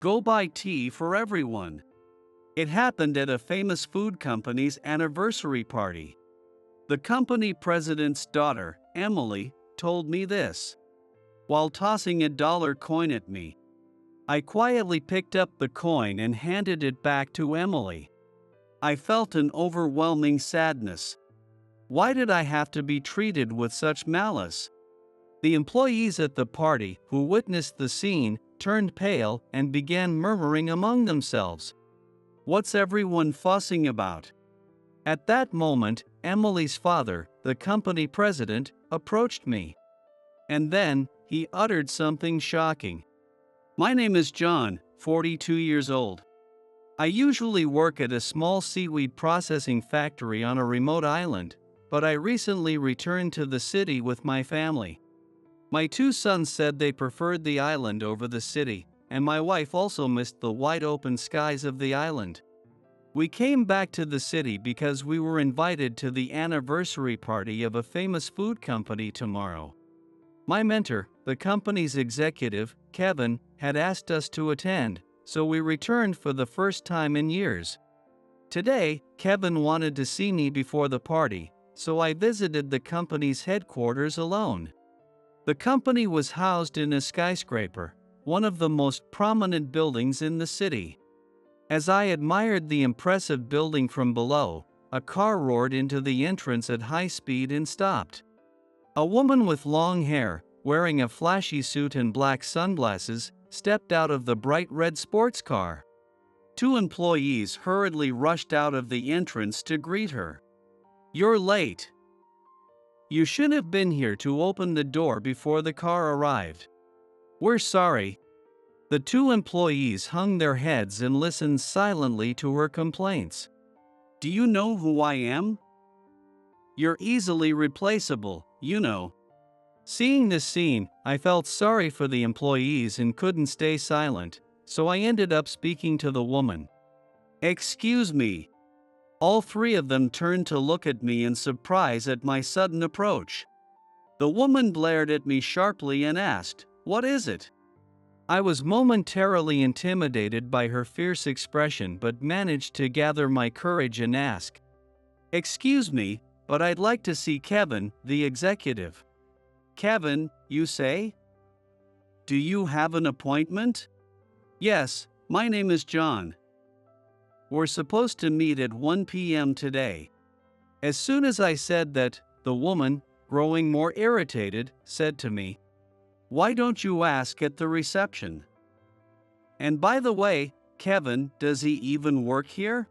Go buy tea for everyone. It happened at a famous food company's anniversary party. The company president's daughter, Emily, told me this while tossing a dollar coin at me. I quietly picked up the coin and handed it back to Emily. I felt an overwhelming sadness. Why did I have to be treated with such malice? The employees at the party, who witnessed the scene, turned pale and began murmuring among themselves. What's everyone fussing about? At that moment, Emily's father, the company president, approached me. And then, he uttered something shocking. My name is John, 42 years old. I usually work at a small seaweed processing factory on a remote island, but I recently returned to the city with my family. My two sons said they preferred the island over the city, and my wife also missed the wide open skies of the island. We came back to the city because we were invited to the anniversary party of a famous food company tomorrow. My mentor, the company's executive, Kevin, had asked us to attend, so we returned for the first time in years. Today, Kevin wanted to see me before the party, so I visited the company's headquarters alone. The company was housed in a skyscraper, one of the most prominent buildings in the city. As I admired the impressive building from below, a car roared into the entrance at high speed and stopped. A woman with long hair, wearing a flashy suit and black sunglasses, stepped out of the bright red sports car. Two employees hurriedly rushed out of the entrance to greet her. You're late. You should have been here to open the door before the car arrived. We're sorry. The two employees hung their heads and listened silently to her complaints. Do you know who I am? You're easily replaceable, you know. Seeing this scene, I felt sorry for the employees and couldn't stay silent, so I ended up speaking to the woman. Excuse me. All three of them turned to look at me in surprise at my sudden approach. The woman glared at me sharply and asked, "What is it?" I was momentarily intimidated by her fierce expression but managed to gather my courage and ask, "Excuse me, but I'd like to see Kevin, the executive." Kevin, you say? Do you have an appointment? Yes, my name is John. We're supposed to meet at 1 p.m. today. As soon as I said that, the woman, growing more irritated, said to me, "Why don't you ask at the reception? And by the way, Kevin, does he even work here?"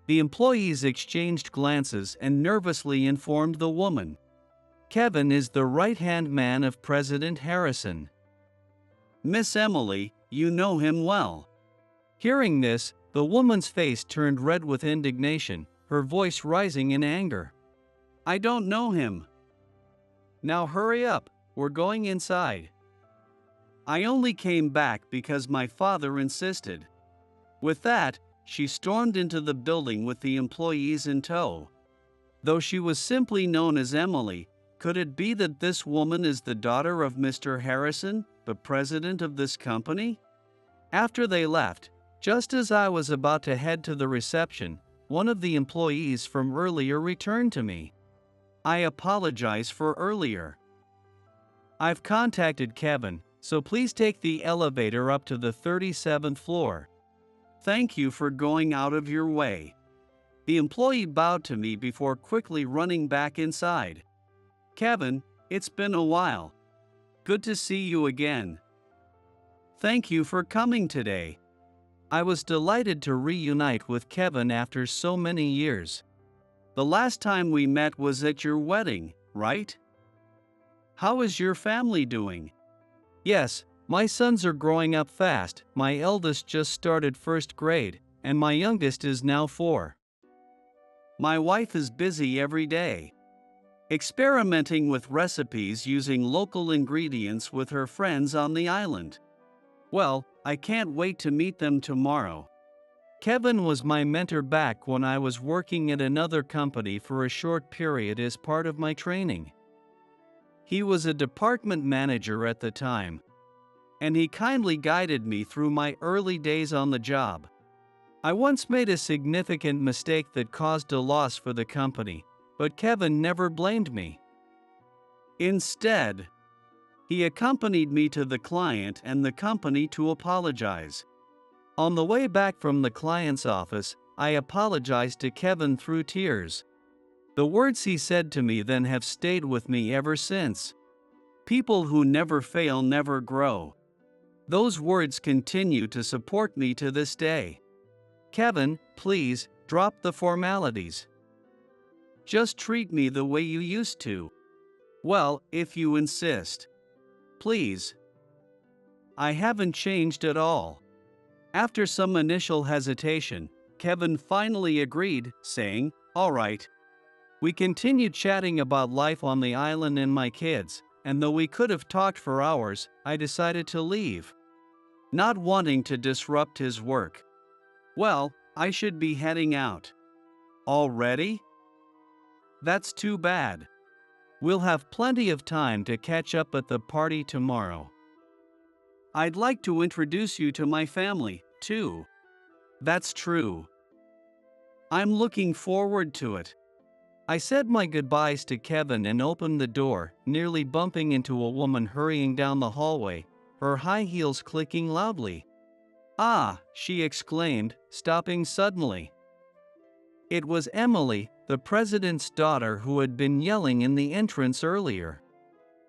The employees exchanged glances and nervously informed the woman. Kevin is the right-hand man of President Harrison. Miss Emily, you know him well. Hearing this, the woman's face turned red with indignation, her voice rising in anger. I don't know him. Now hurry up, we're going inside. I only came back because my father insisted. With that, she stormed into the building with the employees in tow. Though she was simply known as Emily, could it be that this woman is the daughter of Mr. Harrison, the president of this company? After they left, just as I was about to head to the reception, one of the employees from earlier returned to me. I apologize for earlier. I've contacted Kevin, so please take the elevator up to the 37th floor. Thank you for going out of your way. The employee bowed to me before quickly running back inside. Kevin, it's been a while. Good to see you again. Thank you for coming today. I was delighted to reunite with Kevin after so many years. The last time we met was at your wedding, right? How is your family doing? Yes, my sons are growing up fast. My eldest just started first grade, and my youngest is now 4. My wife is busy every day, experimenting with recipes using local ingredients with her friends on the island. Well, I can't wait to meet them tomorrow. Kevin was my mentor back when I was working at another company for a short period as part of my training. He was a department manager at the time. and he kindly guided me through my early days on the job. I once made a significant mistake that caused a loss for the company, but Kevin never blamed me. Instead, he accompanied me to the client and the company to apologize. On the way back from the client's office, I apologized to Kevin through tears. The words he said to me then have stayed with me ever since. People who never fail never grow. Those words continue to support me to this day. Kevin, please, drop the formalities. Just treat me the way you used to. Well, if you insist. Please. I haven't changed at all. After some initial hesitation, Kevin finally agreed, saying, "All right." We continued chatting about life on the island and my kids, and though we could have talked for hours, I decided to leave, not wanting to disrupt his work. Well, I should be heading out. Already? That's too bad. We'll have plenty of time to catch up at the party tomorrow. I'd like to introduce you to my family, too. That's true. I'm looking forward to it. I said my goodbyes to Kevin and opened the door, nearly bumping into a woman hurrying down the hallway, her high heels clicking loudly. "Ah!" she exclaimed, stopping suddenly. It was Emily, the president's daughter, who had been yelling in the entrance earlier.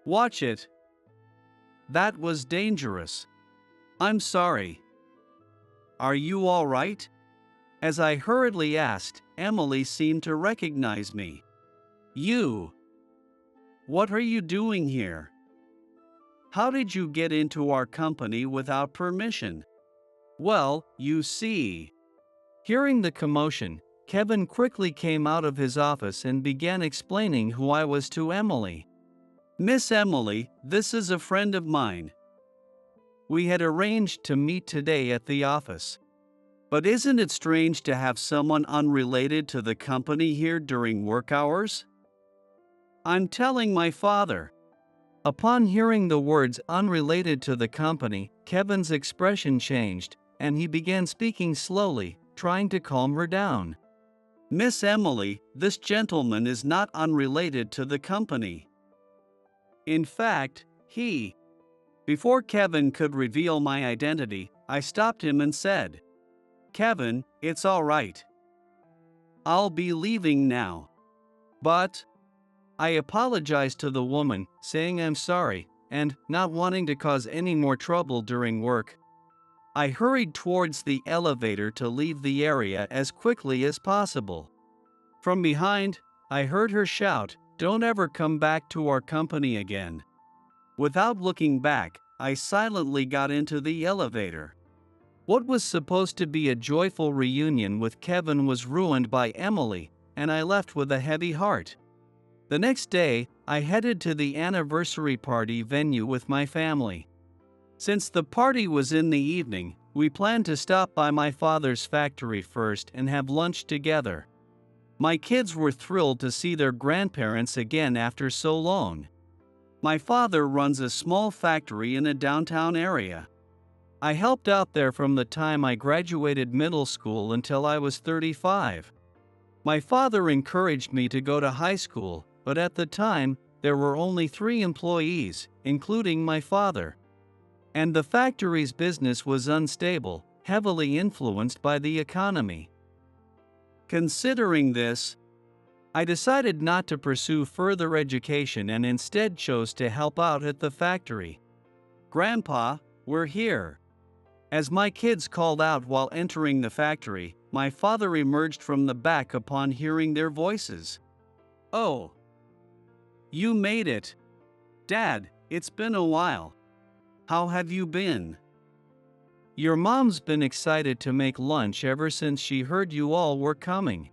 "Watch it. That was dangerous. I'm sorry. Are you all right?" As I hurriedly asked, Emily seemed to recognize me. "You. What are you doing here? How did you get into our company without permission?" "Well, you see." Hearing the commotion, Kevin quickly came out of his office and began explaining who I was to Emily. "Miss Emily, this is a friend of mine. We had arranged to meet today at the office. But isn't it strange to have someone unrelated to the company here during work hours? I'm telling my father." Upon hearing the words "unrelated to the company," Kevin's expression changed, and he began speaking slowly, trying to calm her down. "Miss Emily, this gentleman is not unrelated to the company. In fact, Before Kevin could reveal my identity, I stopped him and said, "Kevin, it's all right. I'll be leaving now." But I apologized to the woman, saying I'm sorry, and, not wanting to cause any more trouble during work, I hurried towards the elevator to leave the area as quickly as possible. From behind, I heard her shout, "Don't ever come back to our company again." Without looking back, I silently got into the elevator. What was supposed to be a joyful reunion with Kevin was ruined by Emily, and I left with a heavy heart. The next day, I headed to the anniversary party venue with my family. Since the party was in the evening, we planned to stop by my father's factory first and have lunch together. My kids were thrilled to see their grandparents again after so long. My father runs a small factory in a downtown area. I helped out there from the time I graduated middle school until I was 35. My father encouraged me to go to high school, but at the time, there were only 3 employees, including my father. And the factory's business was unstable, heavily influenced by the economy. Considering this, I decided not to pursue further education and instead chose to help out at the factory. "Grandpa, we're here." As my kids called out while entering the factory, my father emerged from the back upon hearing their voices. "Oh, you made it. Dad, it's been a while. How have you been?" "Your mom's been excited to make lunch ever since she heard you all were coming.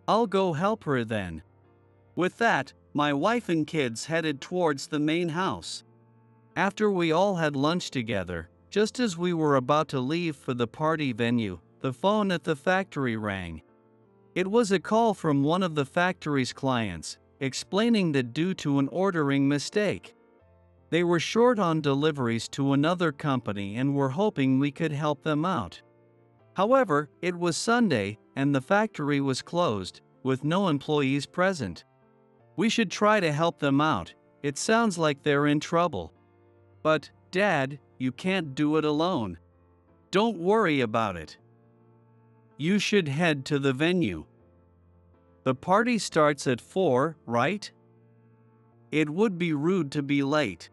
I'll go help her then." With that, my wife and kids headed towards the main house. After we all had lunch together, just as we were about to leave for the party venue, the phone at the factory rang. It was a call from one of the factory's clients, explaining that due to an ordering mistake, They were short on deliveries to another company and were hoping we could help them out. However, it was Sunday and the factory was closed, with no employees present. We should try to help them out. It sounds like they're in trouble. But, Dad, you can't do it alone. Don't worry about it. You should head to the venue. The party starts at 4, right? It would be rude to be late.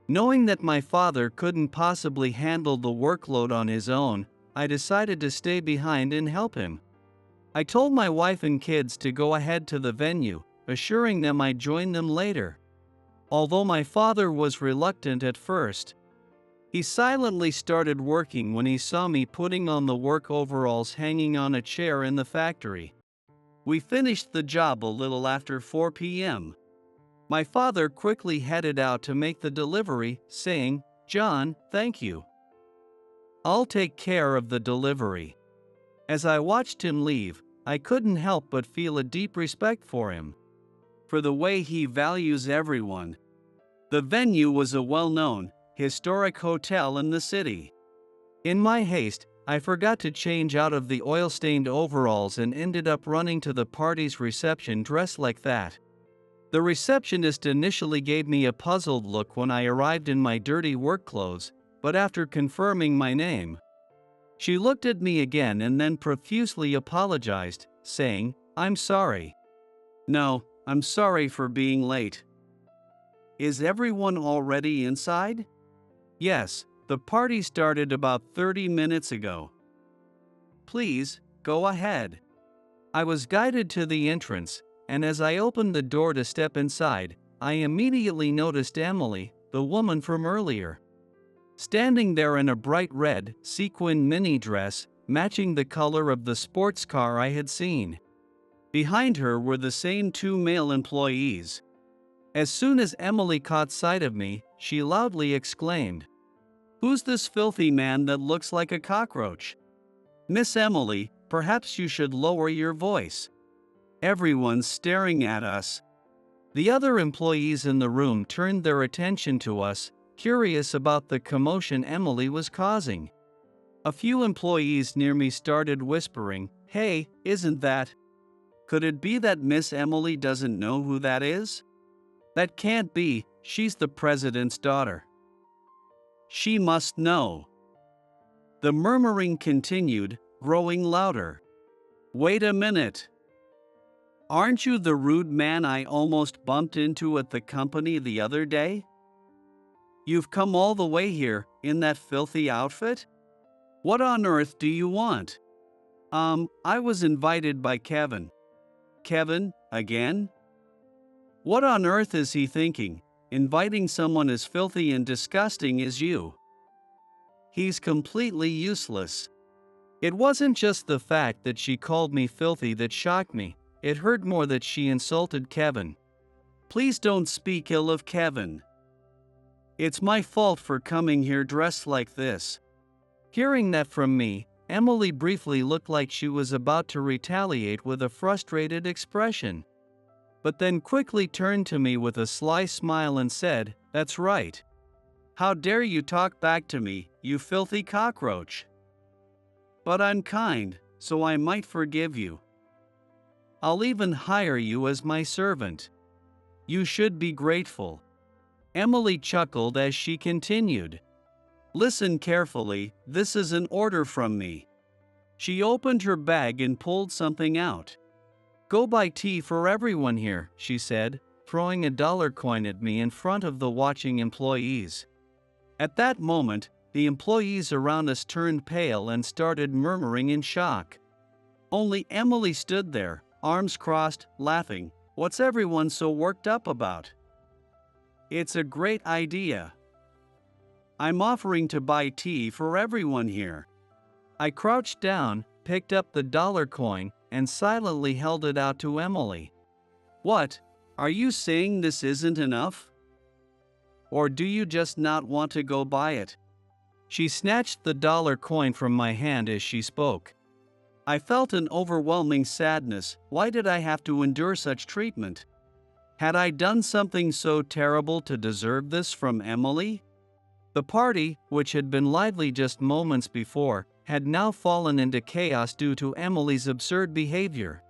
Knowing that my father couldn't possibly handle the workload on his own, I decided to stay behind and help him. I told my wife and kids to go ahead to the venue, assuring them I'd join them later. Although my father was reluctant at first, he silently started working when he saw me putting on the work overalls hanging on a chair in the factory. We finished the job a little after 4 p.m. My father quickly headed out to make the delivery, saying, "John, thank you. I'll take care of the delivery." As I watched him leave, I couldn't help but feel a deep respect for him, for the way he values everyone. The venue was a well-known, historic hotel in the city. In my haste, I forgot to change out of the oil-stained overalls and ended up running to the party's reception dressed like that. The receptionist initially gave me a puzzled look when I arrived in my dirty work clothes, but after confirming my name, she looked at me again and then profusely apologized, saying, "I'm sorry. No, I'm sorry for being late. Is everyone already inside?" "Yes, the party started about 30 minutes ago." "Please, go ahead." I was guided to the entrance, and as I opened the door to step inside, I immediately noticed Emily, the woman from earlier, standing there in a bright red, sequin mini dress, matching the color of the sports car I had seen. Behind her were the same 2 male employees. As soon as Emily caught sight of me, she loudly exclaimed, "Who's this filthy man that looks like a cockroach?" "Miss Emily, perhaps you should lower your voice. Everyone's staring at us." The other employees in the room turned their attention to us, curious about the commotion Emily was causing. A few employees near me started whispering, "Hey, isn't that? Could it be that Miss Emily doesn't know who that is? That can't be, she's the president's daughter. She must know." The murmuring continued, growing louder. "Wait a minute. Aren't you the rude man I almost bumped into at the company the other day? You've come all the way here, in that filthy outfit? What on earth do you want?" I was invited by Kevin." "Kevin, again? What on earth is he thinking, inviting someone as filthy and disgusting as you? He's completely useless." It wasn't just the fact that she called me filthy that shocked me, it hurt more that she insulted Kevin. "Please don't speak ill of Kevin. It's my fault for coming here dressed like this." Hearing that from me, Emily briefly looked like she was about to retaliate with a frustrated expression, but then quickly turned to me with a sly smile and said, "That's right. How dare you talk back to me, you filthy cockroach? But I'm kind, so I might forgive you. I'll even hire you as my servant. You should be grateful." Emily chuckled as she continued, "Listen carefully, this is an order from me." She opened her bag and pulled something out. "Go buy tea for everyone here," she said, throwing a dollar coin at me in front of the watching employees. At that moment, the employees around us turned pale and started murmuring in shock. Only Emily stood there, arms crossed, laughing. "What's everyone so worked up about? It's a great idea. I'm offering to buy tea for everyone here." I crouched down, picked up the dollar coin, and silently held it out to Emily. "What? Are you saying this isn't enough? Or do you just not want to go buy it?" She snatched the dollar coin from my hand as she spoke. I felt an overwhelming sadness. Why did I have to endure such treatment? Had I done something so terrible to deserve this from Emily? The party, which had been lively just moments before, had now fallen into chaos due to Emily's absurd behavior.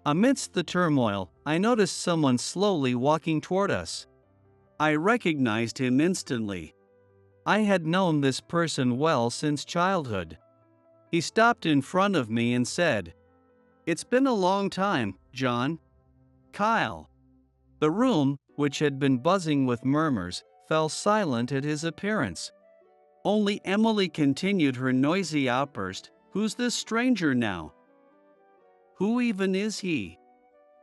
Amidst the turmoil, I noticed someone slowly walking toward us. I recognized him instantly. I had known this person well since childhood. He stopped in front of me and said, "It's been a long time, John." Kyle. The room, which had been buzzing with murmurs, fell silent at his appearance. Only Emily continued her noisy outburst, "Who's this stranger now? Who even is he?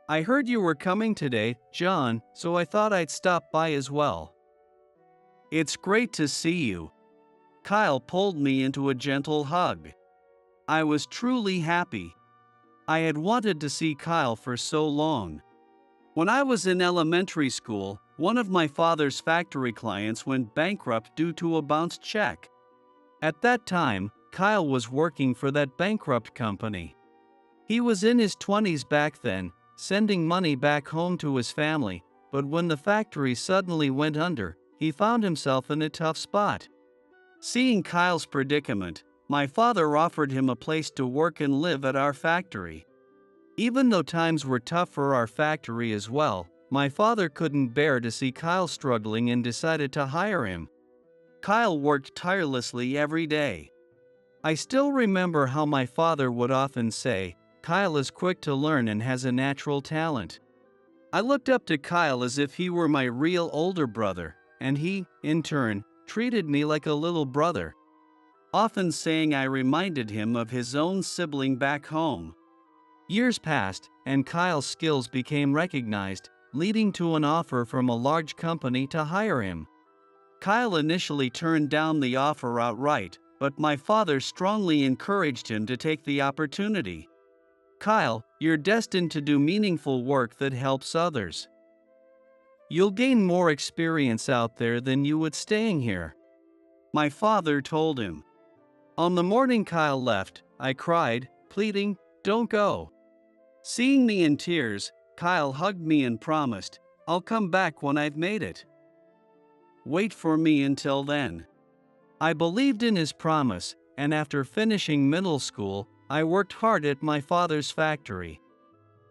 I heard you were coming today, John, so I thought I'd stop by as well." "It's great to see you." Kyle pulled me into a gentle hug. I was truly happy. I had wanted to see Kyle for so long. When I was in elementary school, one of my father's factory clients went bankrupt due to a bounced check. At that time, Kyle was working for that bankrupt company. He was in his 20s back then, sending money back home to his family, but when the factory suddenly went under, he found himself in a tough spot. Seeing Kyle's predicament, my father offered him a place to work and live at our factory. Even though times were tough for our factory as well, my father couldn't bear to see Kyle struggling and decided to hire him. Kyle worked tirelessly every day. I still remember how my father would often say, "Kyle is quick to learn and has a natural talent." I looked up to Kyle as if he were my real older brother, and he, in turn, treated me like a little brother, often saying I reminded him of his own sibling back home. Years passed, and Kyle's skills became recognized, leading to an offer from a large company to hire him. Kyle initially turned down the offer outright, but my father strongly encouraged him to take the opportunity. "Kyle, you're destined to do meaningful work that helps others. You'll gain more experience out there than you would staying here," my father told him. On the morning Kyle left, I cried, pleading, "Don't go." Seeing me in tears, Kyle hugged me and promised, "I'll come back when I've made it. Wait for me until then." I believed in his promise, and after finishing middle school, I worked hard at my father's factory.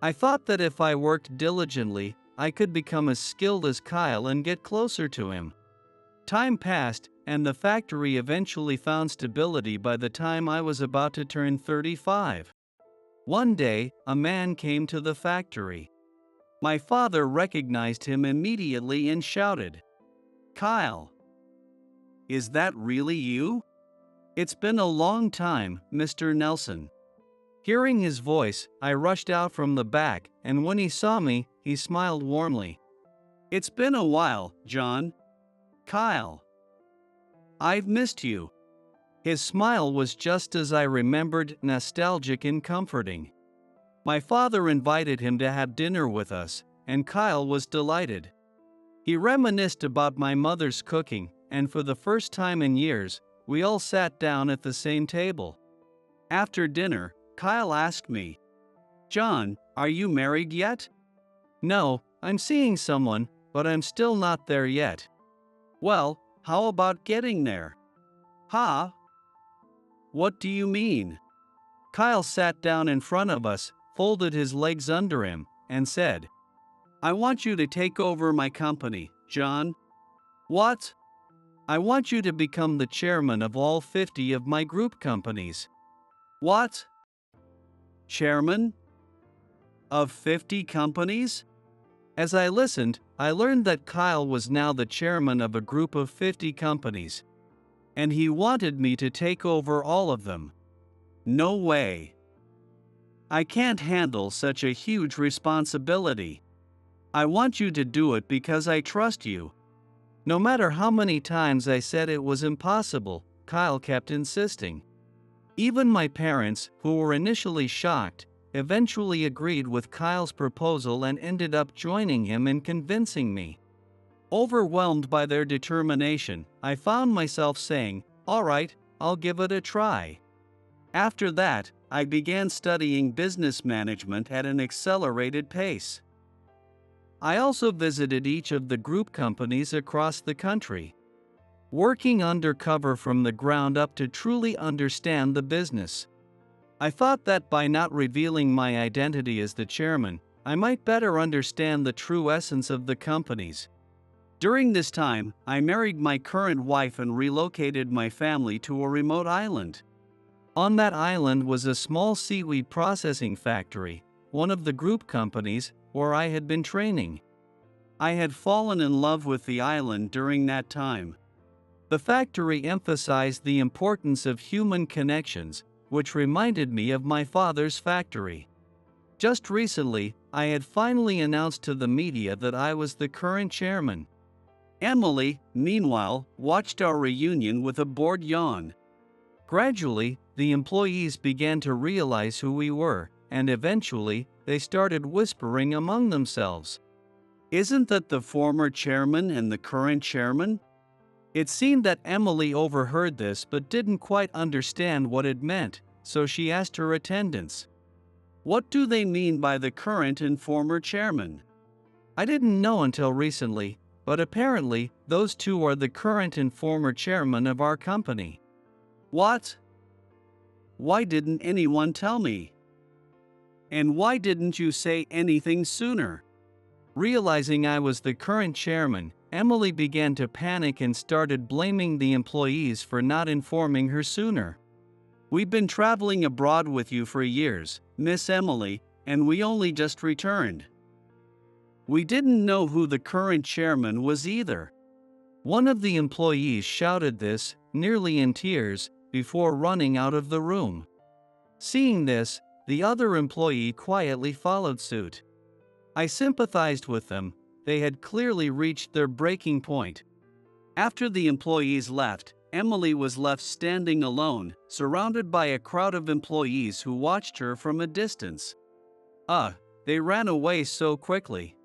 I thought that if I worked diligently, I could become as skilled as Kyle and get closer to him. Time passed, and the factory eventually found stability by the time I was about to turn 35. One day, a man came to the factory. My father recognized him immediately and shouted, "Kyle, is that really you? It's been a long time, Mr. Nelson." Hearing his voice, I rushed out from the back, and when he saw me, he smiled warmly. "It's been a while, John. Kyle, I've missed you." His smile was just as I remembered, nostalgic and comforting. My father invited him to have dinner with us, and Kyle was delighted. He reminisced about my mother's cooking, and for the first time in years, we all sat down at the same table. After dinner, Kyle asked me, "John, are you married yet?" "No, I'm seeing someone, but I'm still not there yet." "Well, how about getting there?" "Huh? What do you mean?" Kyle sat down in front of us, folded his legs under him, and said, "I want you to take over my company, John." "What?" "I want you to become the chairman of all 50 of my group companies." "What? Chairman? Of 50 companies?" As I listened, I learned that Kyle was now the chairman of a group of 50 companies, and he wanted me to take over all of them. No way. I can't handle such a huge responsibility. "I want you to do it because I trust you." No matter how many times I said it was impossible, Kyle kept insisting. Even my parents, who were initially shocked, eventually agreed with Kyle's proposal and ended up joining him and convincing me. Overwhelmed by their determination, I found myself saying, "All right, I'll give it a try." After that, I began studying business management at an accelerated pace. I also visited each of the group companies across the country, working undercover from the ground up to truly understand the business. I thought that by not revealing my identity as the chairman, I might better understand the true essence of the companies. During this time, I married my current wife and relocated my family to a remote island. On that island was a small seaweed processing factory, one of the group companies, where I had been training. I had fallen in love with the island during that time. The factory emphasized the importance of human connections, which reminded me of my father's factory. Just recently, I had finally announced to the media that I was the current chairman. Emily, meanwhile, watched our reunion with a bored yawn. Gradually, the employees began to realize who we were, and eventually, they started whispering among themselves. "Isn't that the former chairman and the current chairman?" It seemed that Emily overheard this but didn't quite understand what it meant, so she asked her attendants, "What do they mean by the current and former chairman?" I didn't know until recently, but apparently, those two are the current and former chairman of our company. What? Why didn't anyone tell me? And why didn't you say anything sooner? Realizing I was the current chairman, Emily began to panic and started blaming the employees for not informing her sooner. "We've been traveling abroad with you for years, Miss Emily, and we only just returned. We didn't know who the current chairman was either." One of the employees shouted this, nearly in tears, before running out of the room. Seeing this, the other employee quietly followed suit. I sympathized with them. They had clearly reached their breaking point. After the employees left, Emily was left standing alone, surrounded by a crowd of employees who watched her from a distance. They ran away so quickly.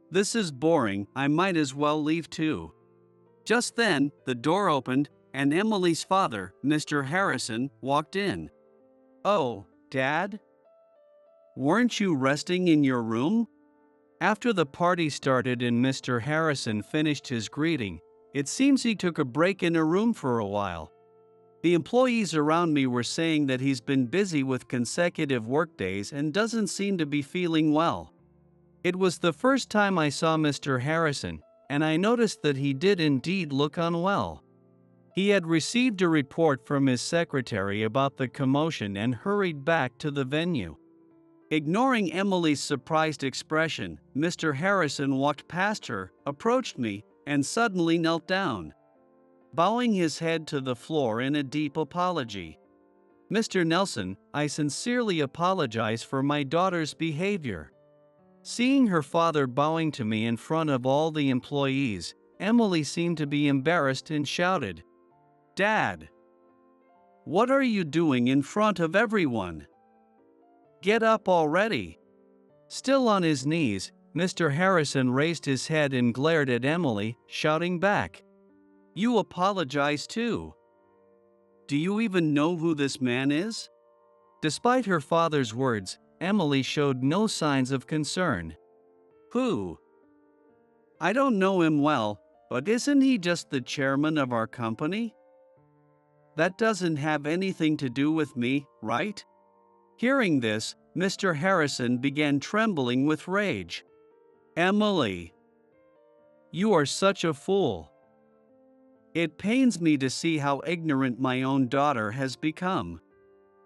This is boring, I might as well leave too. Just then, the door opened, and Emily's father, Mr. Harrison, walked in. "Oh, Dad? Weren't you resting in your room?" After the party started and Mr. Harrison finished his greeting, it seems he took a break in a room for a while. The employees around me were saying that he's been busy with consecutive workdays and doesn't seem to be feeling well. It was the first time I saw Mr. Harrison, and I noticed that he did indeed look unwell. He had received a report from his secretary about the commotion and hurried back to the venue. Ignoring Emily's surprised expression, Mr. Harrison walked past her, approached me, and suddenly knelt down, bowing his head to the floor in a deep apology. "Mr. Nelson, I sincerely apologize for my daughter's behavior." Seeing her father bowing to me in front of all the employees, Emily seemed to be embarrassed and shouted, "Dad! What are you doing in front of everyone? Get up already." Still on his knees, Mr. Harrison raised his head and glared at Emily, shouting back, "You apologize too. Do you even know who this man is?" Despite her father's words, Emily showed no signs of concern. "Who? I don't know him well, but isn't he just the chairman of our company? That doesn't have anything to do with me, right?" Hearing this, Mr. Harrison began trembling with rage. "Emily, you are such a fool. It pains me to see how ignorant my own daughter has become."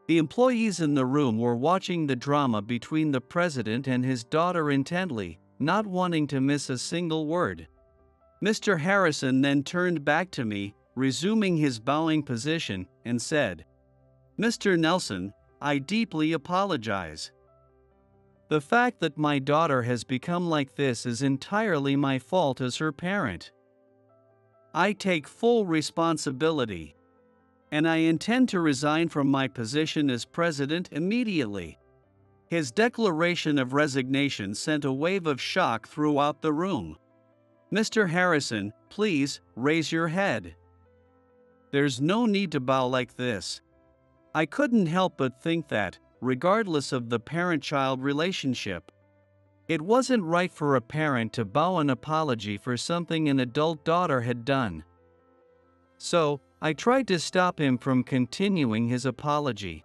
The employees in the room were watching the drama between the president and his daughter intently, not wanting to miss a single word. Mr. Harrison then turned back to me, resuming his bowing position, and said, "Mr. Nelson, I deeply apologize. The fact that my daughter has become like this is entirely my fault as her parent. I take full responsibility, and I intend to resign from my position as president immediately." His declaration of resignation sent a wave of shock throughout the room. "Mr. Harrison, please raise your head. There's no need to bow like this." I couldn't help but think that, regardless of the parent-child relationship, It wasn't right for a parent to bow an apology for something an adult daughter had done. So, I tried to stop him from continuing his apology.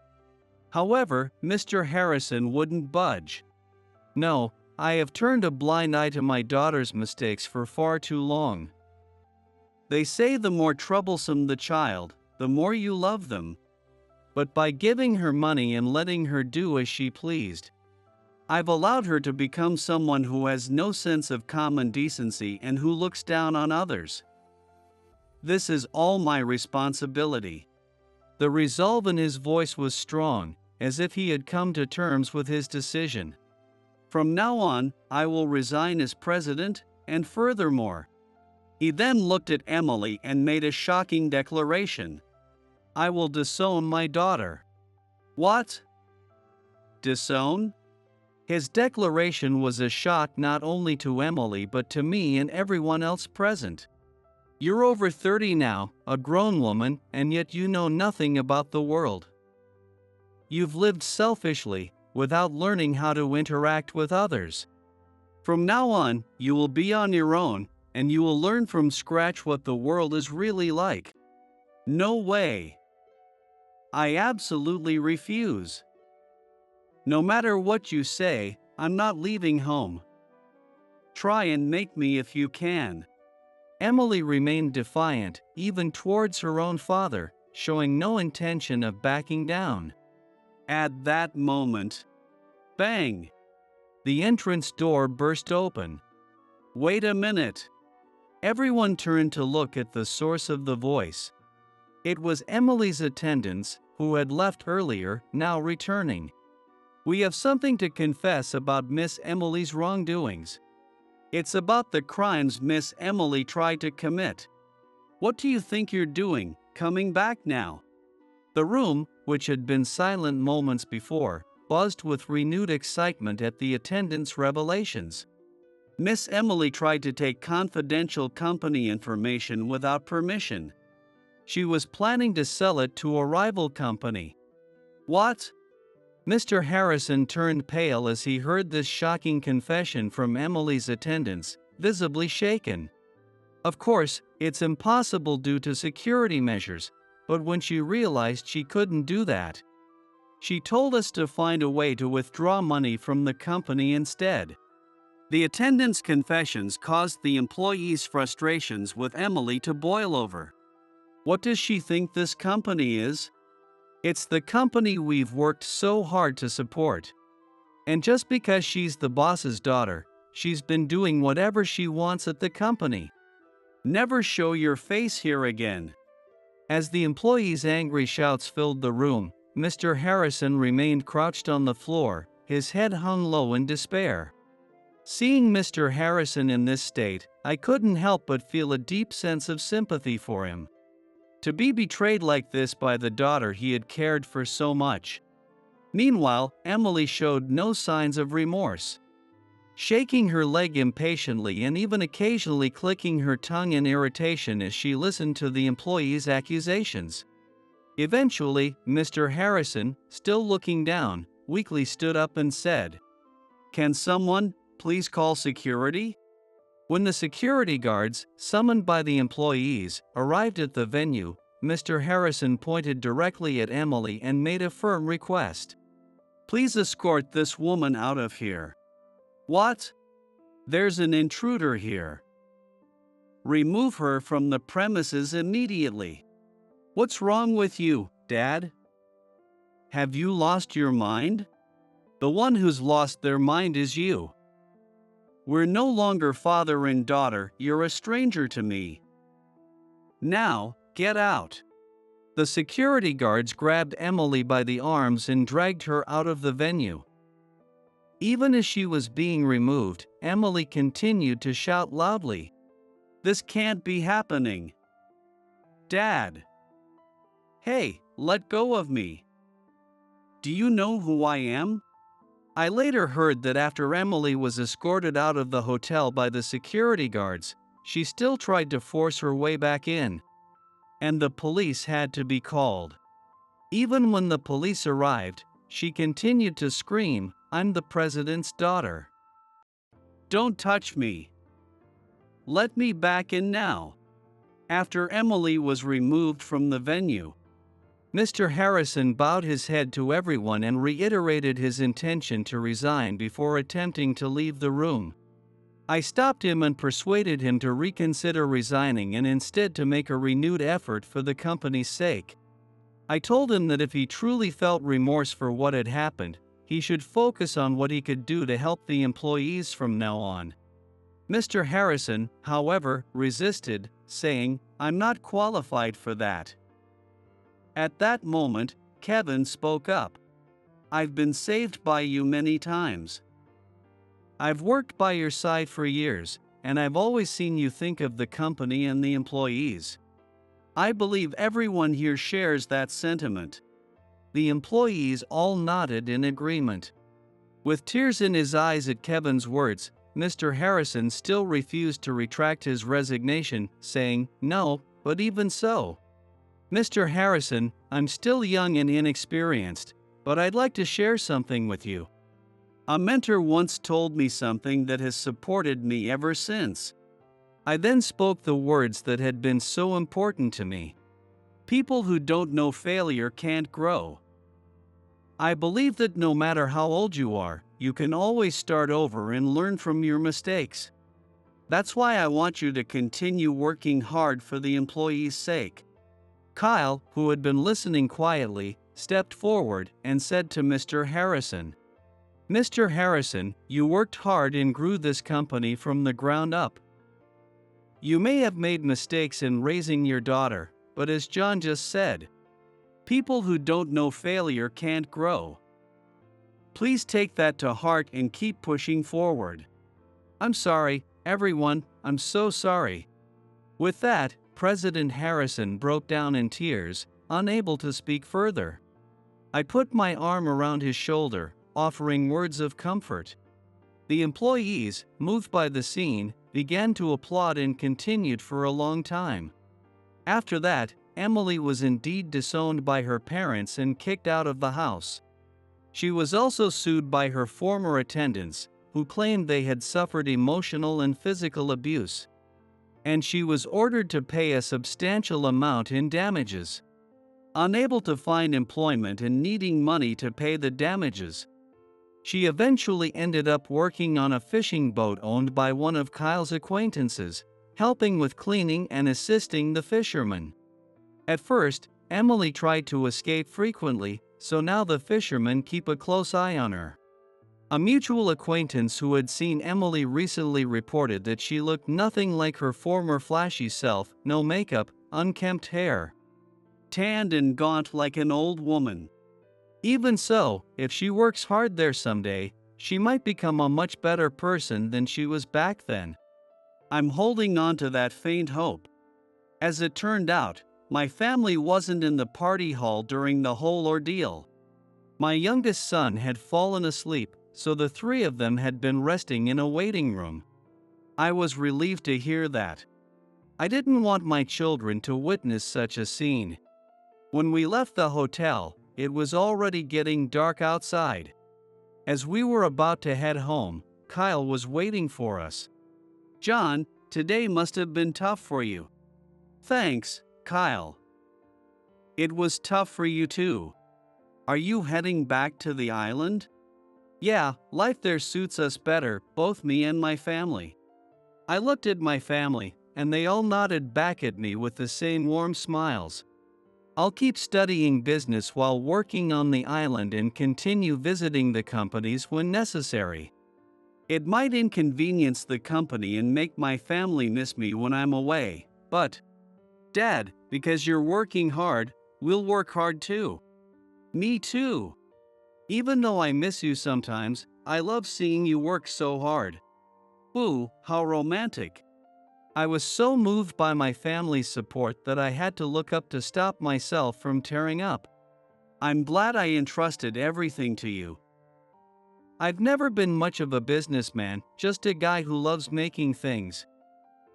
However, Mr. Harrison wouldn't budge. No, I have turned a blind eye to my daughter's mistakes for far too long. They say the more troublesome the child, the more you love them. But by giving her money and letting her do as she pleased, I've allowed her to become someone who has no sense of common decency and who looks down on others. This is all my responsibility. The resolve in his voice was strong, as if he had come to terms with his decision. From now on, I will resign as president, and furthermore. He then looked at Emily and made a shocking declaration. I will disown my daughter. What? Disown? His declaration was a shock not only to Emily but to me and everyone else present. You're over 30 now, a grown woman, and yet you know nothing about the world. You've lived selfishly, without learning how to interact with others. From now on, you will be on your own, and you will learn from scratch what the world is really like. No way. I absolutely refuse. No matter what you say, I'm not leaving home. Try and make me if you can. Emily remained defiant, even towards her own father, showing no intention of backing down. At that moment, bang! The entrance door burst open. Wait a minute. Everyone turned to look at the source of the voice. It was Emily's attendants, who had left earlier, now returning. We have something to confess about Miss Emily's wrongdoings. It's about the crimes Miss Emily tried to commit. What do you think you're doing, coming back now? The room, which had been silent moments before, buzzed with renewed excitement at the attendants' revelations. Miss Emily tried to take confidential company information without permission. She was planning to sell it to a rival company. What? Mr. Harrison turned pale as he heard this shocking confession from Emily's attendants, visibly shaken. Of course, it's impossible due to security measures, but when she realized she couldn't do that, she told us to find a way to withdraw money from the company instead. The attendants' confessions caused the employees' frustrations with Emily to boil over. What does she think this company is? It's the company we've worked so hard to support. And just because she's the boss's daughter, she's been doing whatever she wants at the company. Never show your face here again. As the employees' angry shouts filled the room, Mr. Harrison remained crouched on the floor, his head hung low in despair. Seeing Mr. Harrison in this state, I couldn't help but feel a deep sense of sympathy for him. To be betrayed like this by the daughter he had cared for so much. Meanwhile, Emily showed no signs of remorse. Shaking her leg impatiently and even occasionally clicking her tongue in irritation as she listened to the employee's accusations. Eventually, Mr. Harrison, still looking down, weakly stood up and said, "Can someone please call security?" When the security guards, summoned by the employees, arrived at the venue, Mr. Harrison pointed directly at Emily and made a firm request. "Please escort this woman out of here." "What? There's an intruder here. Remove her from the premises immediately." "What's wrong with you, Dad? Have you lost your mind?" "The one who's lost their mind is you. We're no longer father and daughter, you're a stranger to me. Now, get out." The security guards grabbed Emily by the arms and dragged her out of the venue. Even as she was being removed, Emily continued to shout loudly, "This can't be happening. Dad. Hey, let go of me. Do you know who I am?" I later heard that after Emily was escorted out of the hotel by the security guards, she still tried to force her way back in. And the police had to be called. Even when the police arrived, she continued to scream, "I'm the president's daughter." Don't touch me. Let me back in now. After Emily was removed from the venue, Mr. Harrison bowed his head to everyone and reiterated his intention to resign before attempting to leave the room. I stopped him and persuaded him to reconsider resigning and instead to make a renewed effort for the company's sake. I told him that if he truly felt remorse for what had happened, he should focus on what he could do to help the employees from now on. Mr. Harrison, however, resisted, saying, "I'm not qualified for that." At that moment, Kevin spoke up. "I've been saved by you many times. I've worked by your side for years, and I've always seen you think of the company and the employees. I believe everyone here shares that sentiment." The employees all nodded in agreement. With tears in his eyes at Kevin's words, Mr. Harrison still refused to retract his resignation, saying, "No, but even so, Mr. Harrison, I'm still young and inexperienced, but I'd like to share something with you. A mentor once told me something that has supported me ever since." I then spoke the words that had been so important to me. People who don't know failure can't grow. I believe that no matter how old you are, you can always start over and learn from your mistakes. That's why I want you to continue working hard for the employees' sake. Kyle, who had been listening quietly, stepped forward and said to Mr. Harrison, "Mr. Harrison, you worked hard and grew this company from the ground up. You may have made mistakes in raising your daughter, but as John just said, people who don't know failure can't grow. Please take that to heart and keep pushing forward." "I'm sorry, everyone, I'm so sorry." With that, President Harrison broke down in tears, unable to speak further. I put my arm around his shoulder, offering words of comfort. The employees, moved by the scene, began to applaud and continued for a long time. After that, Emily was indeed disowned by her parents and kicked out of the house. She was also sued by her former attendants, who claimed they had suffered emotional and physical abuse. And she was ordered to pay a substantial amount in damages. Unable to find employment and needing money to pay the damages, she eventually ended up working on a fishing boat owned by one of Kyle's acquaintances, helping with cleaning and assisting the fishermen. At first, Emily tried to escape frequently, so now the fishermen keep a close eye on her. A mutual acquaintance who had seen Emily recently reported that she looked nothing like her former flashy self, no makeup, unkempt hair, tanned and gaunt like an old woman. Even so, if she works hard there someday, she might become a much better person than she was back then. I'm holding on to that faint hope. As it turned out, my family wasn't in the party hall during the whole ordeal. My youngest son had fallen asleep, so the three of them had been resting in a waiting room. I was relieved to hear that. I didn't want my children to witness such a scene. When we left the hotel, it was already getting dark outside. As we were about to head home, Kyle was waiting for us. "John, today must have been tough for you." "Thanks, Kyle. It was tough for you too. Are you heading back to the island?" "Yeah, life there suits us better, both me and my family." I looked at my family, and they all nodded back at me with the same warm smiles. I'll keep studying business while working on the island and continue visiting the companies when necessary. It might inconvenience the company and make my family miss me when I'm away, but, Dad, because you're working hard, we'll work hard too. Me too. Even though I miss you sometimes, I love seeing you work so hard. Ooh, how romantic. I was so moved by my family's support that I had to look up to stop myself from tearing up. I'm glad I entrusted everything to you. I've never been much of a businessman, just a guy who loves making things.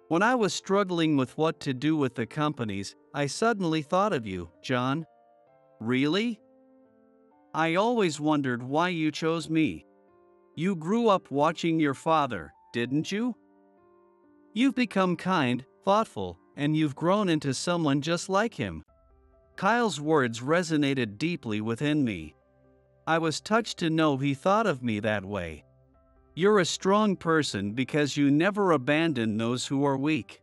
When I was struggling with what to do with the companies, I suddenly thought of you, John. Really? I always wondered why you chose me. You grew up watching your father, didn't you? You've become kind, thoughtful, and you've grown into someone just like him. Kyle's words resonated deeply within me. I was touched to know he thought of me that way. You're a strong person because you never abandon those who are weak.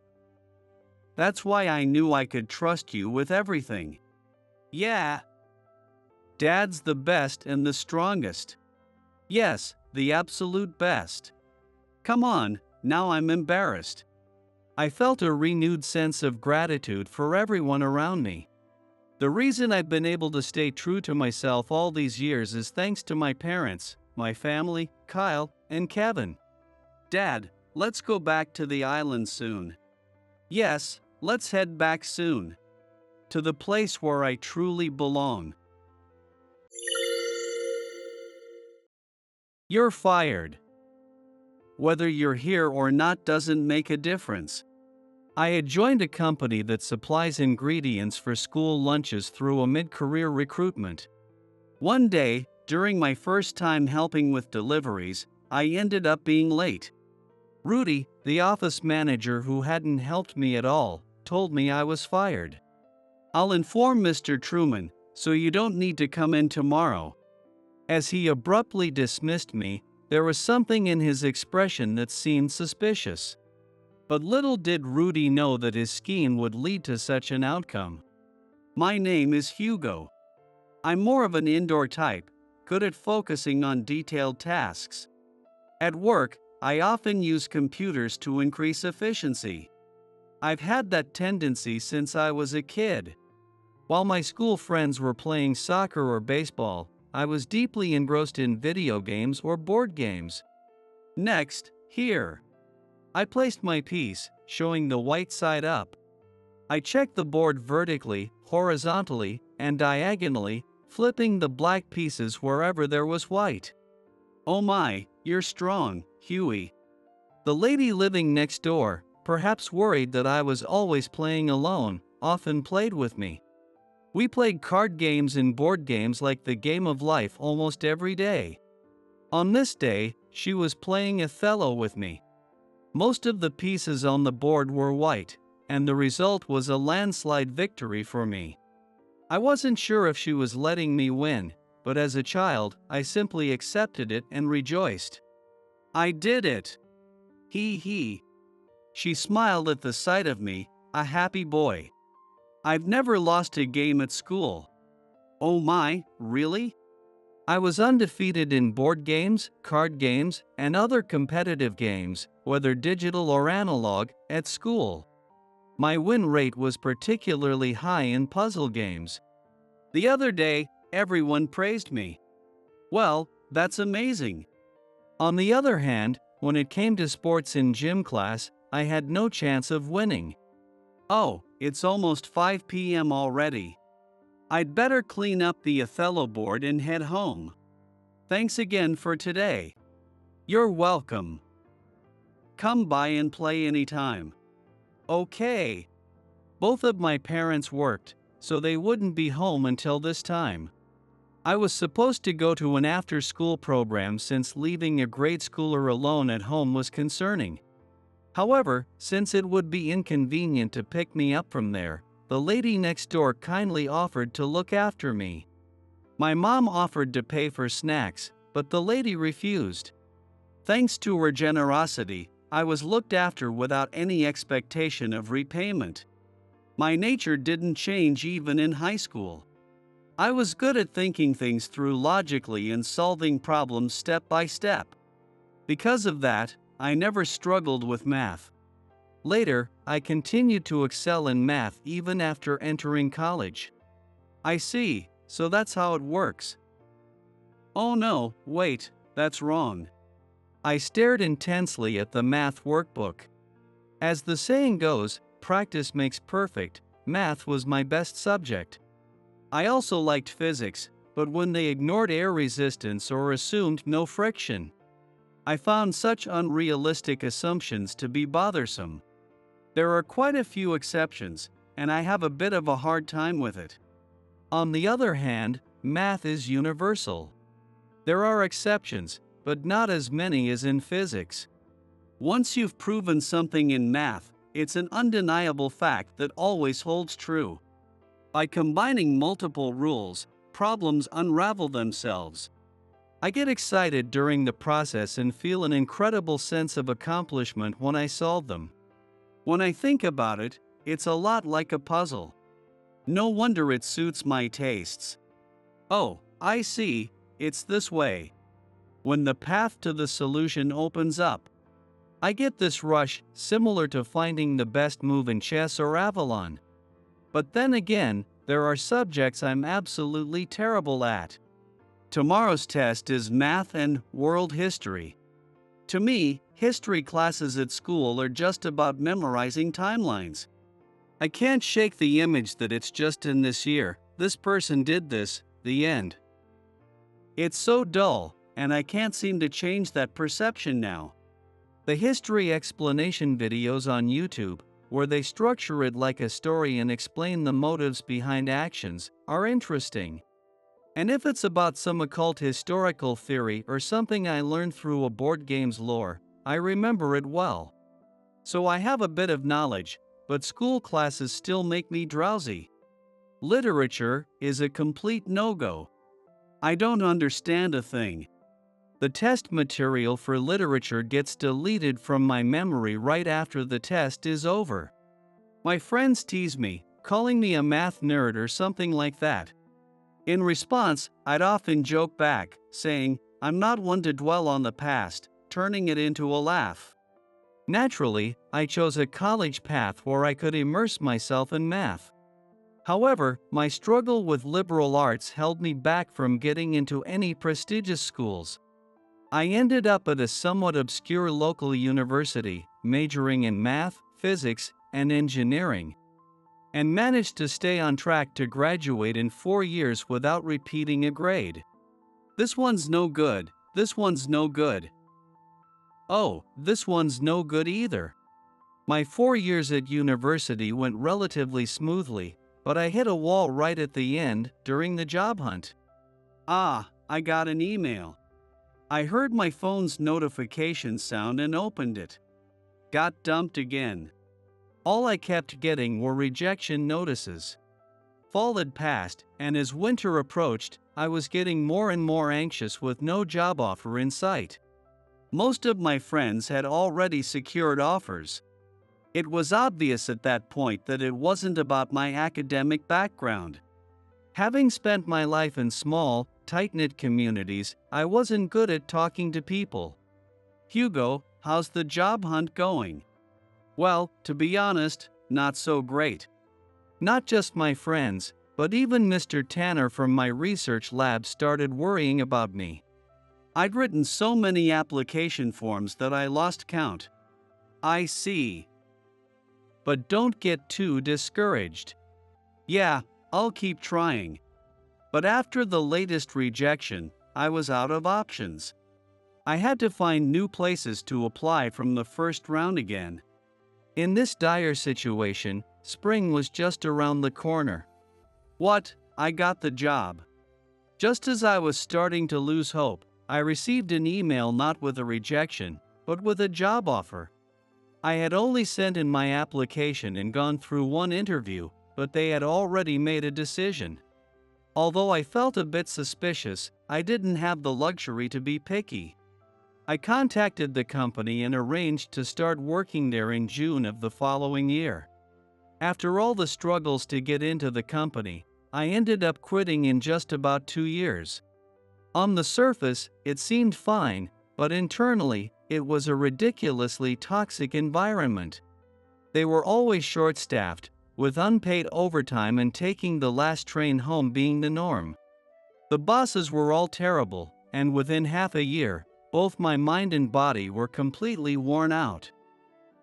That's why I knew I could trust you with everything. Yeah. Dad's the best and the strongest. Yes, the absolute best. Come on, now I'm embarrassed. I felt a renewed sense of gratitude for everyone around me. The reason I've been able to stay true to myself all these years is thanks to my parents, my family, Kyle, and Kevin. Dad, let's go back to the island soon. Yes, let's head back soon. To the place where I truly belong. You're fired. Whether you're here or not doesn't make a difference. I had joined a company that supplies ingredients for school lunches through a mid-career recruitment. One day, during my first time helping with deliveries, I ended up being late. Rudy, the office manager who hadn't helped me at all, told me I was fired. I'll inform Mr. Truman, so you don't need to come in tomorrow. As he abruptly dismissed me, there was something in his expression that seemed suspicious. But little did Rudy know that his scheme would lead to such an outcome. My name is Hugo. I'm more of an indoor type, good at focusing on detailed tasks. At work, I often use computers to increase efficiency. I've had that tendency since I was a kid. While my school friends were playing soccer or baseball, I was deeply engrossed in video games or board games. Next, here. I placed my piece, showing the white side up. I checked the board vertically, horizontally, and diagonally, flipping the black pieces wherever there was white. Oh my, you're strong, Huey. The lady living next door, perhaps worried that I was always playing alone, often played with me. We played card games and board games like the game of life almost every day. On this day, she was playing Othello with me. Most of the pieces on the board were white, and the result was a landslide victory for me. I wasn't sure if she was letting me win, but as a child, I simply accepted it and rejoiced. I did it! He. She smiled at the sight of me, a happy boy. I've never lost a game at school. Oh my, really? I was undefeated in board games, card games, and other competitive games, whether digital or analog, at school. My win rate was particularly high in puzzle games. The other day, everyone praised me. Well, that's amazing. On the other hand, when it came to sports in gym class, I had no chance of winning. Oh, it's almost 5 p.m. already. I'd better clean up the Othello board and head home. Thanks again for today. You're welcome. Come by and play anytime. Okay. Both of my parents worked, so they wouldn't be home until this time. I was supposed to go to an after-school program since leaving a grade schooler alone at home was concerning. However, since it would be inconvenient to pick me up from there, the lady next door kindly offered to look after me. My mom offered to pay for snacks, but the lady refused. Thanks to her generosity, I was looked after without any expectation of repayment. My nature didn't change even in high school. I was good at thinking things through logically and solving problems step by step. Because of that, I never struggled with math. Later, I continued to excel in math even after entering college. I see, so that's how it works. Oh no, wait, that's wrong. I stared intensely at the math workbook. As the saying goes, practice makes perfect. Math was my best subject. I also liked physics, but when they ignored air resistance or assumed no friction, I found such unrealistic assumptions to be bothersome. There are quite a few exceptions, and I have a bit of a hard time with it. On the other hand, math is universal. There are exceptions, but not as many as in physics. Once you've proven something in math, it's an undeniable fact that always holds true. By combining multiple rules, problems unravel themselves. I get excited during the process and feel an incredible sense of accomplishment when I solve them. When I think about it, it's a lot like a puzzle. No wonder it suits my tastes. Oh, I see, it's this way. When the path to the solution opens up, I get this rush similar to finding the best move in chess or Avalon. But then again, there are subjects I'm absolutely terrible at. Tomorrow's test is math and world history. To me, history classes at school are just about memorizing timelines. I can't shake the image that it's just in this year, this person did this, the end. It's so dull, and I can't seem to change that perception now. The history explanation videos on YouTube, where they structure it like a story and explain the motives behind actions, are interesting. And if it's about some occult historical theory or something I learned through a board game's lore, I remember it well. So I have a bit of knowledge, but school classes still make me drowsy. Literature is a complete no-go. I don't understand a thing. The test material for literature gets deleted from my memory right after the test is over. My friends tease me, calling me a math nerd or something like that. In response, I'd often joke back, saying, I'm not one to dwell on the past, turning it into a laugh. Naturally, I chose a college path where I could immerse myself in math. However, my struggle with liberal arts held me back from getting into any prestigious schools. I ended up at a somewhat obscure local university, majoring in math, physics, and engineering, and managed to stay on track to graduate in 4 years without repeating a grade. This one's no good, this one's no good. Oh, this one's no good either. My 4 years at university went relatively smoothly, but I hit a wall right at the end during the job hunt. I got an email. I heard my phone's notification sound and opened it. Got dumped again. All I kept getting were rejection notices. Fall had passed, and as winter approached, I was getting more and more anxious with no job offer in sight. Most of my friends had already secured offers. It was obvious at that point that it wasn't about my academic background. Having spent my life in small, tight-knit communities, I wasn't good at talking to people. Hugo, how's the job hunt going? Well, to be honest, not so great. Not just my friends, but even Mr. Tanner from my research lab started worrying about me. I'd written so many application forms that I lost count. I see. But don't get too discouraged. Yeah, I'll keep trying. But after the latest rejection, I was out of options. I had to find new places to apply from the first round again. In this dire situation, spring was just around the corner. What? I got the job. Just as I was starting to lose hope, I received an email not with a rejection, but with a job offer. I had only sent in my application and gone through one interview, but they had already made a decision. Although I felt a bit suspicious, I didn't have the luxury to be picky. I contacted the company and arranged to start working there in June of the following year. After all the struggles to get into the company, I ended up quitting in just about 2 years. On the surface, it seemed fine, but internally, it was a ridiculously toxic environment. They were always short-staffed, with unpaid overtime and taking the last train home being the norm. The bosses were all terrible, and within half a year, both my mind and body were completely worn out.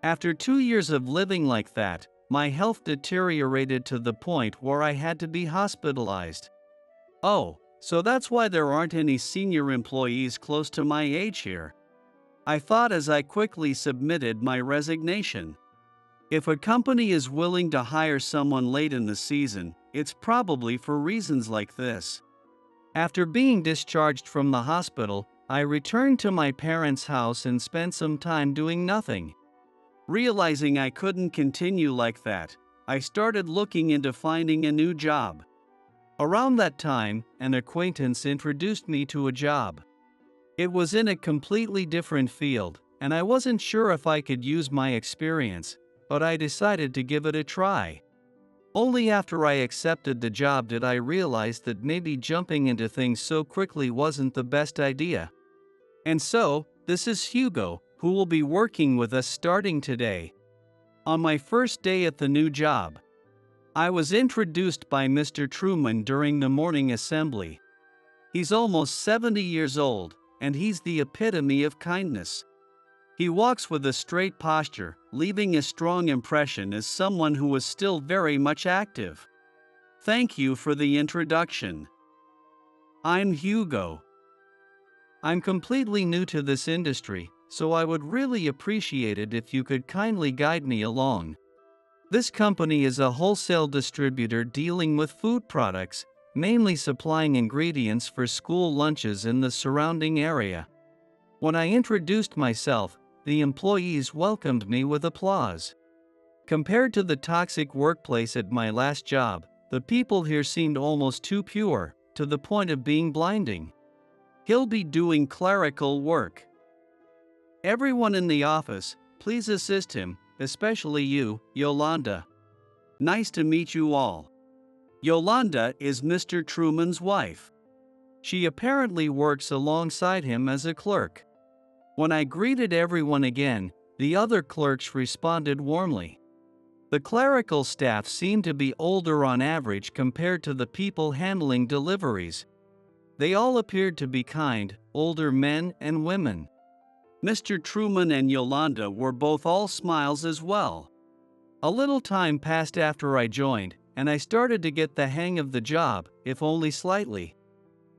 After 2 years of living like that, my health deteriorated to the point where I had to be hospitalized. Oh, so that's why there aren't any senior employees close to my age here, I thought as I quickly submitted my resignation. If a company is willing to hire someone late in the season, it's probably for reasons like this. After being discharged from the hospital, I returned to my parents' house and spent some time doing nothing. Realizing I couldn't continue like that, I started looking into finding a new job. Around that time, an acquaintance introduced me to a job. It was in a completely different field, and I wasn't sure if I could use my experience, but I decided to give it a try. Only after I accepted the job did I realize that maybe jumping into things so quickly wasn't the best idea. And so, this is Hugo, who will be working with us starting today. On my first day at the new job, I was introduced by Mr. Truman during the morning assembly. He's almost 70 years old, and he's the epitome of kindness. He walks with a straight posture, leaving a strong impression as someone who is still very much active. Thank you for the introduction. I'm Hugo. I'm completely new to this industry, so I would really appreciate it if you could kindly guide me along. This company is a wholesale distributor dealing with food products, mainly supplying ingredients for school lunches in the surrounding area. When I introduced myself, the employees welcomed me with applause. Compared to the toxic workplace at my last job, the people here seemed almost too pure, to the point of being blinding. He'll be doing clerical work. Everyone in the office, please assist him, especially you, Yolanda. Nice to meet you all. Yolanda is Mr. Truman's wife. She apparently works alongside him as a clerk. When I greeted everyone again, the other clerks responded warmly. The clerical staff seemed to be older on average compared to the people handling deliveries. They all appeared to be kind, older men and women. Mr. Truman and Yolanda were both all smiles as well. A little time passed after I joined, and I started to get the hang of the job, if only slightly.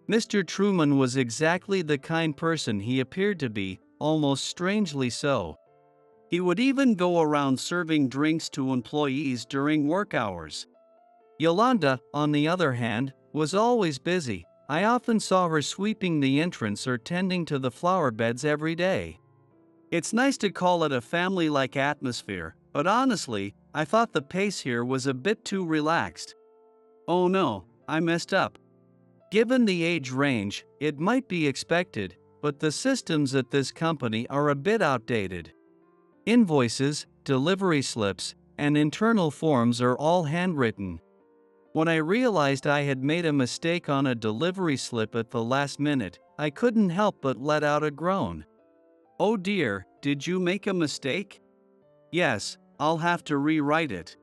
Mr. Truman was exactly the kind person he appeared to be, almost strangely so. He would even go around serving drinks to employees during work hours. Yolanda, on the other hand, was always busy. I often saw her sweeping the entrance or tending to the flower beds every day. It's nice to call it a family-like atmosphere, but honestly, I thought the pace here was a bit too relaxed. Oh no, I messed up. Given the age range, it might be expected, but the systems at this company are a bit outdated. Invoices, delivery slips, and internal forms are all handwritten. When I realized I had made a mistake on a delivery slip at the last minute, I couldn't help but let out a groan. Oh dear, did you make a mistake? Yes, I'll have to rewrite it.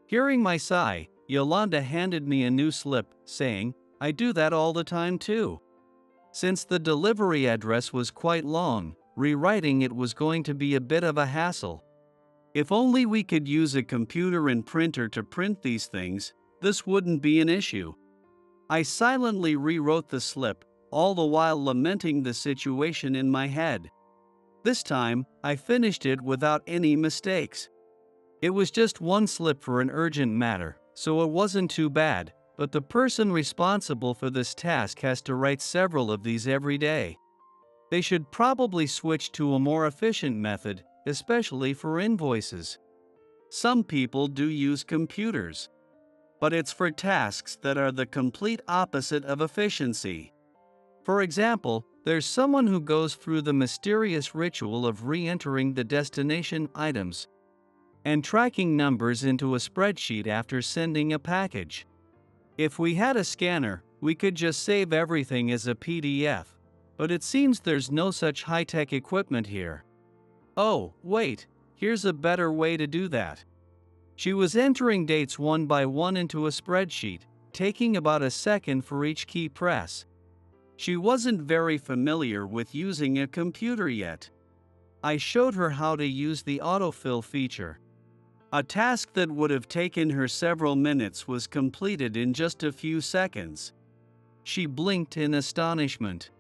Hearing my sigh, Yolanda handed me a new slip, saying, I do that all the time too. Since the delivery address was quite long, rewriting it was going to be a bit of a hassle. If only we could use a computer and printer to print these things, this wouldn't be an issue. I silently rewrote the slip, all the while lamenting the situation in my head. This time, I finished it without any mistakes. It was just one slip for an urgent matter, so it wasn't too bad, but the person responsible for this task has to write several of these every day. They should probably switch to a more efficient method, especially for invoices. Some people do use computers, but it's for tasks that are the complete opposite of efficiency. For example, there's someone who goes through the mysterious ritual of re-entering the destination items and tracking numbers into a spreadsheet after sending a package. If we had a scanner, we could just save everything as a PDF, but it seems there's no such high-tech equipment here. Oh, wait, here's a better way to do that. She was entering dates one by one into a spreadsheet, taking about a second for each key press. She wasn't very familiar with using a computer yet. I showed her how to use the autofill feature. A task that would have taken her several minutes was completed in just a few seconds. She blinked in astonishment.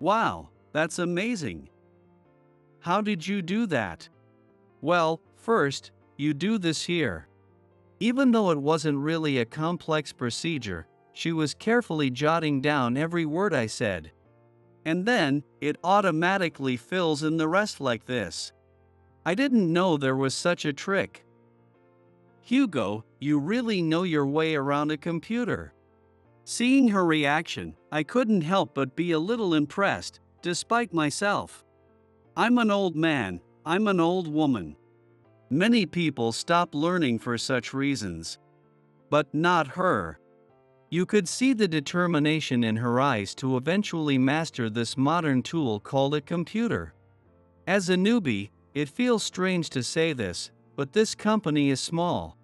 Wow, that's amazing. How did you do that? Well, first, you do this here. Even though it wasn't really a complex procedure, she was carefully jotting down every word I said. and then it automatically fills in the rest like this. I didn't know there was such a trick. Hugo, you really know your way around a computer. Seeing her reaction, I couldn't help but be a little impressed, despite myself. I'm an old man, I'm an old woman. Many people stop learning for such reasons. But not her. You could see the determination in her eyes to eventually master this modern tool called a computer. As a newbie, it feels strange to say this, but this company is small.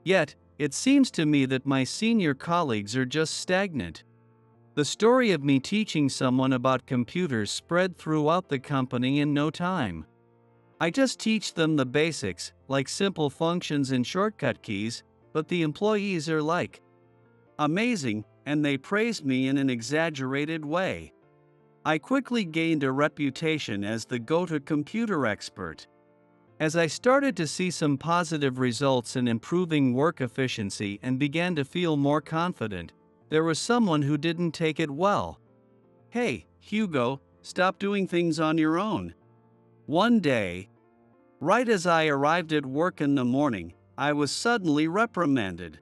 Yet, it seems to me that my senior colleagues are just stagnant. The story of me teaching someone about computers spread throughout the company in no time. I just teach them the basics, like simple functions and shortcut keys, but the employees are like, amazing, and they praise me in an exaggerated way. I quickly gained a reputation as the go-to computer expert. As I started to see some positive results in improving work efficiency and began to feel more confident, there was someone who didn't take it well. Hey, Hugo, stop doing things on your own. One day, right as I arrived at work in the morning, I was suddenly reprimanded.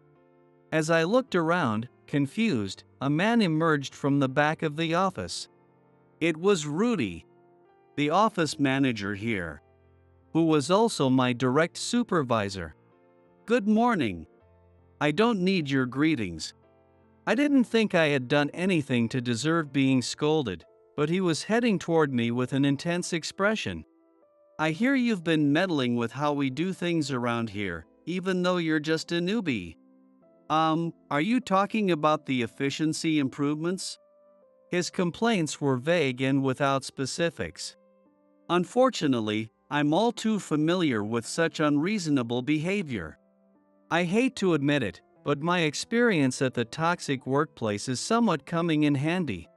As I looked around, confused, a man emerged from the back of the office. It was Rudy, the office manager here, who was also my direct supervisor. Good morning. I don't need your greetings. I didn't think I had done anything to deserve being scolded, but he was heading toward me with an intense expression. I hear you've been meddling with how we do things around here, even though you're just a newbie. Are you talking about the efficiency improvements? His complaints were vague and without specifics. Unfortunately, I'm all too familiar with such unreasonable behavior. I hate to admit it, but my experience at the toxic workplace is somewhat coming in handy.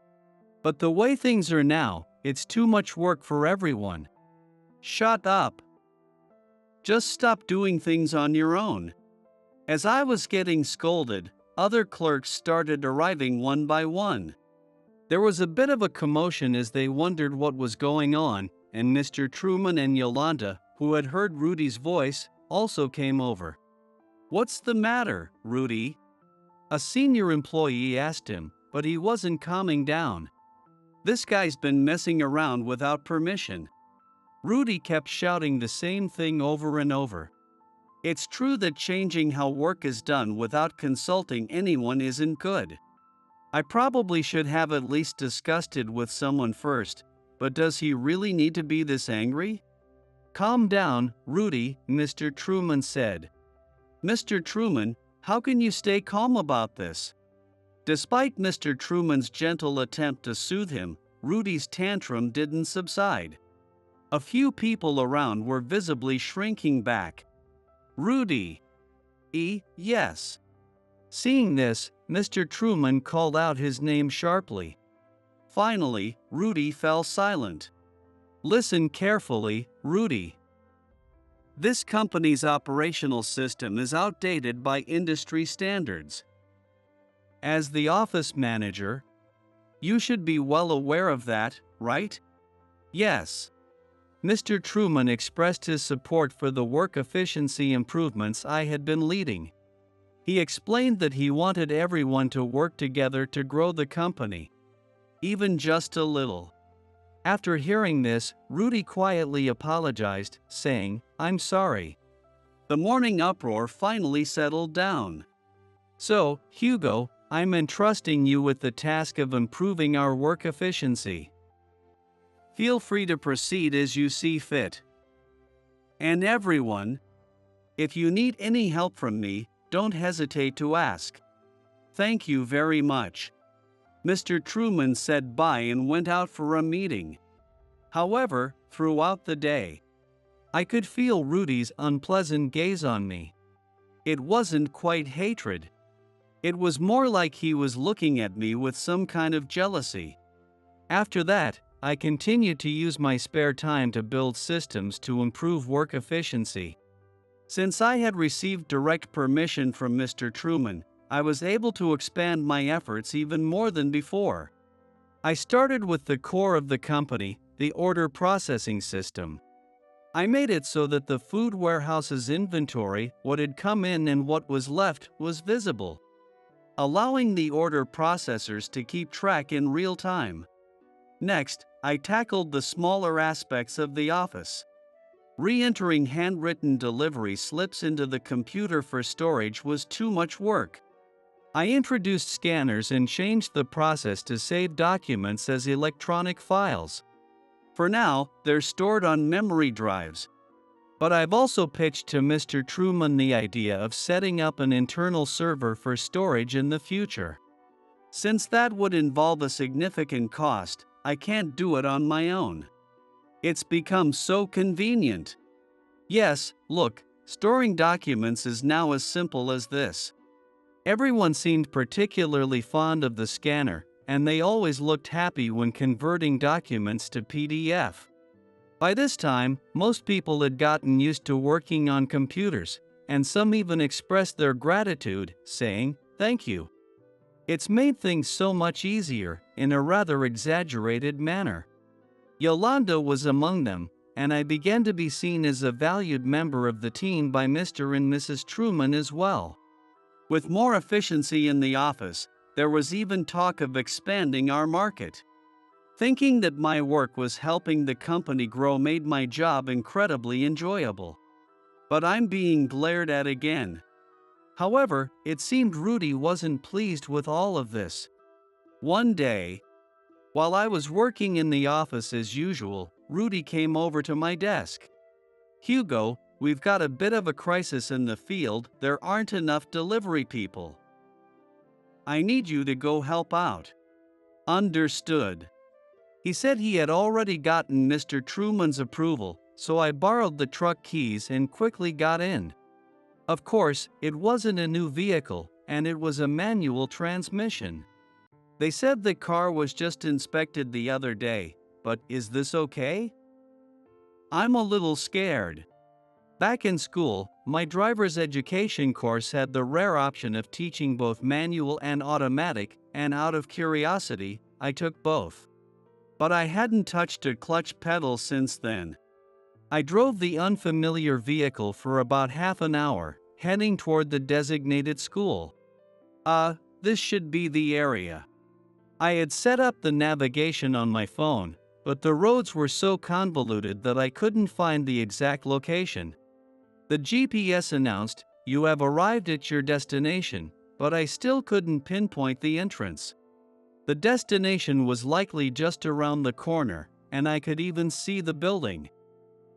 But the way things are now, it's too much work for everyone. Shut up. Just stop doing things on your own. As I was getting scolded, other clerks started arriving one by one. There was a bit of a commotion as they wondered what was going on, and Mr. Truman and Yolanda, who had heard Rudy's voice, also came over. What's the matter, Rudy? A senior employee asked him, but he wasn't calming down. This guy's been messing around without permission. Rudy kept shouting the same thing over and over. It's true that changing how work is done without consulting anyone isn't good. I probably should have at least discussed it with someone first, but does he really need to be this angry? Calm down, Rudy, Mr. Truman said. Mr. Truman, how can you stay calm about this? Despite Mr. Truman's gentle attempt to soothe him, Rudy's tantrum didn't subside. A few people around were visibly shrinking back. Rudy. Yes. Seeing this, Mr. Truman called out his name sharply. Finally, Rudy fell silent. Listen carefully, Rudy. This company's operational system is outdated by industry standards. As the office manager, you should be well aware of that, right? Yes. Mr. Truman expressed his support for the work efficiency improvements I had been leading. He explained that he wanted everyone to work together to grow the company, even just a little. After hearing this, Rudy quietly apologized, saying, "I'm sorry." The morning uproar finally settled down. So, Hugo, I'm entrusting you with the task of improving our work efficiency. Feel free to proceed as you see fit. And everyone, if you need any help from me, don't hesitate to ask. Thank you very much. Mr. Truman said bye and went out for a meeting. However, throughout the day, I could feel Rudy's unpleasant gaze on me. It wasn't quite hatred. It was more like he was looking at me with some kind of jealousy. After that, I continued to use my spare time to build systems to improve work efficiency. Since I had received direct permission from Mr. Truman, I was able to expand my efforts even more than before. I started with the core of the company, the order processing system. I made it so that the food warehouse's inventory, what had come in and what was left, was visible, allowing the order processors to keep track in real time. Next, I tackled the smaller aspects of the office. Re-entering handwritten delivery slips into the computer for storage was too much work. I introduced scanners and changed the process to save documents as electronic files. For now, they're stored on memory drives. But I've also pitched to Mr. Truman the idea of setting up an internal server for storage in the future. Since that would involve a significant cost, I can't do it on my own. It's become so convenient. Yes, look, storing documents is now as simple as this. Everyone seemed particularly fond of the scanner, and they always looked happy when converting documents to PDF. By this time, most people had gotten used to working on computers, and some even expressed their gratitude, saying, "Thank you." It's made things so much easier, in a rather exaggerated manner. Yolanda was among them, and I began to be seen as a valued member of the team by Mr. and Mrs. Truman as well. With more efficiency in the office, there was even talk of expanding our market. Thinking that my work was helping the company grow made my job incredibly enjoyable. But I'm being glared at again. However, it seemed Rudy wasn't pleased with all of this. One day, while I was working in the office as usual, Rudy came over to my desk. "Hugo, we've got a bit of a crisis in the field, there aren't enough delivery people. I need you to go help out." Understood. He said he had already gotten Mr. Truman's approval, so I borrowed the truck keys and quickly got in. Of course, it wasn't a new vehicle, and it was a manual transmission. They said the car was just inspected the other day, but is this okay? I'm a little scared. Back in school, my driver's education course had the rare option of teaching both manual and automatic, and out of curiosity, I took both. But I hadn't touched a clutch pedal since then. I drove the unfamiliar vehicle for about half an hour, heading toward the designated school. This should be the area. I had set up the navigation on my phone, but the roads were so convoluted that I couldn't find the exact location. The GPS announced, "You have arrived at your destination," but I still couldn't pinpoint the entrance. The destination was likely just around the corner, and I could even see the building.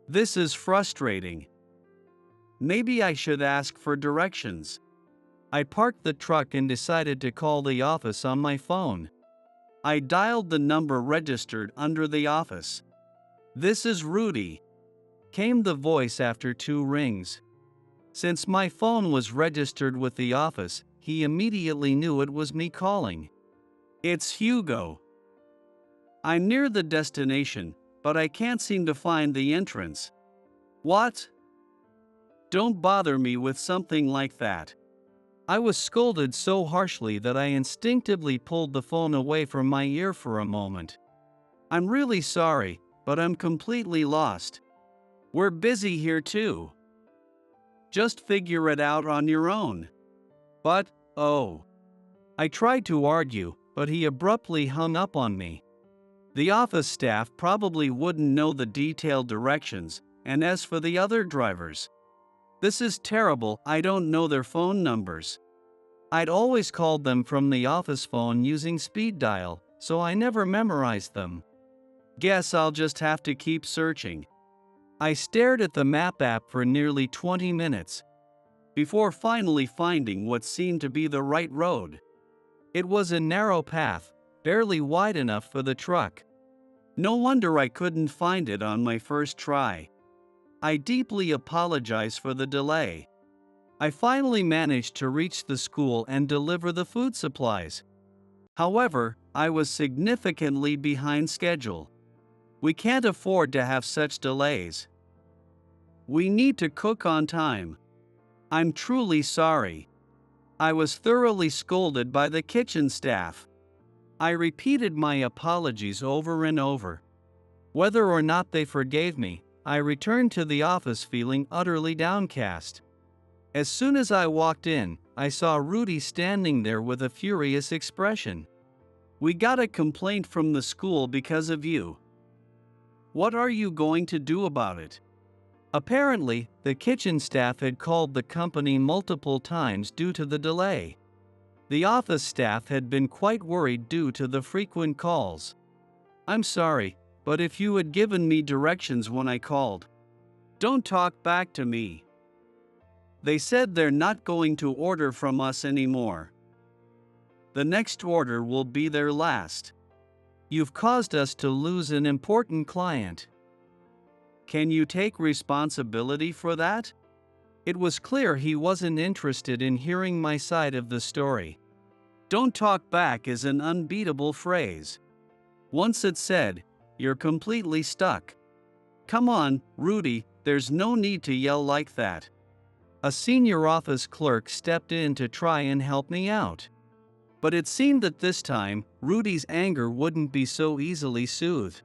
This is frustrating. Maybe I should ask for directions. I parked the truck and decided to call the office on my phone. I dialed the number registered under the office. "This is Rudy," came the voice after 2 rings. Since my phone was registered with the office, he immediately knew it was me calling. "It's Hugo. I'm near the destination, but I can't seem to find the entrance." "What? Don't bother me with something like that." I was scolded so harshly that I instinctively pulled the phone away from my ear for a moment. "I'm really sorry, but I'm completely lost. We're busy here too. Just figure it out on your own." "But, oh." I tried to argue, but he abruptly hung up on me. The office staff probably wouldn't know the detailed directions, and as for the other drivers, this is terrible, I don't know their phone numbers. I'd always called them from the office phone using speed dial, so I never memorized them. Guess I'll just have to keep searching. I stared at the map app for nearly 20 minutes, before finally finding what seemed to be the right road. It was a narrow path, barely wide enough for the truck. No wonder I couldn't find it on my first try. I deeply apologize for the delay. I finally managed to reach the school and deliver the food supplies. However, I was significantly behind schedule. We can't afford to have such delays. We need to cook on time. I'm truly sorry. I was thoroughly scolded by the kitchen staff. I repeated my apologies over and over. Whether or not they forgave me, I returned to the office feeling utterly downcast. As soon as I walked in, I saw Rudy standing there with a furious expression. "We got a complaint from the school because of you. What are you going to do about it?" Apparently, the kitchen staff had called the company multiple times due to the delay. The office staff had been quite worried due to the frequent calls. "I'm sorry, but if you had given me directions when I called." "Don't talk back to me. They said they're not going to order from us anymore. The next order will be their last. You've caused us to lose an important client. Can you take responsibility for that?" It was clear he wasn't interested in hearing my side of the story. "Don't talk back" is an unbeatable phrase. Once it's said, you're completely stuck. "Come on, Rudy, there's no need to yell like that." A senior office clerk stepped in to try and help me out. But it seemed that this time, Rudy's anger wouldn't be so easily soothed.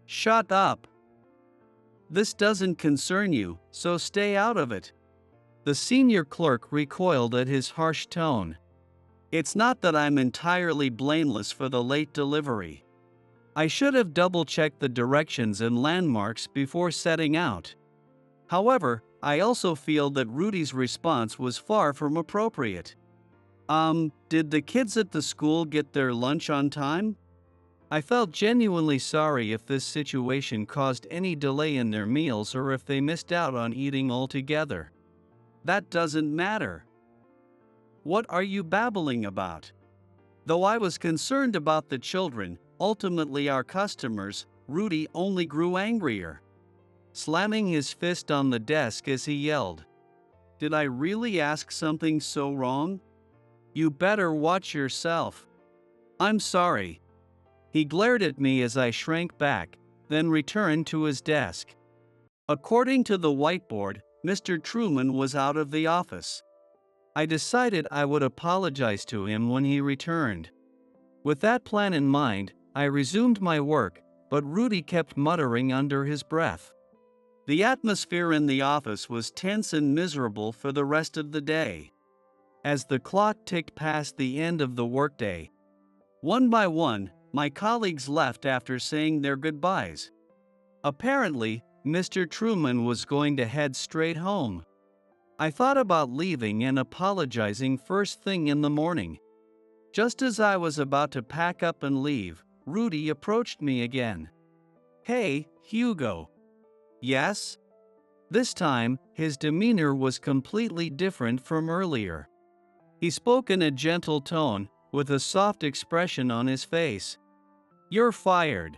"Shut up. This doesn't concern you, so stay out of it." The senior clerk recoiled at his harsh tone. "It's not that I'm entirely blameless for the late delivery. I should have double-checked the directions and landmarks before setting out. However, I also feel that Rudy's response was far from appropriate. Did the kids at the school get their lunch on time?" I felt genuinely sorry if this situation caused any delay in their meals or if they missed out on eating altogether. "That doesn't matter. What are you babbling about?" Though I was concerned about the children, ultimately our customers, Rudy only grew angrier, slamming his fist on the desk as he yelled. "Did I really ask something so wrong? You better watch yourself." "I'm sorry." He glared at me as I shrank back, then returned to his desk. According to the whiteboard, Mr. Truman was out of the office. I decided I would apologize to him when he returned. With that plan in mind, I resumed my work, but Rudy kept muttering under his breath. The atmosphere in the office was tense and miserable for the rest of the day. As the clock ticked past the end of the workday, one by one, my colleagues left after saying their goodbyes. Apparently, Mr. Truman was going to head straight home. I thought about leaving and apologizing first thing in the morning. Just as I was about to pack up and leave, Rudy approached me again. "Hey, Hugo." "Yes?" This time, his demeanor was completely different from earlier. He spoke in a gentle tone, with a soft expression on his face. "You're fired.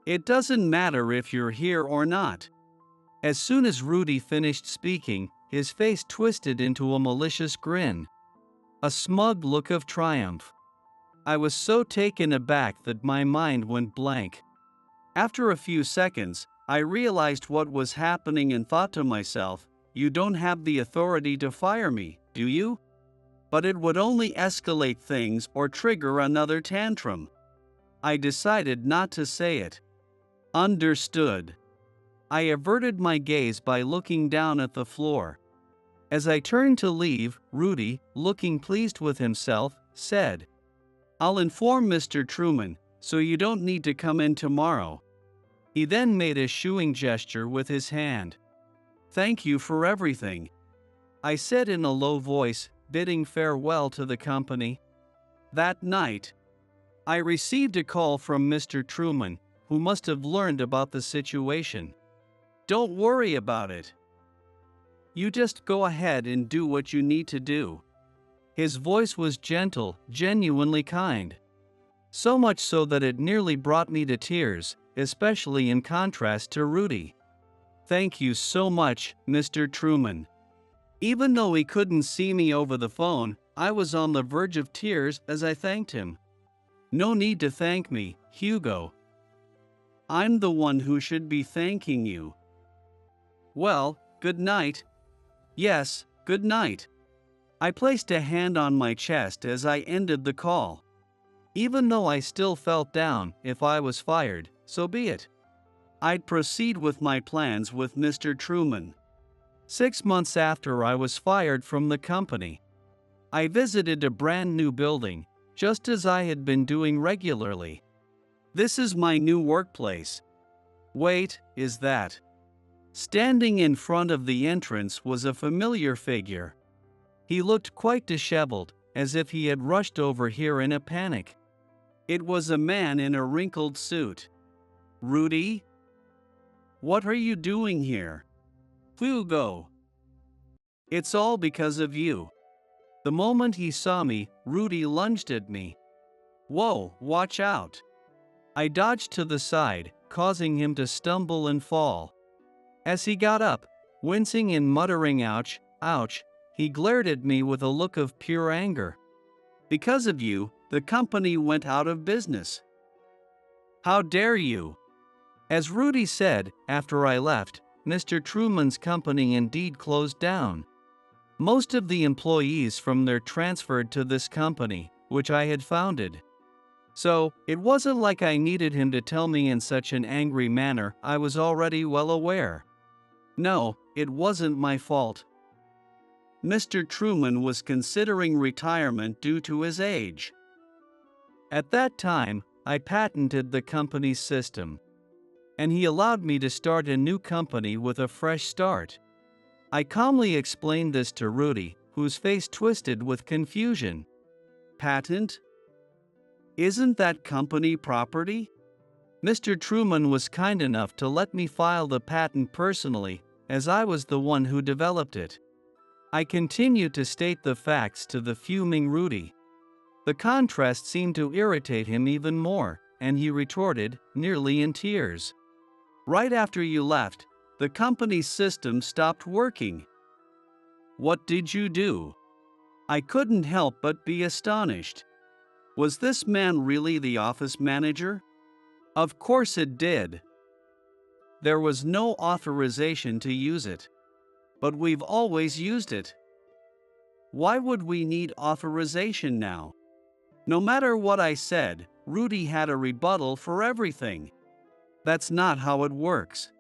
It doesn't matter if you're here or not." As soon as Rudy finished speaking, his face twisted into a malicious grin, a smug look of triumph. I was so taken aback that my mind went blank. After a few seconds, I realized what was happening and thought to myself, "You don't have the authority to fire me, do you?" But it would only escalate things or trigger another tantrum. I decided not to say it. "Understood." I averted my gaze by looking down at the floor. As I turned to leave, Rudy, looking pleased with himself, said, "I'll inform Mr. Truman, so you don't need to come in tomorrow." He then made a shooing gesture with his hand. "Thank you for everything," I said in a low voice, bidding farewell to the company. That night, I received a call from Mr. Truman, who must have learned about the situation. "Don't worry about it. You just go ahead and do what you need to do." His voice was gentle, genuinely kind. So much so that it nearly brought me to tears, especially in contrast to Rudy. "Thank you so much, Mr. Truman." Even though he couldn't see me over the phone, I was on the verge of tears as I thanked him. "No need to thank me, Hugo. I'm the one who should be thanking you." "Well, good night." "Yes, good night." I placed a hand on my chest as I ended the call. Even though I still felt down, if I was fired, so be it. I'd proceed with my plans with Mr. Truman. 6 months after I was fired from the company, I visited a brand new building, just as I had been doing regularly. This is my new workplace. Wait, is that? Standing in front of the entrance was a familiar figure. He looked quite disheveled, as if he had rushed over here in a panic. It was a man in a wrinkled suit. Rudy? What are you doing here? Hugo. It's all because of you. The moment he saw me, Rudy lunged at me. Whoa, watch out. I dodged to the side, causing him to stumble and fall. As he got up, wincing and muttering ouch, ouch, he glared at me with a look of pure anger. Because of you, the company went out of business. How dare you? As Rudy said, after I left, Mr. Truman's company indeed closed down. Most of the employees from there transferred to this company, which I had founded. So, it wasn't like I needed him to tell me in such an angry manner. I was already well aware. No, it wasn't my fault. Mr. Truman was considering retirement due to his age. At that time, I patented the company's system, and he allowed me to start a new company with a fresh start. I calmly explained this to Rudy, whose face twisted with confusion. Patent? Isn't that company property? Mr. Truman was kind enough to let me file the patent personally, as I was the one who developed it. I continued to state the facts to the fuming Rudy. The contrast seemed to irritate him even more, and he retorted, nearly in tears. Right after you left, the company's system stopped working. What did you do? I couldn't help but be astonished. Was this man really the office manager? Of course it did. There was no authorization to use it. But we've always used it. Why would we need authorization now? No matter what I said, Rudy had a rebuttal for everything. That's not how it works.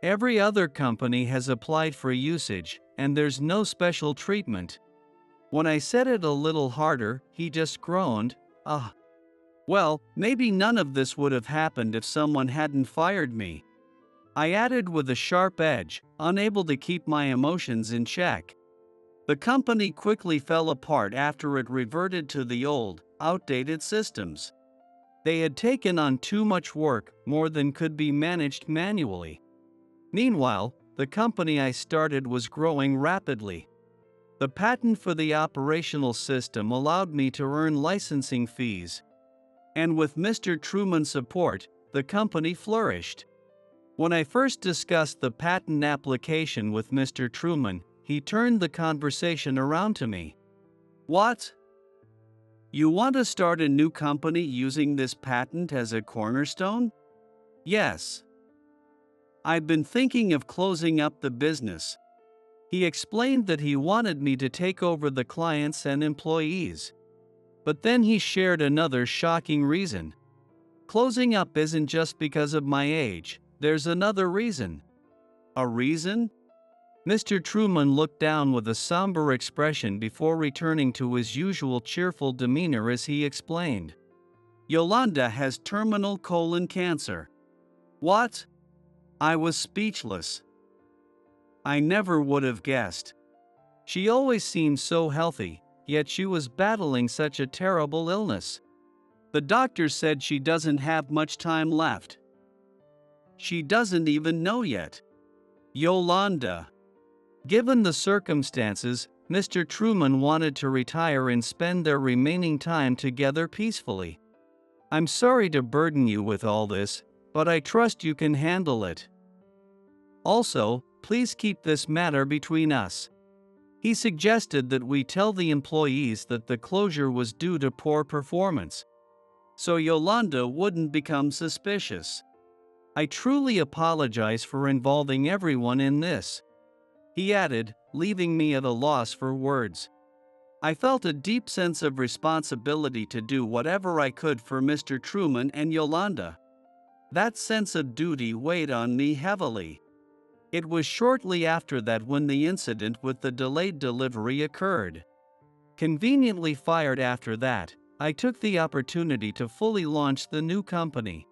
Every other company has applied for usage, and there's no special treatment. When I said it a little harder, he just groaned, ah. Well, maybe none of this would have happened if someone hadn't fired me. I added with a sharp edge, unable to keep my emotions in check. The company quickly fell apart after it reverted to the old, outdated systems. They had taken on too much work, more than could be managed manually. Meanwhile, the company I started was growing rapidly. The patent for the operational system allowed me to earn licensing fees. And with Mr. Truman's support, the company flourished. When I first discussed the patent application with Mr. Truman, he turned the conversation around to me. What? You want to start a new company using this patent as a cornerstone? Yes. I've been thinking of closing up the business. He explained that he wanted me to take over the clients and employees. But then he shared another shocking reason. Closing up isn't just because of my age, there's another reason. A reason? Mr. Truman looked down with a somber expression before returning to his usual cheerful demeanor as he explained. Yolanda has terminal colon cancer. What? I was speechless. I never would have guessed. She always seemed so healthy, yet she was battling such a terrible illness. The doctor said she doesn't have much time left. She doesn't even know yet. Yolanda. Given the circumstances, Mr. Truman wanted to retire and spend their remaining time together peacefully. I'm sorry to burden you with all this, but I trust you can handle it. Also, please keep this matter between us. He suggested that we tell the employees that the closure was due to poor performance, so Yolanda wouldn't become suspicious. I truly apologize for involving everyone in this, he added, leaving me at a loss for words. I felt a deep sense of responsibility to do whatever I could for Mr. Truman and Yolanda. That sense of duty weighed on me heavily. It was shortly after that when the incident with the delayed delivery occurred. Conveniently fired after that, I took the opportunity to fully launch the new company.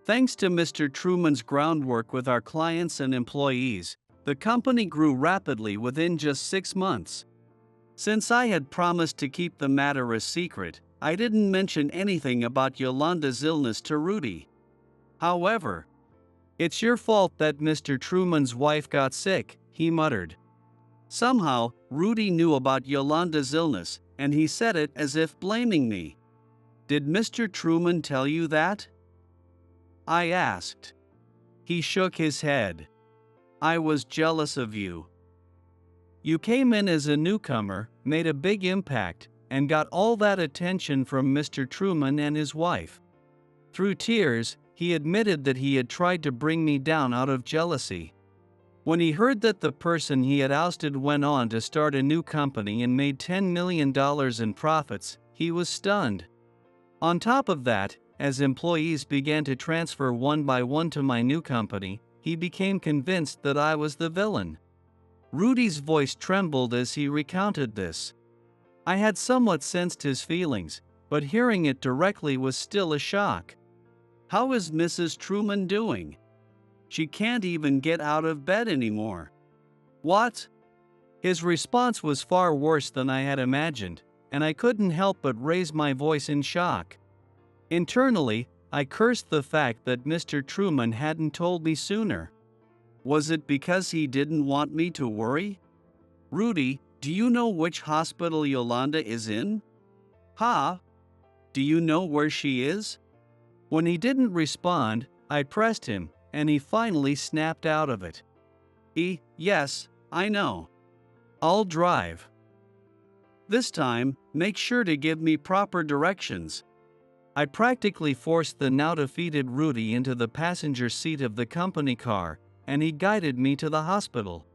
Thanks to Mr. Truman's groundwork with our clients and employees, the company grew rapidly within just 6 months. Since I had promised to keep the matter a secret, I didn't mention anything about Yolanda's illness to Rudy. However, "It's your fault that Mr. Truman's wife got sick," he muttered. Somehow, Rudy knew about Yolanda's illness, and he said it as if blaming me. "Did Mr. Truman tell you that?" I asked. He shook his head. "I was jealous of you. You came in as a newcomer, made a big impact, and got all that attention from Mr. Truman and his wife." Through tears, he admitted that he had tried to bring me down out of jealousy. When he heard that the person he had ousted went on to start a new company and made $10 million in profits, he was stunned. On top of that, as employees began to transfer one by one to my new company, he became convinced that I was the villain. Rudy's voice trembled as he recounted this. I had somewhat sensed his feelings, but hearing it directly was still a shock. "How is Mrs. Truman doing? She can't even get out of bed anymore." "What?" His response was far worse than I had imagined, and I couldn't help but raise my voice in shock. Internally, I cursed the fact that Mr. Truman hadn't told me sooner. Was it because he didn't want me to worry? "Rudy, do you know which hospital Yolanda is in?" "Ha? Do you know where she is?" When he didn't respond, I pressed him, and he finally snapped out of it. "Yes, I know. I'll drive. This time, make sure to give me proper directions." I practically forced the now defeated Rudy into the passenger seat of the company car, and he guided me to the hospital.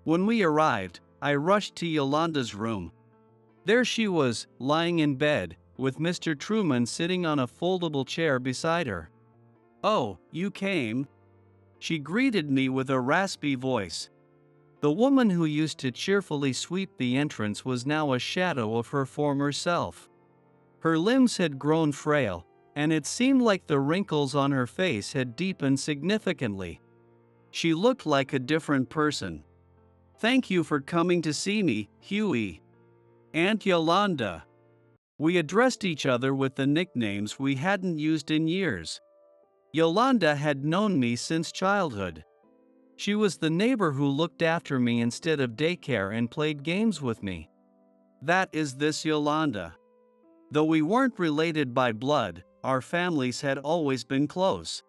When we arrived, I rushed to Yolanda's room. There she was, lying in bed, with Mr. Truman sitting on a foldable chair beside her. "Oh, you came?" She greeted me with a raspy voice. The woman who used to cheerfully sweep the entrance was now a shadow of her former self. Her limbs had grown frail, and it seemed like the wrinkles on her face had deepened significantly. She looked like a different person. "Thank you for coming to see me, Huey. Aunt Yolanda." We addressed each other with the nicknames we hadn't used in years. Yolanda had known me since childhood. She was the neighbor who looked after me instead of daycare and played games with me. "That is this Yolanda." Though we weren't related by blood, our families had always been close.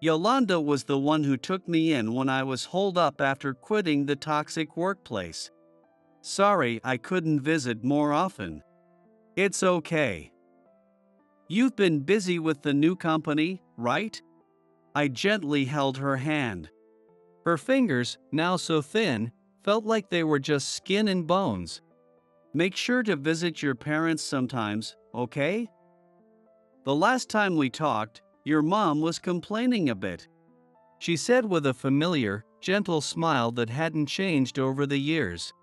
Yolanda was the one who took me in when I was holed up after quitting the toxic workplace. "Sorry I couldn't visit more often." "It's okay. You've been busy with the new company, right?" I gently held her hand. Her fingers, now so thin, felt like they were just skin and bones. "Make sure to visit your parents sometimes, okay? The last time we talked, your mom was complaining a bit," she said with a familiar, gentle smile that hadn't changed over the years.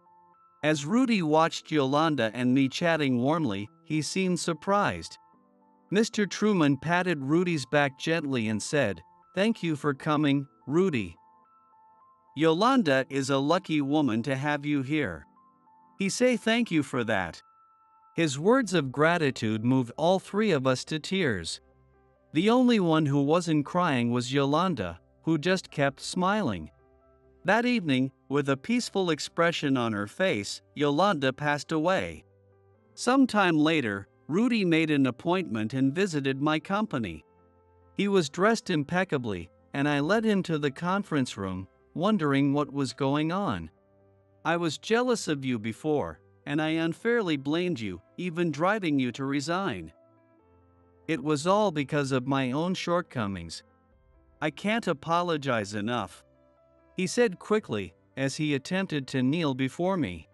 As Rudy watched Yolanda and me chatting warmly, he seemed surprised. Mr. Truman patted Rudy's back gently and said, "Thank you for coming, Rudy. Yolanda is a lucky woman to have you here. He say thank you for that." His words of gratitude moved all three of us to tears. The only one who wasn't crying was Yolanda, who just kept smiling. That evening, with a peaceful expression on her face, Yolanda passed away. Sometime later, Rudy made an appointment and visited my company. He was dressed impeccably, and I led him to the conference room, wondering what was going on. "I was jealous of you before, and I unfairly blamed you, even driving you to resign. It was all because of my own shortcomings. I can't apologize enough," he said quickly, as he attempted to kneel before me.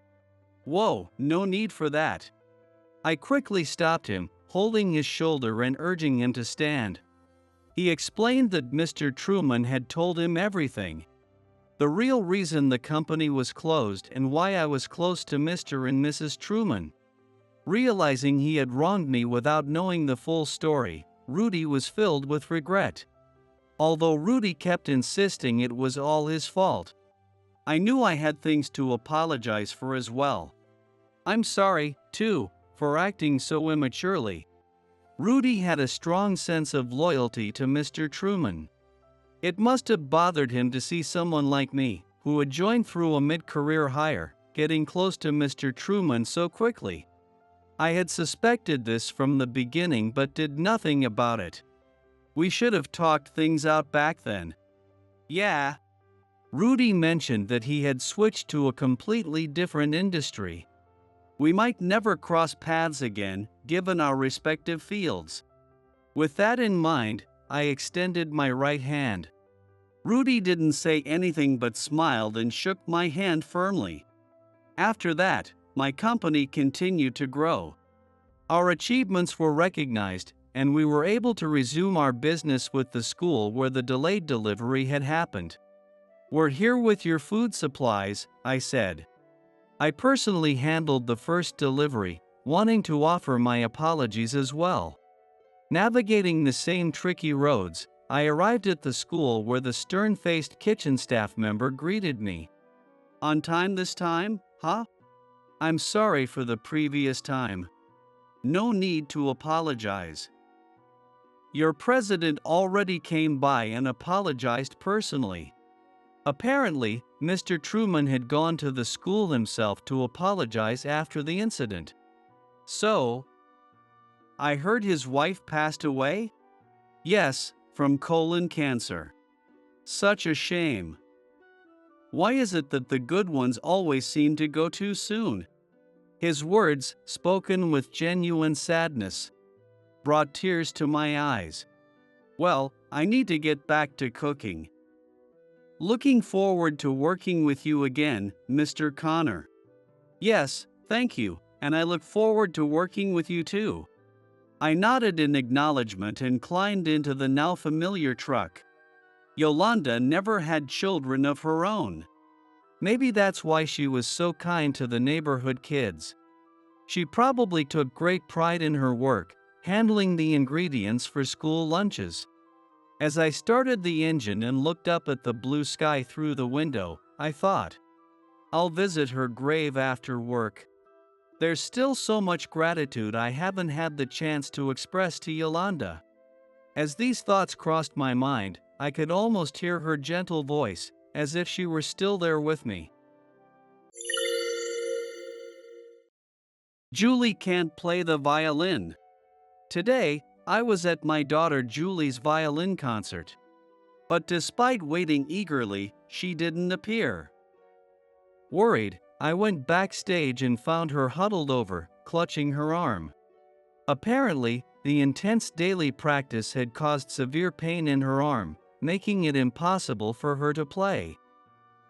Whoa, no need for that. I quickly stopped him, holding his shoulder and urging him to stand. He explained that Mr. Truman had told him everything. The real reason the company was closed and why I was close to Mr. and Mrs. Truman. Realizing he had wronged me without knowing the full story, Rudy was filled with regret. Although Rudy kept insisting it was all his fault. I knew I had things to apologize for as well. I'm sorry, too, for acting so immaturely. Rudy had a strong sense of loyalty to Mr. Truman. It must have bothered him to see someone like me, who had joined through a mid-career hire, getting close to Mr. Truman so quickly. I had suspected this from the beginning but did nothing about it. We should have talked things out back then. Yeah. Rudy mentioned that he had switched to a completely different industry. We might never cross paths again, given our respective fields. With that in mind, I extended my right hand. Rudy didn't say anything but smiled and shook my hand firmly. After that, my company continued to grow. Our achievements were recognized, and we were able to resume our business with the school where the delayed delivery had happened. "We're here with your food supplies," I said. I personally handled the first delivery, wanting to offer my apologies as well. Navigating the same tricky roads, I arrived at the school where the stern-faced kitchen staff member greeted me. "On time this time, huh? I'm sorry for the previous time. No need to apologize. Your president already came by and apologized personally." Apparently, Mr. Truman had gone to the school himself to apologize after the incident. So, I heard his wife passed away? Yes, from colon cancer. Such a shame. Why is it that the good ones always seem to go too soon? His words, spoken with genuine sadness, brought tears to my eyes. Well, I need to get back to cooking. Looking forward to working with you again, Mr. Connor. Yes, thank you, and I look forward to working with you too. I nodded in acknowledgement and climbed into the now familiar truck. Yolanda never had children of her own. Maybe that's why she was so kind to the neighborhood kids. She probably took great pride in her work, handling the ingredients for school lunches. As I started the engine and looked up at the blue sky through the window, I thought, I'll visit her grave after work. There's still so much gratitude I haven't had the chance to express to Yolanda. As these thoughts crossed my mind, I could almost hear her gentle voice, as if she were still there with me. Julie can't play the violin. Today, I was at my daughter Julie's violin concert. But despite waiting eagerly, she didn't appear. Worried, I went backstage and found her huddled over, clutching her arm. Apparently, the intense daily practice had caused severe pain in her arm, making it impossible for her to play.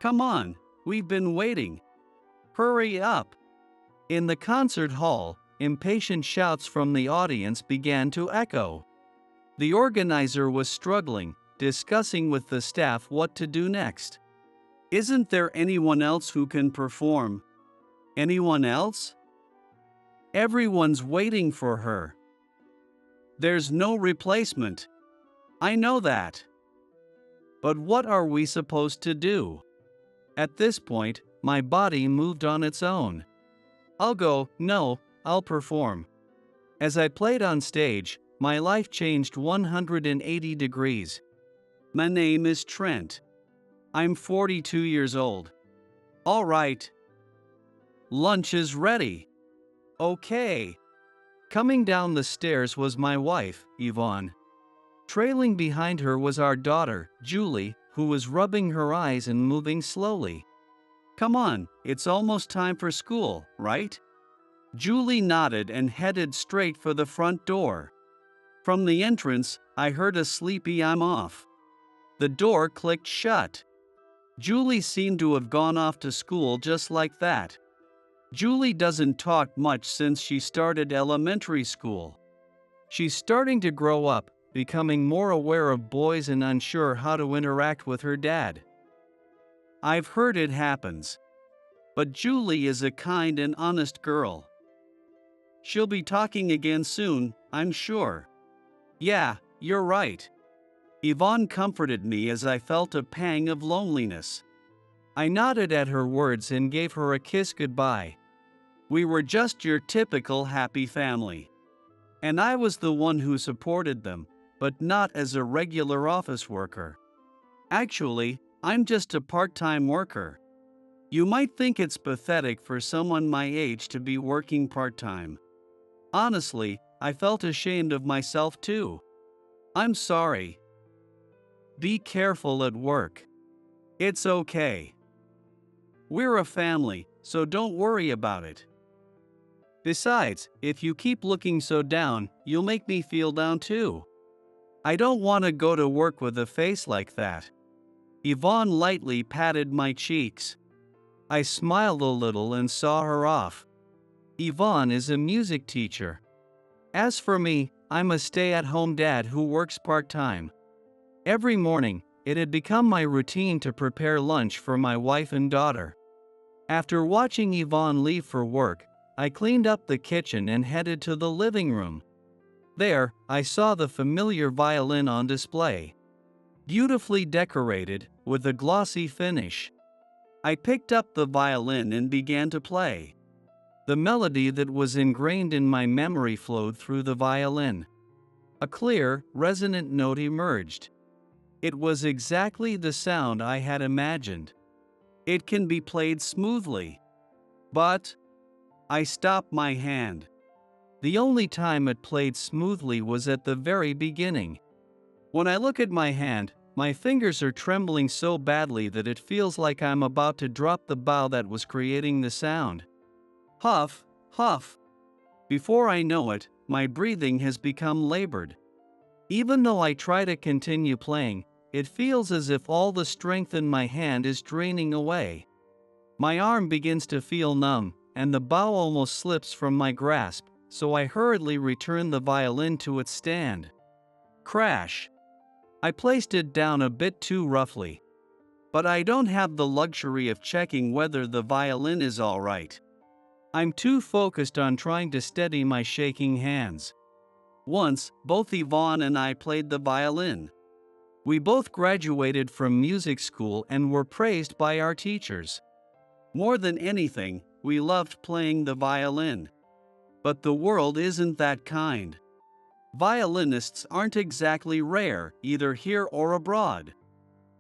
Come on, we've been waiting. Hurry up. In the concert hall, impatient shouts from the audience began to echo. The organizer was struggling, discussing with the staff what to do next. Isn't there anyone else who can perform? Anyone else? Everyone's waiting for her. There's no replacement. I know that. But what are we supposed to do? At this point, my body moved on its own. I'll go, no, I'll perform. As I played on stage, my life changed 180 degrees. My name is Trent. I'm 42 years old. All right. Lunch is ready. Okay. Coming down the stairs was my wife, Yvonne. Trailing behind her was our daughter, Julie, who was rubbing her eyes and moving slowly. Come on, it's almost time for school, right? Julie nodded and headed straight for the front door. From the entrance, I heard a sleepy "I'm off." The door clicked shut. Julie seemed to have gone off to school just like that. Julie doesn't talk much since she started elementary school. She's starting to grow up, becoming more aware of boys and unsure how to interact with her dad. I've heard it happens. But Julie is a kind and honest girl. She'll be talking again soon, I'm sure. Yeah, you're right. Yvonne comforted me as I felt a pang of loneliness. I nodded at her words and gave her a kiss goodbye. We were just your typical happy family. And I was the one who supported them, but not as a regular office worker. Actually, I'm just a part-time worker. You might think it's pathetic for someone my age to be working part-time. Honestly, I felt ashamed of myself too. I'm sorry. Be careful at work. It's okay. We're a family, so don't worry about it. Besides, if you keep looking so down, you'll make me feel down too. I don't want to go to work with a face like that. Yvonne lightly patted my cheeks. I smiled a little and saw her off. Yvonne is a music teacher. As for me, I'm a stay-at-home dad who works part-time. Every morning, it had become my routine to prepare lunch for my wife and daughter. After watching Yvonne leave for work, I cleaned up the kitchen and headed to the living room. There, I saw the familiar violin on display. Beautifully decorated, with a glossy finish. I picked up the violin and began to play. The melody that was ingrained in my memory flowed through the violin. A clear, resonant note emerged. It was exactly the sound I had imagined. It can be played smoothly. But I stopped my hand. The only time it played smoothly was at the very beginning. When I look at my hand, my fingers are trembling so badly that it feels like I'm about to drop the bow that was creating the sound. Huff, huff. Before I know it, my breathing has become labored. Even though I try to continue playing, it feels as if all the strength in my hand is draining away. My arm begins to feel numb, and the bow almost slips from my grasp, so I hurriedly return the violin to its stand. Crash. I placed it down a bit too roughly. But I don't have the luxury of checking whether the violin is all right. I'm too focused on trying to steady my shaking hands. Once, both Yvonne and I played the violin. We both graduated from music school and were praised by our teachers. More than anything, we loved playing the violin. But the world isn't that kind. Violinists aren't exactly rare, either here or abroad.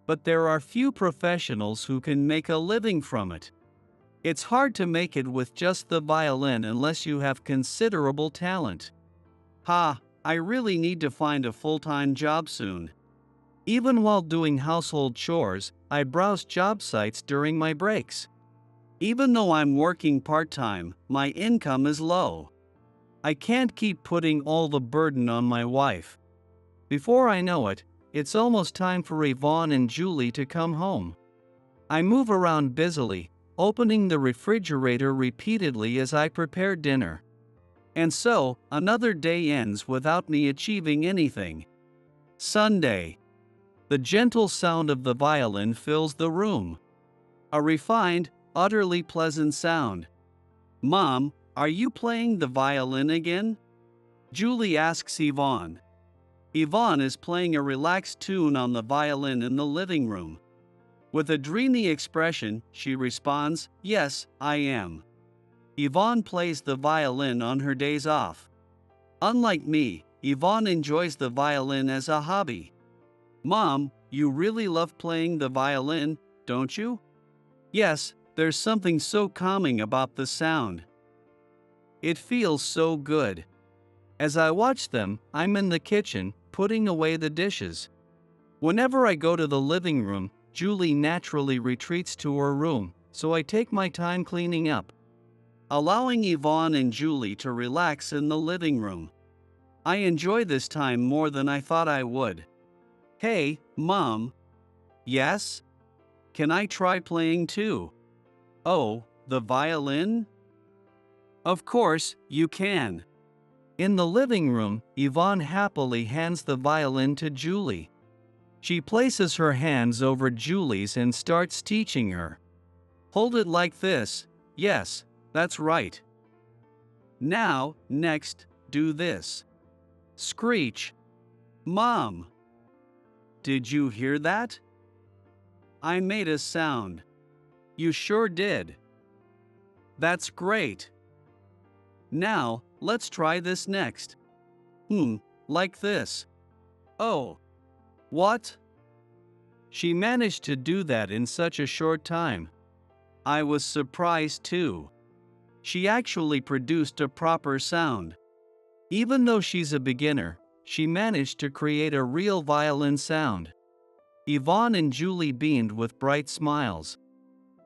But there are few professionals who can make a living from it. It's hard to make it with just the violin unless you have considerable talent. I really need to find a full-time job soon. Even while doing household chores, I browse job sites during my breaks. Even though I'm working part-time, my income is low. I can't keep putting all the burden on my wife. Before I know it, it's almost time for Yvonne and Julie to come home. I move around busily, opening the refrigerator repeatedly as I prepare dinner. And so, another day ends without me achieving anything. Sunday. The gentle sound of the violin fills the room. A refined, utterly pleasant sound. Mom, are you playing the violin again? Julie asks Yvonne. Yvonne is playing a relaxed tune on the violin in the living room. With a dreamy expression, she responds, "Yes, I am." Yvonne plays the violin on her days off. Unlike me, Yvonne enjoys the violin as a hobby. Mom, you really love playing the violin, don't you? Yes, there's something so calming about the sound. It feels so good. As I watch them, I'm in the kitchen, putting away the dishes. Whenever I go to the living room, Julie naturally retreats to her room, so I take my time cleaning up, allowing Yvonne and Julie to relax in the living room. I enjoy this time more than I thought I would. Hey, Mom. Yes? Can I try playing too? Oh, the violin? Of course, you can. In the living room, Yvonne happily hands the violin to Julie. She places her hands over Julie's and starts teaching her. Hold it like this. Yes, that's right. Now, next, do this. Screech. Mom. Did you hear that? I made a sound. You sure did. That's great. Now, let's try this next. Like this. Oh. What? She managed to do that in such a short time. I was surprised too. She actually produced a proper sound. Even though she's a beginner, she managed to create a real violin sound. Yvonne and Julie beamed with bright smiles.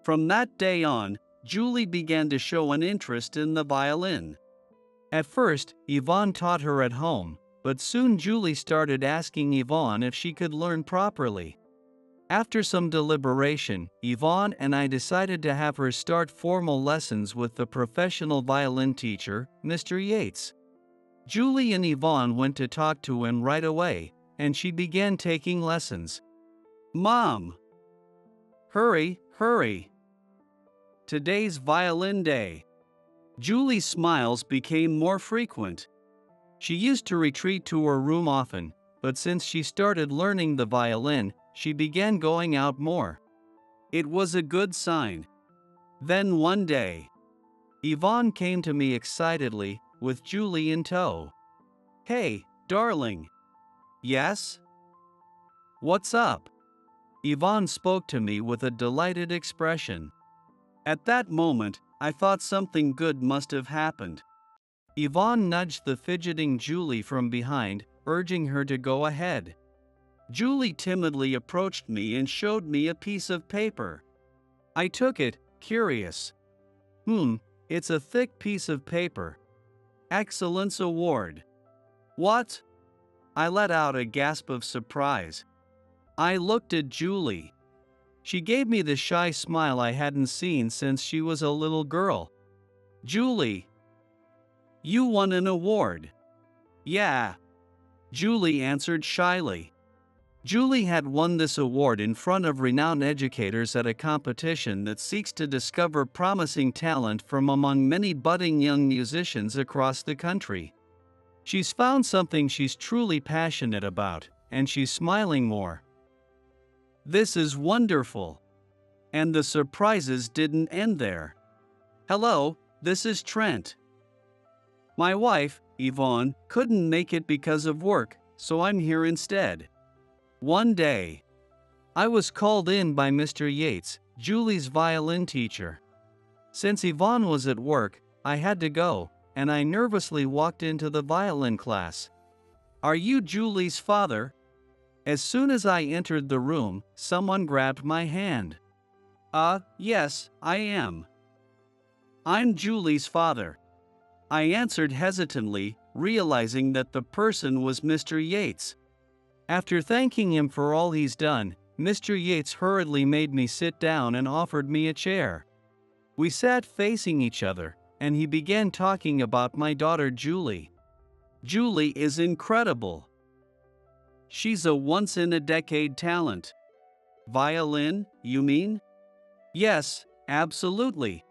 From that day on, Julie began to show an interest in the violin. At first, Yvonne taught her at home, but soon Julie started asking Yvonne if she could learn properly. After some deliberation, Yvonne and I decided to have her start formal lessons with the professional violin teacher, Mr. Yates. Julie and Yvonne went to talk to him right away, and she began taking lessons. Mom! Hurry, hurry! Today's violin day. Julie's smiles became more frequent. She used to retreat to her room often, but since she started learning the violin, she began going out more. It was a good sign. Then one day, Yvonne came to me excitedly, with Julie in tow. Hey, darling. Yes? What's up? Yvonne spoke to me with a delighted expression. At that moment, I thought something good must have happened. Yvonne nudged the fidgeting Julie from behind, urging her to go ahead. Julie timidly approached me and showed me a piece of paper. I took it, curious. It's a thick piece of paper. Excellence Award. What? I let out a gasp of surprise. I looked at Julie. She gave me the shy smile I hadn't seen since she was a little girl. Julie, you won an award. Yeah. Julie answered shyly. Julie had won this award in front of renowned educators at a competition that seeks to discover promising talent from among many budding young musicians across the country. She's found something she's truly passionate about, and she's smiling more. This is wonderful. And the surprises didn't end there. Hello, this is Trent. My wife, Yvonne, couldn't make it because of work, so I'm here instead. One day, I was called in by Mr. Yates, Julie's violin teacher. Since Yvonne was at work, I had to go, and I nervously walked into the violin class. Are you Julie's father? As soon as I entered the room, someone grabbed my hand. Yes, I am. I'm Julie's father. I answered hesitantly, realizing that the person was Mr. Yates. After thanking him for all he's done, Mr. Yates hurriedly made me sit down and offered me a chair. We sat facing each other, and he began talking about my daughter Julie. Julie is incredible. She's a once-in-a-decade talent. Violin, you mean? Yes, absolutely.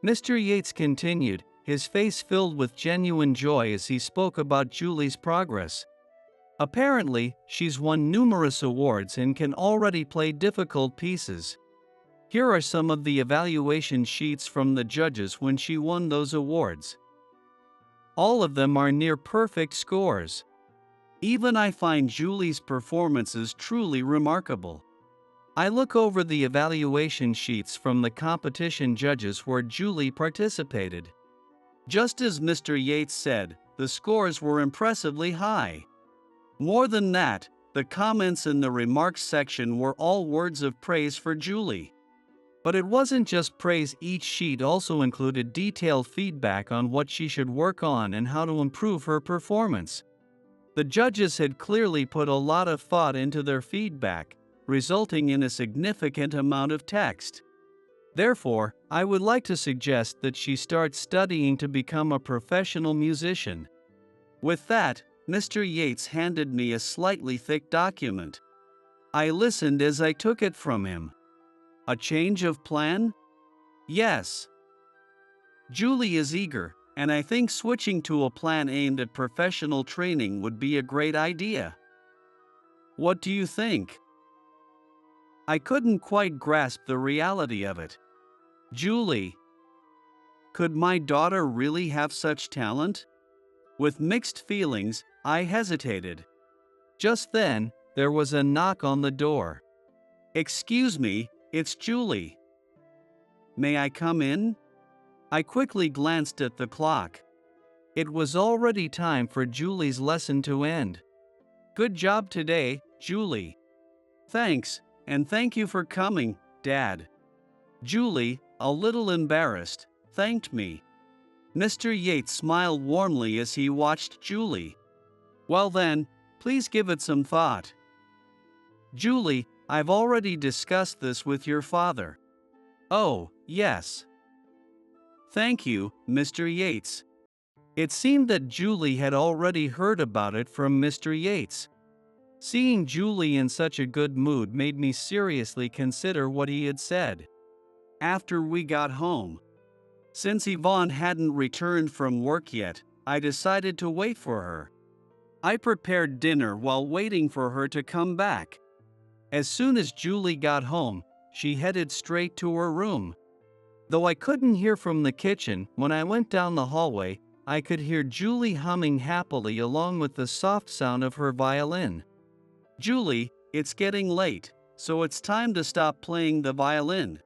Mr. Yates continued, his face filled with genuine joy as he spoke about Julie's progress. Apparently, she's won numerous awards and can already play difficult pieces. Here are some of the evaluation sheets from the judges when she won those awards. All of them are near perfect scores. Even I find Julie's performances truly remarkable. I look over the evaluation sheets from the competition judges where Julie participated. Just as Mr. Yates said, the scores were impressively high. More than that, the comments in the remarks section were all words of praise for Julie. But it wasn't just praise, each sheet also included detailed feedback on what she should work on and how to improve her performance. The judges had clearly put a lot of thought into their feedback, resulting in a significant amount of text. Therefore, I would like to suggest that she starts studying to become a professional musician. With that, Mr. Yates handed me a slightly thick document. I listened as I took it from him. A change of plan? Yes. Julie is eager, and I think switching to a plan aimed at professional training would be a great idea. What do you think? I couldn't quite grasp the reality of it. Julie, could my daughter really have such talent? With mixed feelings, I hesitated. Just then, there was a knock on the door. Excuse me, it's Julie. May I come in? I quickly glanced at the clock. It was already time for Julie's lesson to end. Good job today, Julie. Thanks, and thank you for coming, Dad. Julie, a little embarrassed, thanked me. Mr. Yates smiled warmly as he watched Julie. Well then, please give it some thought. Julie, I've already discussed this with your father. Oh, yes. Thank you, Mr. Yates. It seemed that Julie had already heard about it from Mr. Yates. Seeing Julie in such a good mood made me seriously consider what he had said. After we got home, since Yvonne hadn't returned from work yet, I decided to wait for her. I prepared dinner while waiting for her to come back. As soon as Julie got home, she headed straight to her room. Though I couldn't hear from the kitchen, when I went down the hallway, I could hear Julie humming happily along with the soft sound of her violin. Julie, it's getting late, so it's time to stop playing the violin.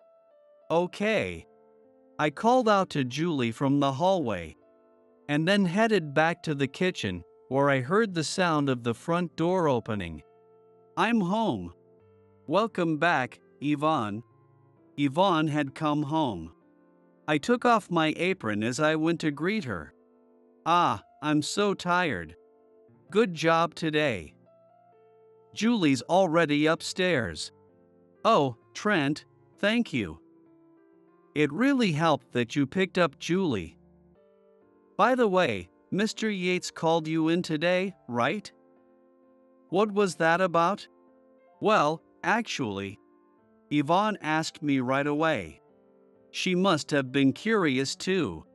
Okay. I called out to Julie from the hallway, and then headed back to the kitchen, where I heard the sound of the front door opening. I'm home. Welcome back, Yvonne. Yvonne had come home. I took off my apron as I went to greet her. Ah, I'm so tired. Good job today. Julie's already upstairs. Oh, Trent, thank you. It really helped that you picked up Julie. By the way, Mr. Yates called you in today, right? What was that about? Well, actually, Yvonne asked me right away. She must have been curious too.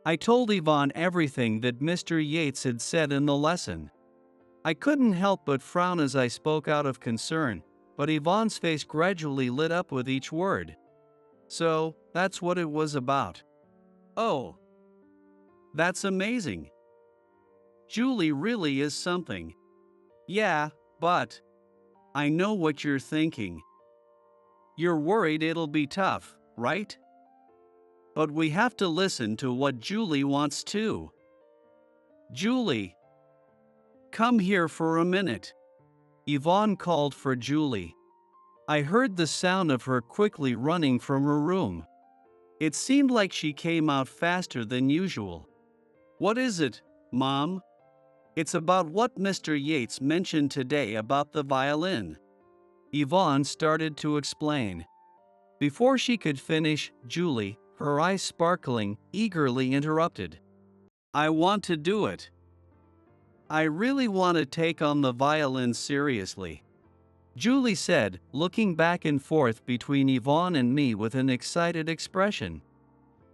I told Yvonne everything that Mr. Yates had said in the lesson. I couldn't help but frown as I spoke out of concern, but Yvonne's face gradually lit up with each word. So, that's what it was about. Oh, that's amazing. Julie really is something. Yeah, but I know what you're thinking. You're worried it'll be tough, right? But we have to listen to what Julie wants too. Julie, come here for a minute. Yvonne called for Julie. I heard the sound of her quickly running from her room. It seemed like she came out faster than usual. What is it, Mom? It's about what Mr. Yates mentioned today about the violin. Yvonne started to explain. Before she could finish, Julie, her eyes sparkling, eagerly interrupted. I want to do it. I really want to take on the violin seriously. Julie said, looking back and forth between Yvonne and me with an excited expression.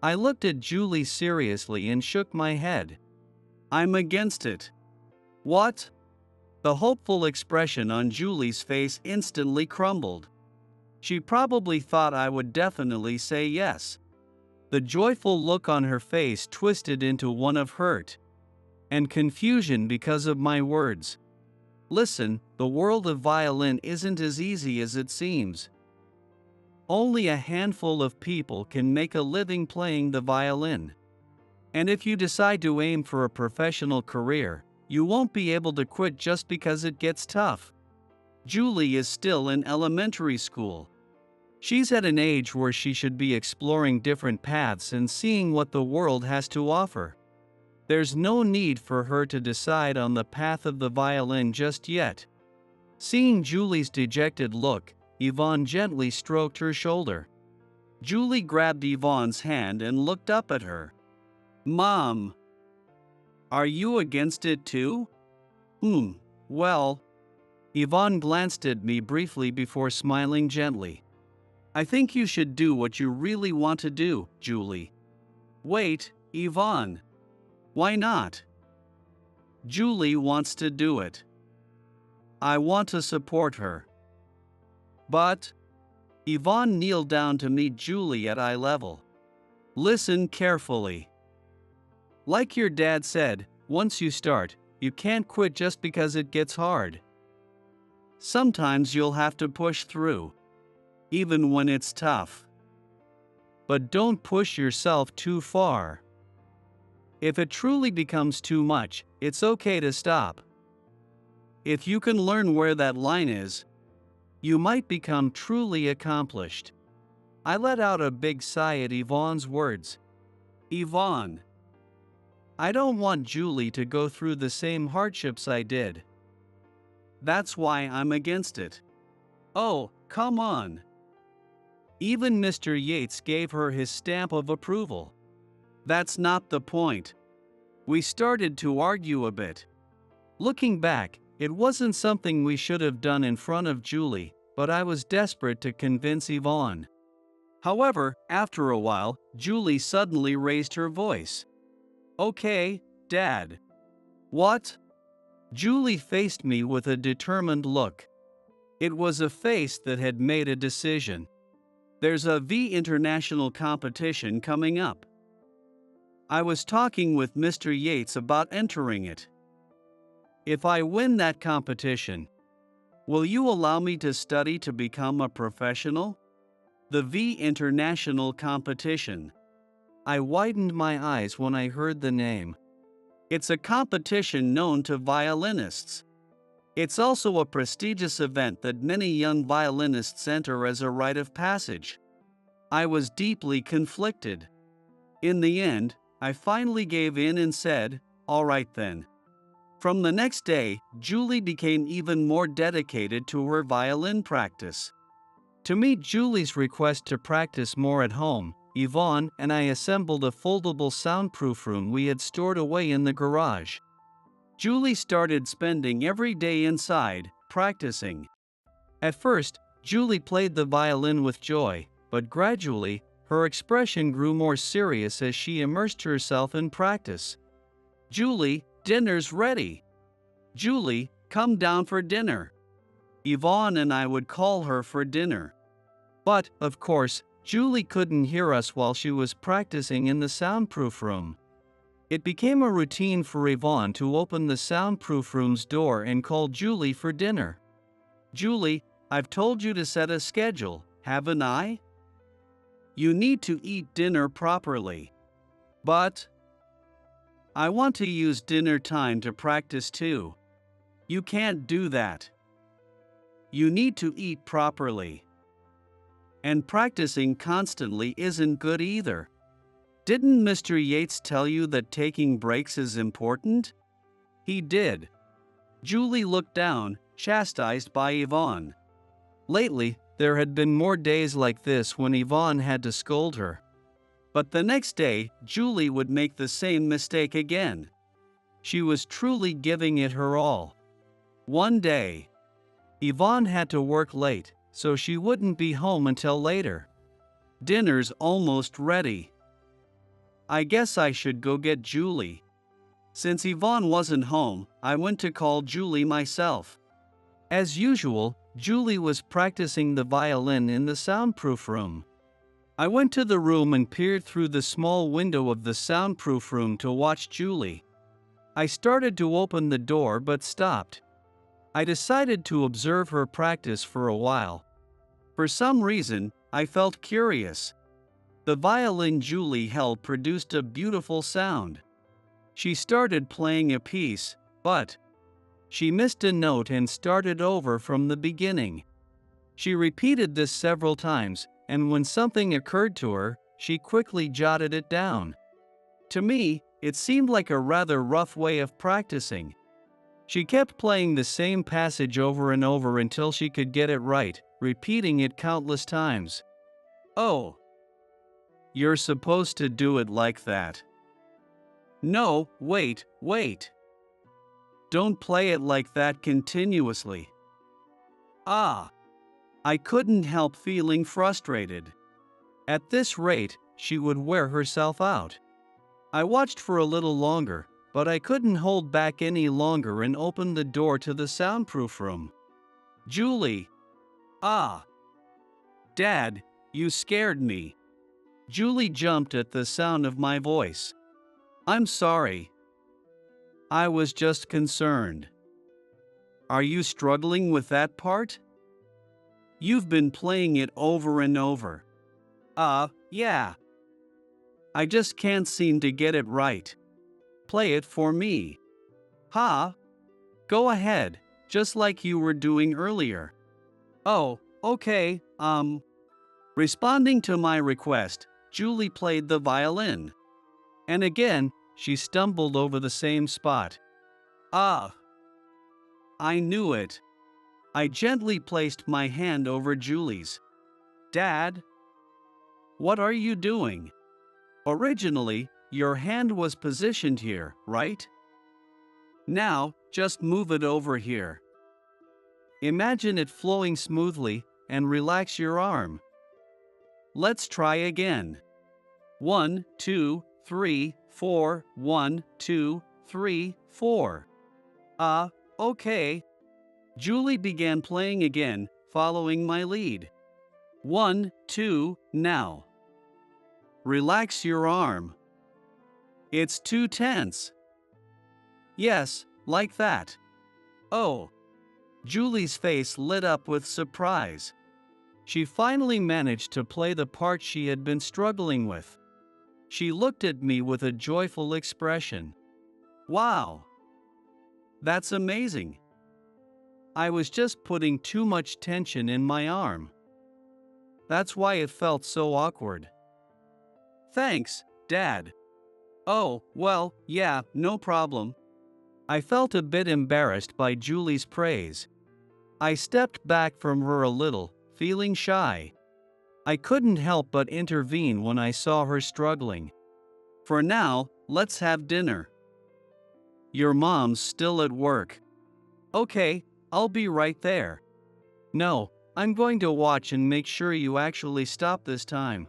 I looked at Julie seriously and shook my head. I'm against it. What? The hopeful expression on Julie's face instantly crumbled. She probably thought I would definitely say yes. The joyful look on her face twisted into one of hurt and confusion because of my words. Listen, the world of violin isn't as easy as it seems. Only a handful of people can make a living playing the violin. And if you decide to aim for a professional career, you won't be able to quit just because it gets tough. Julie is still in elementary school. She's at an age where she should be exploring different paths and seeing what the world has to offer. There's no need for her to decide on the path of the violin just yet. Seeing Julie's dejected look, Yvonne gently stroked her shoulder. Julie grabbed Yvonne's hand and looked up at her. Mom, are you against it too? Well. Yvonne glanced at me briefly before smiling gently. I think you should do what you really want to do, Julie. Wait, Yvonne. Why not? Julie wants to do it. I want to support her. But Yvonne kneeled down to meet Julie at eye level. Listen carefully. Like your dad said, once you start, you can't quit just because it gets hard. Sometimes you'll have to push through, even when it's tough. But don't push yourself too far. If it truly becomes too much, it's okay to stop. If you can learn where that line is, you might become truly accomplished. I let out a big sigh at Yvonne's words. Yvonne, I don't want Julie to go through the same hardships I did. That's why I'm against it. Oh, come on. Even Mr. Yates gave her his stamp of approval. That's not the point. We started to argue a bit. Looking back, it wasn't something we should have done in front of Julie, but I was desperate to convince Yvonne. However, after a while, Julie suddenly raised her voice. Okay, Dad. What? Julie faced me with a determined look. It was a face that had made a decision. There's a V International competition coming up. I was talking with Mr. Yates about entering it. If I win that competition, will you allow me to study to become a professional? The V International competition. I widened my eyes when I heard the name. It's a competition known to violinists. It's also a prestigious event that many young violinists enter as a rite of passage. I was deeply conflicted. In the end, I finally gave in and said, all right then. From the next day, Julie became even more dedicated to her violin practice. To meet Julie's request to practice more at home, Yvonne and I assembled a foldable soundproof room we had stored away in the garage. Julie started spending every day inside, practicing. At first, Julie played the violin with joy, but gradually, her expression grew more serious as she immersed herself in practice. Julie, dinner's ready. Julie, come down for dinner. Yvonne and I would call her for dinner. But, of course, Julie couldn't hear us while she was practicing in the soundproof room. It became a routine for Yvonne to open the soundproof room's door and call Julie for dinner. Julie, I've told you to set a schedule, haven't I? You need to eat dinner properly. But I want to use dinner time to practice too. You can't do that. You need to eat properly. And practicing constantly isn't good either. Didn't Mr. Yates tell you that taking breaks is important? He did. Julie looked down, chastised by Yvonne. Lately, there had been more days like this when Yvonne had to scold her. But the next day, Julie would make the same mistake again. She was truly giving it her all. One day, Yvonne had to work late, so she wouldn't be home until later. Dinner's almost ready. I guess I should go get Julie. Since Yvonne wasn't home, I went to call Julie myself. As usual, Julie was practicing the violin in the soundproof room. I went to the room and peered through the small window of the soundproof room to watch Julie. I started to open the door but stopped. I decided to observe her practice for a while. For some reason, I felt curious. The violin Julie held produced a beautiful sound. She started playing a piece, but she missed a note and started over from the beginning. She repeated this several times, and when something occurred to her, she quickly jotted it down. To me, it seemed like a rather rough way of practicing. She kept playing the same passage over and over until she could get it right, repeating it countless times. Oh, You're supposed to do it like that. No, wait. Don't play it like that continuously. Ah. I couldn't help feeling frustrated. At this rate, she would wear herself out. I watched for a little longer, but I couldn't hold back any longer and opened the door to the soundproof room. Julie. Ah. Dad, you scared me. Julie jumped at the sound of my voice. I'm sorry. I was just concerned. Are you struggling with that part? You've been playing it over and over. Yeah. I just can't seem to get it right. Play it for me. Ha? Go ahead, just like you were doing earlier. Oh, okay, Responding to my request, Julie played the violin. And again, she stumbled over the same spot. Ah. I knew it. I gently placed my hand over Julie's. Dad? What are you doing? Originally, your hand was positioned here, right? Now, just move it over here. Imagine it flowing smoothly and relax your arm. Let's try again. 1, 2, 3, 4, 1, 2, 3, 4. Okay. Julie began playing again, following my lead. 1, 2, now. Relax your arm. It's too tense. Yes, like that. Oh. Julie's face lit up with surprise. She finally managed to play the part she had been struggling with. She looked at me with a joyful expression. Wow. That's amazing. I was just putting too much tension in my arm. That's why it felt so awkward. Thanks, Dad. Oh, well, yeah, no problem. I felt a bit embarrassed by Julie's praise. I stepped back from her a little, feeling shy. I couldn't help but intervene when I saw her struggling. For now, let's have dinner. Your mom's still at work. Okay, I'll be right there. No, I'm going to watch and make sure you actually stop this time.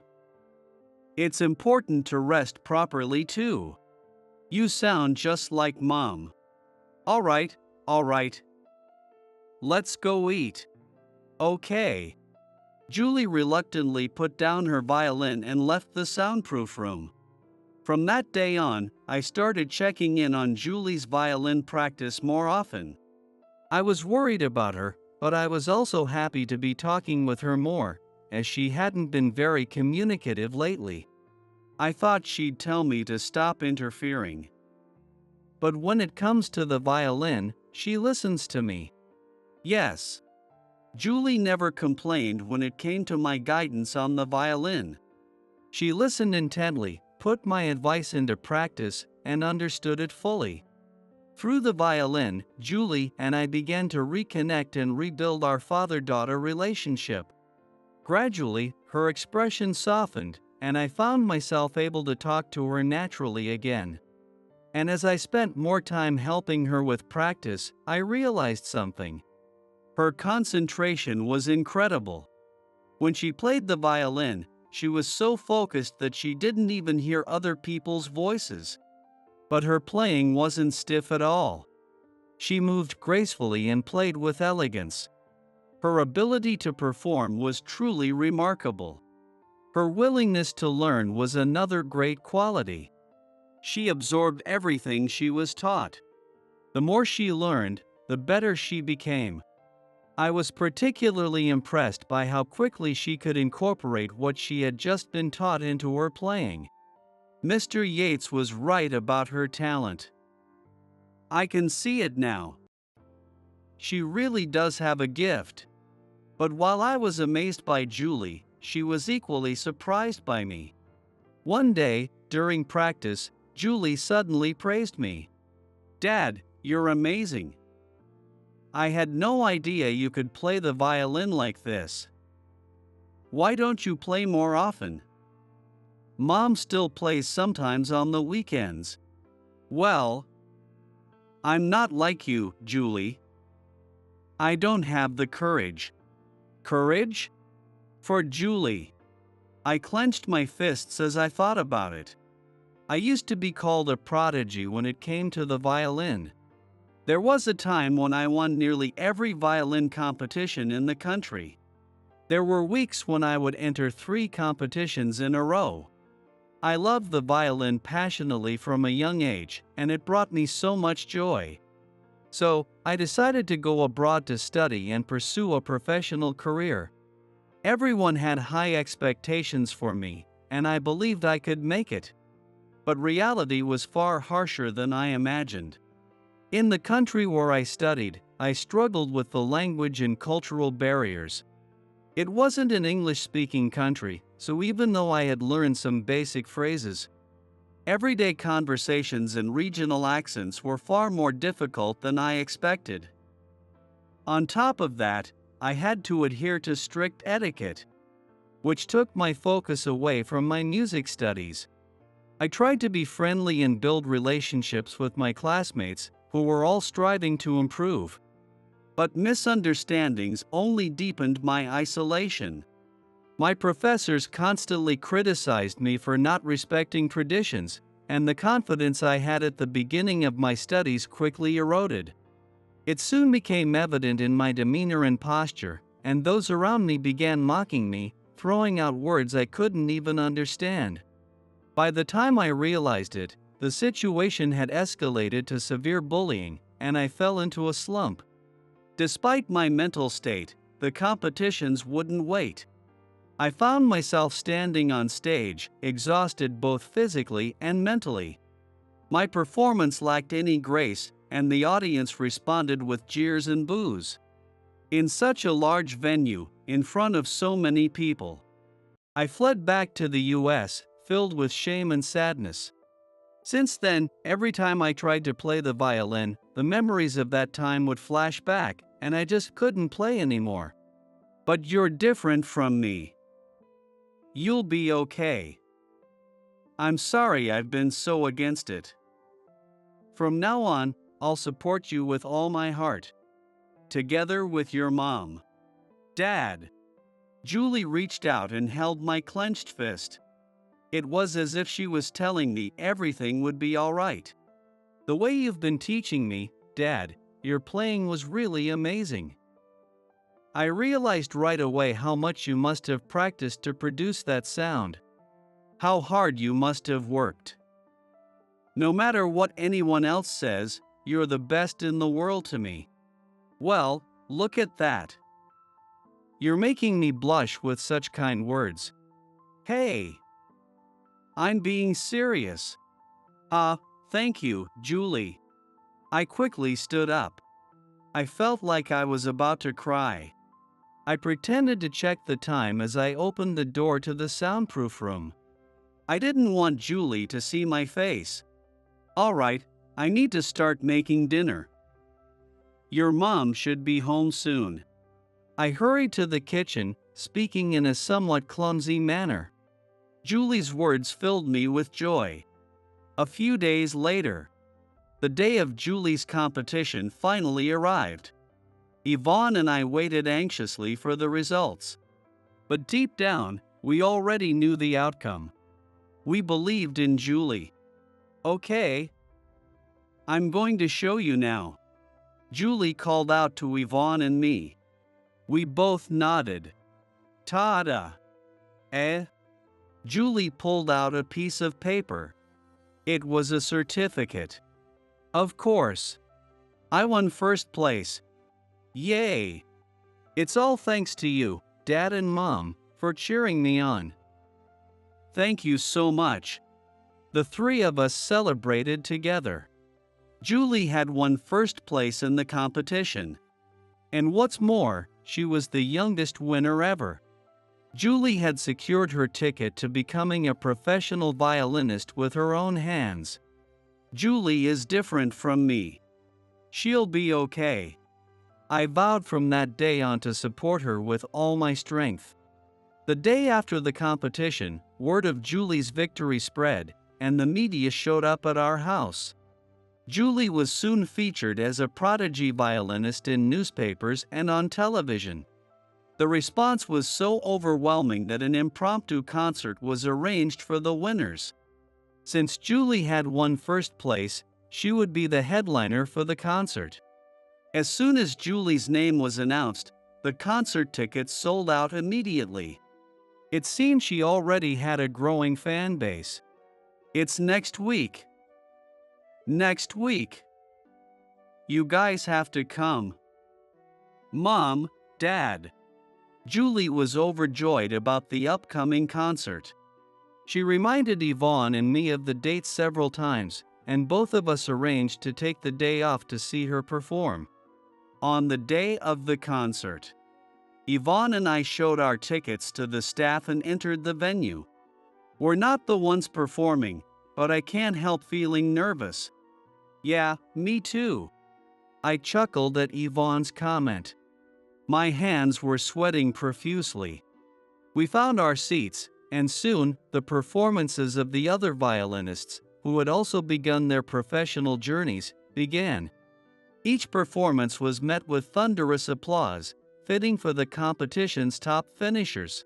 It's important to rest properly too. You sound just like Mom. All right. Let's go eat. Okay. Julie reluctantly put down her violin and left the soundproof room. From that day on, I started checking in on Julie's violin practice more often. I was worried about her, but I was also happy to be talking with her more, as she hadn't been very communicative lately. I thought she'd tell me to stop interfering. But when it comes to the violin, she listens to me. Yes. Julie never complained when it came to my guidance on the violin. She listened intently, put my advice into practice, and understood it fully. Through the violin, Julie and I began to reconnect and rebuild our father-daughter relationship. Gradually, her expression softened, and I found myself able to talk to her naturally again. And as I spent more time helping her with practice, I realized something. Her concentration was incredible. When she played the violin, she was so focused that she didn't even hear other people's voices. But her playing wasn't stiff at all. She moved gracefully and played with elegance. Her ability to perform was truly remarkable. Her willingness to learn was another great quality. She absorbed everything she was taught. The more she learned, the better she became. I was particularly impressed by how quickly she could incorporate what she had just been taught into her playing. Mr. Yates was right about her talent. I can see it now. She really does have a gift. But while I was amazed by Julie, she was equally surprised by me. One day, during practice, Julie suddenly praised me. Dad, you're amazing. I had no idea you could play the violin like this. Why don't you play more often? Mom still plays sometimes on the weekends. Well, I'm not like you, Julie. I don't have the courage. Courage? For Julie. I clenched my fists as I thought about it. I used to be called a prodigy when it came to the violin. There was a time when I won nearly every violin competition in the country. There were weeks when I would enter 3 competitions in a row. I loved the violin passionately from a young age, and it brought me so much joy. So, I decided to go abroad to study and pursue a professional career. Everyone had high expectations for me, and I believed I could make it. But reality was far harsher than I imagined. In the country where I studied, I struggled with the language and cultural barriers. It wasn't an English-speaking country, so even though I had learned some basic phrases, everyday conversations and regional accents were far more difficult than I expected. On top of that, I had to adhere to strict etiquette, which took my focus away from my music studies. I tried to be friendly and build relationships with my classmates, who were all striving to improve. But misunderstandings only deepened my isolation. My professors constantly criticized me for not respecting traditions, and the confidence I had at the beginning of my studies quickly eroded. It soon became evident in my demeanor and posture, and those around me began mocking me, throwing out words I couldn't even understand. By the time I realized it, the situation had escalated to severe bullying, and I fell into a slump. Despite my mental state, the competitions wouldn't wait. I found myself standing on stage, exhausted both physically and mentally. My performance lacked any grace, and the audience responded with jeers and boos. In such a large venue, in front of so many people, I fled back to the US, filled with shame and sadness. Since then, every time I tried to play the violin, the memories of that time would flash back, and I just couldn't play anymore. But you're different from me. You'll be okay. I'm sorry I've been so against it. From now on, I'll support you with all my heart. Together with your mom. Dad. Julie reached out and held my clenched fist. It was as if she was telling me everything would be all right. The way you've been teaching me, Dad, your playing was really amazing. I realized right away how much you must have practiced to produce that sound. How hard you must have worked. No matter what anyone else says, you're the best in the world to me. Well, look at that. You're making me blush with such kind words. Hey! I'm being serious. Thank you, Julie. I quickly stood up. I felt like I was about to cry. I pretended to check the time as I opened the door to the soundproof room. I didn't want Julie to see my face. All right, I need to start making dinner. Your mom should be home soon. I hurried to the kitchen, speaking in a somewhat clumsy manner. Julie's words filled me with joy. A few days later, the day of Julie's competition finally arrived. Yvonne and I waited anxiously for the results. But deep down, we already knew the outcome. We believed in Julie. Okay. I'm going to show you now. Julie called out to Yvonne and me. We both nodded. Ta-da! Julie pulled out a piece of paper. It was a certificate. Of course. I won first place. Yay! It's all thanks to you, Dad and Mom, for cheering me on. Thank you so much. The 3 of us celebrated together. Julie had won first place in the competition. And what's more, she was the youngest winner ever. Julie had secured her ticket to becoming a professional violinist with her own hands. Julie is different from me. She'll be okay. I vowed from that day on to support her with all my strength. The day after the competition, word of Julie's victory spread, and the media showed up at our house. Julie was soon featured as a prodigy violinist in newspapers and on television. The response was so overwhelming that an impromptu concert was arranged for the winners. Since Julie had won first place, she would be the headliner for the concert. As soon as Julie's name was announced, the concert tickets sold out immediately. It seemed she already had a growing fan base. It's next week. Next week. You guys have to come. Mom, Dad. Julie was overjoyed about the upcoming concert. She reminded Yvonne and me of the date several times, and both of us arranged to take the day off to see her perform. On the day of the concert, Yvonne and I showed our tickets to the staff and entered the venue. We're not the ones performing, but I can't help feeling nervous. Yeah, me too. I chuckled at Yvonne's comment. My hands were sweating profusely. We found our seats, and soon, the performances of the other violinists, who had also begun their professional journeys, began. Each performance was met with thunderous applause, fitting for the competition's top finishers.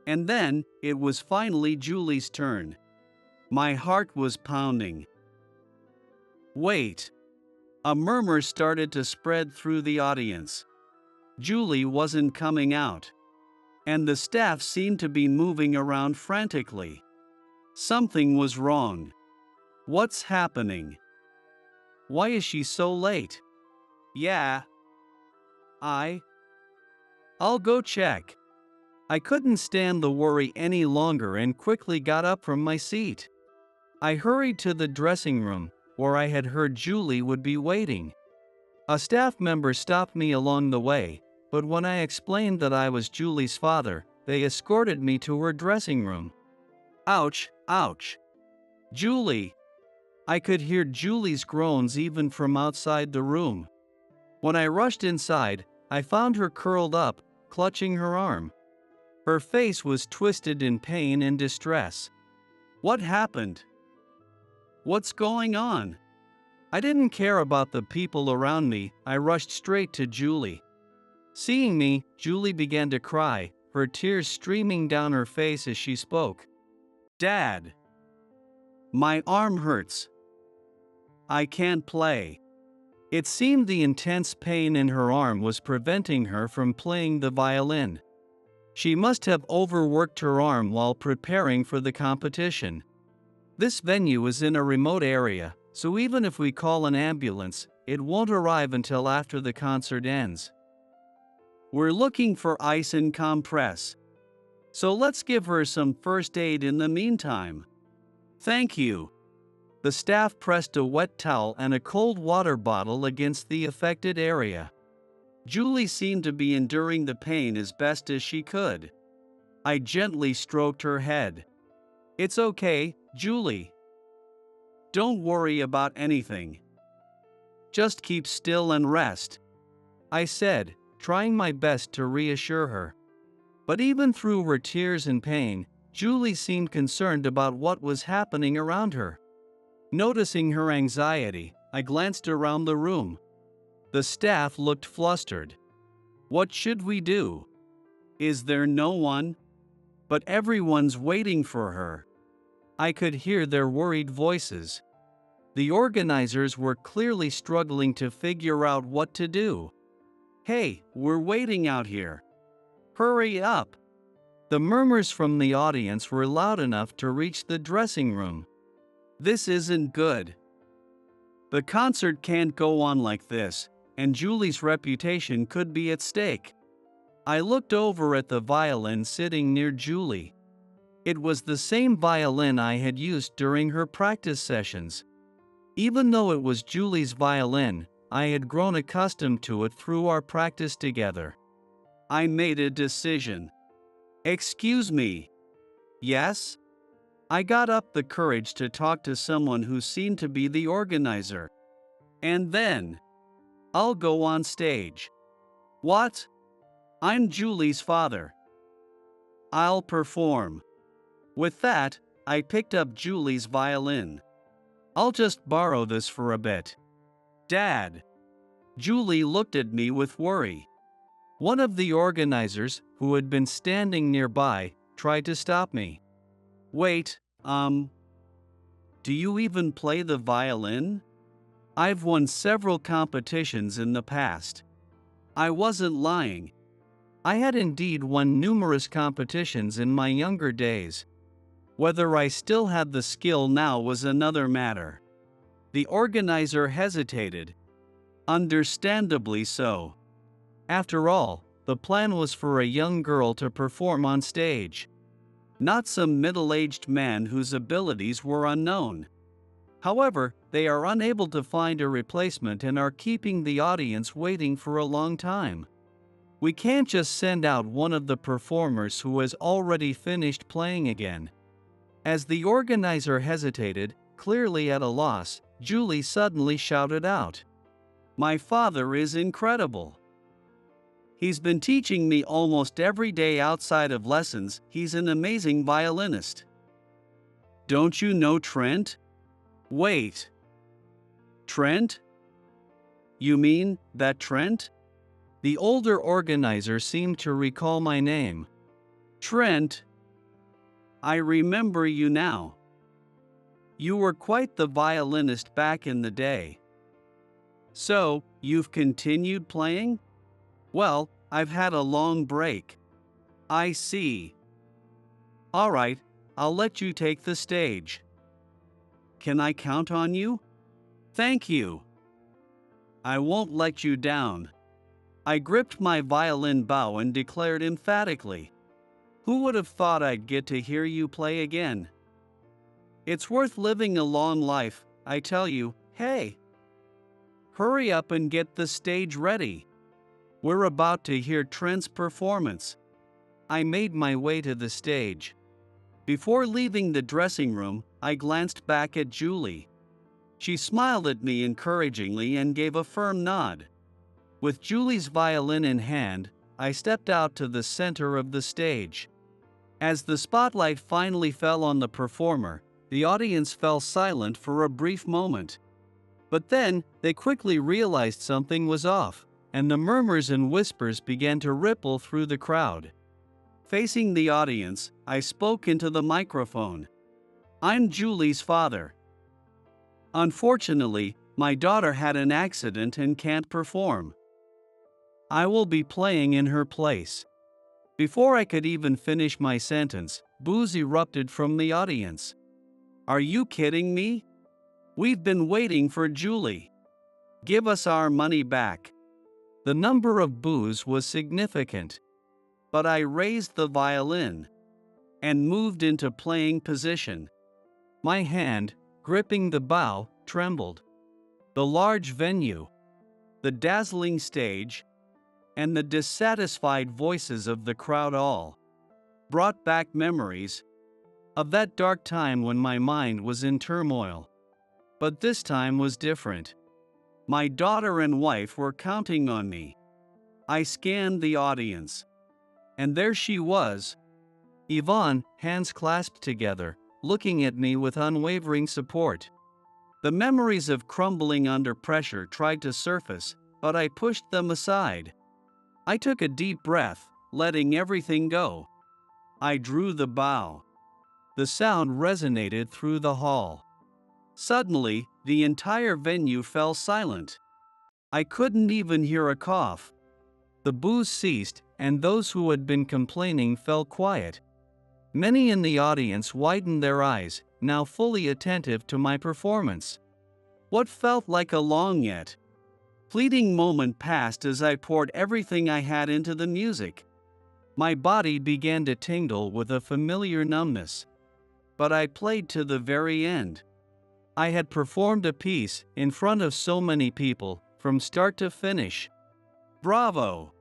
And then, it was finally Julie's turn. My heart was pounding. Wait. A murmur started to spread through the audience. Julie wasn't coming out. And the staff seemed to be moving around frantically. Something was wrong. What's happening? Why is she so late? Yeah. I'll go check. I couldn't stand the worry any longer and quickly got up from my seat. I hurried to the dressing room, where I had heard Julie would be waiting. A staff member stopped me along the way, but when I explained that I was Julie's father, they escorted me to her dressing room. Ouch, ouch. Julie. I could hear Julie's groans even from outside the room. When I rushed inside, I found her curled up, clutching her arm. Her face was twisted in pain and distress. What happened? What's going on? I didn't care about the people around me. I rushed straight to Julie. Seeing me, Julie began to cry, her tears streaming down her face as she spoke. Dad. My arm hurts. I can't play. It seemed the intense pain in her arm was preventing her from playing the violin. She must have overworked her arm while preparing for the competition. This venue is in a remote area, so even if we call an ambulance, it won't arrive until after the concert ends. We're looking for ice and compress. So let's give her some first aid in the meantime. Thank you. The staff pressed a wet towel and a cold water bottle against the affected area. Julie seemed to be enduring the pain as best as she could. I gently stroked her head. It's okay, Julie. Don't worry about anything. Just keep still and rest, I said, trying my best to reassure her. But even through her tears and pain, Julie seemed concerned about what was happening around her. Noticing her anxiety, I glanced around the room. The staff looked flustered. What should we do? Is there no one? But everyone's waiting for her. I could hear their worried voices. The organizers were clearly struggling to figure out what to do. Hey, we're waiting out here. Hurry up. The murmurs from the audience were loud enough to reach the dressing room. This isn't good. The concert can't go on like this, and Julie's reputation could be at stake. I looked over at the violin sitting near Julie. It was the same violin I had used during her practice sessions. Even though it was Julie's violin, I had grown accustomed to it through our practice together. I made a decision. Excuse me. Yes? I got up the courage to talk to someone who seemed to be the organizer. And then, I'll go on stage. What? I'm Julie's father. I'll perform. With that, I picked up Julie's violin. I'll just borrow this for a bit. Dad. Julie looked at me with worry. One of the organizers, who had been standing nearby, tried to stop me. Wait, do you even play the violin? I've won several competitions in the past. I wasn't lying. I had indeed won numerous competitions in my younger days. Whether I still had the skill now was another matter. The organizer hesitated. Understandably so. After all, the plan was for a young girl to perform on stage, not some middle-aged man whose abilities were unknown. However, they are unable to find a replacement and are keeping the audience waiting for a long time. We can't just send out one of the performers who has already finished playing again. As the organizer hesitated, clearly at a loss, Julie suddenly shouted out, "My father is incredible. He's been teaching me almost every day outside of lessons. He's an amazing violinist." "Don't you know Trent?" "Wait. Trent? You mean that Trent?" The older organizer seemed to recall my name. "Trent. I remember you now. You were quite the violinist back in the day. So, you've continued playing?" "Well, I've had a long break." "I see. All right, I'll let you take the stage." "Can I count on you?" "Thank you. I won't let you down." I gripped my violin bow and declared emphatically, "Who would have thought I'd get to hear you play again? It's worth living a long life, I tell you. Hey, hurry up and get the stage ready. We're about to hear Trent's performance." I made my way to the stage. Before leaving the dressing room, I glanced back at Julie. She smiled at me encouragingly and gave a firm nod. With Julie's violin in hand, I stepped out to the center of the stage. As the spotlight finally fell on the performer, the audience fell silent for a brief moment. But then, they quickly realized something was off, and the murmurs and whispers began to ripple through the crowd. Facing the audience, I spoke into the microphone. "I'm Julie's father. Unfortunately, my daughter had an accident and can't perform. I will be playing in her place." Before I could even finish my sentence, boos erupted from the audience. "Are you kidding me? We've been waiting for Julie. Give us our money back." The number of boos was significant. But I raised the violin and moved into playing position. My hand, gripping the bow, trembled. The large venue, the dazzling stage, and the dissatisfied voices of the crowd all brought back memories of that dark time when my mind was in turmoil. But this time was different. My daughter and wife were counting on me. I scanned the audience. And there she was, Yvonne, hands clasped together, looking at me with unwavering support. The memories of crumbling under pressure tried to surface, but I pushed them aside. I took a deep breath, letting everything go. I drew the bow. The sound resonated through the hall. Suddenly, the entire venue fell silent. I couldn't even hear a cough. The boos ceased, and those who had been complaining fell quiet. Many in the audience widened their eyes, now fully attentive to my performance. What felt like a long yet fleeting moment passed as I poured everything I had into the music. My body began to tingle with a familiar numbness. But I played to the very end. I had performed a piece in front of so many people, from start to finish. Bravo!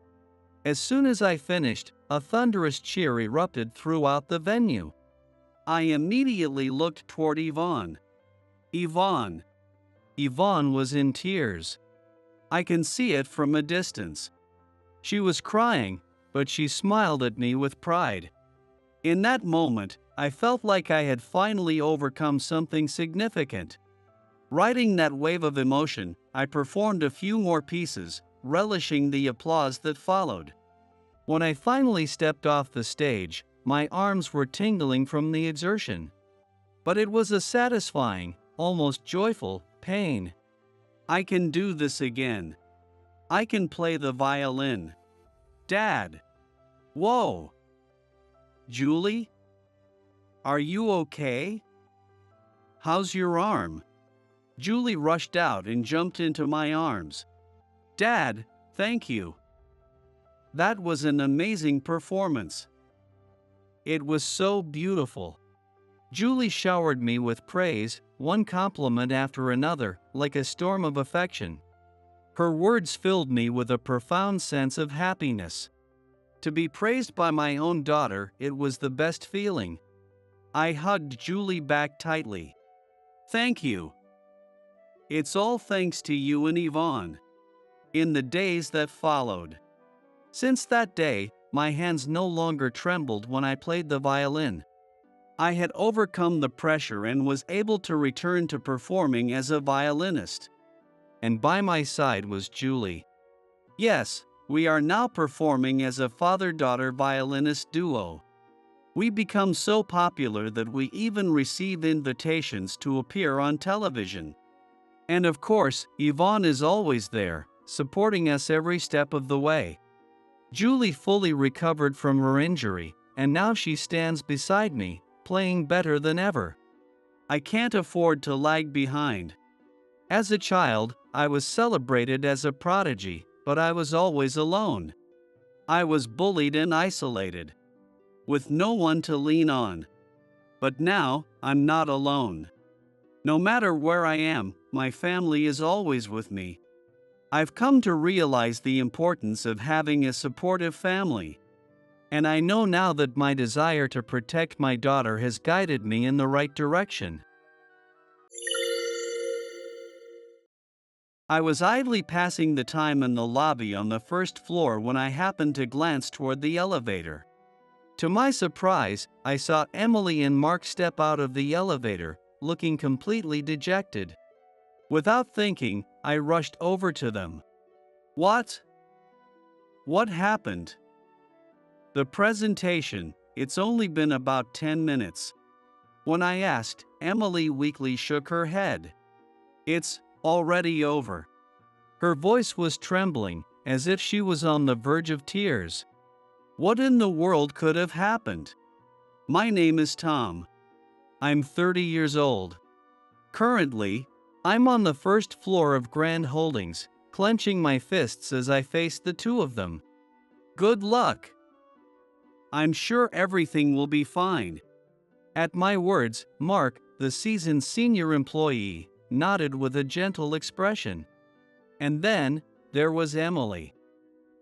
As soon as I finished, a thunderous cheer erupted throughout the venue. I immediately looked toward Yvonne. Yvonne was in tears. I can see it from a distance. She was crying, but she smiled at me with pride. In that moment, I felt like I had finally overcome something significant. Riding that wave of emotion, I performed a few more pieces, relishing the applause that followed. When I finally stepped off the stage, my arms were tingling from the exertion. But it was a satisfying, almost joyful, pain. I can do this again. I can play the violin. Dad! Whoa! Julie? Are you okay? How's your arm? Julie rushed out and jumped into my arms. Dad, thank you. That was an amazing performance. It was so beautiful. Julie showered me with praise, one compliment after another, like a storm of affection. Her words filled me with a profound sense of happiness. To be praised by my own daughter, it was the best feeling. I hugged Julie back tightly. Thank you. It's all thanks to you and Yvonne. In the days that followed. Since that day, my hands no longer trembled when I played the violin. I had overcome the pressure and was able to return to performing as a violinist. And by my side was Julie. Yes, we are now performing as a father-daughter violinist duo. We become so popular that we even receive invitations to appear on television. And of course, Yvonne is always there, supporting us every step of the way. Julie fully recovered from her injury, and now she stands beside me, playing better than ever. I can't afford to lag behind. As a child, I was celebrated as a prodigy, but I was always alone. I was bullied and isolated, with no one to lean on. But now, I'm not alone. No matter where I am, my family is always with me. I've come to realize the importance of having a supportive family. And I know now that my desire to protect my daughter has guided me in the right direction. I was idly passing the time in the lobby on the first floor when I happened to glance toward the elevator. To my surprise, I saw Emily and Mark step out of the elevator, looking completely dejected. Without thinking, I rushed over to them. What? What happened? The presentation, it's only been about 10 minutes. When I asked, Emily weakly shook her head. It's already over. Her voice was trembling, as if she was on the verge of tears. What in the world could have happened? My name is Tom. I'm 30 years old. Currently, I'm on the first floor of Grand Holdings, clenching my fists as I face the two of them. Good luck. I'm sure everything will be fine. At my words, Mark, the seasoned senior employee, nodded with a gentle expression. And then, there was Emily.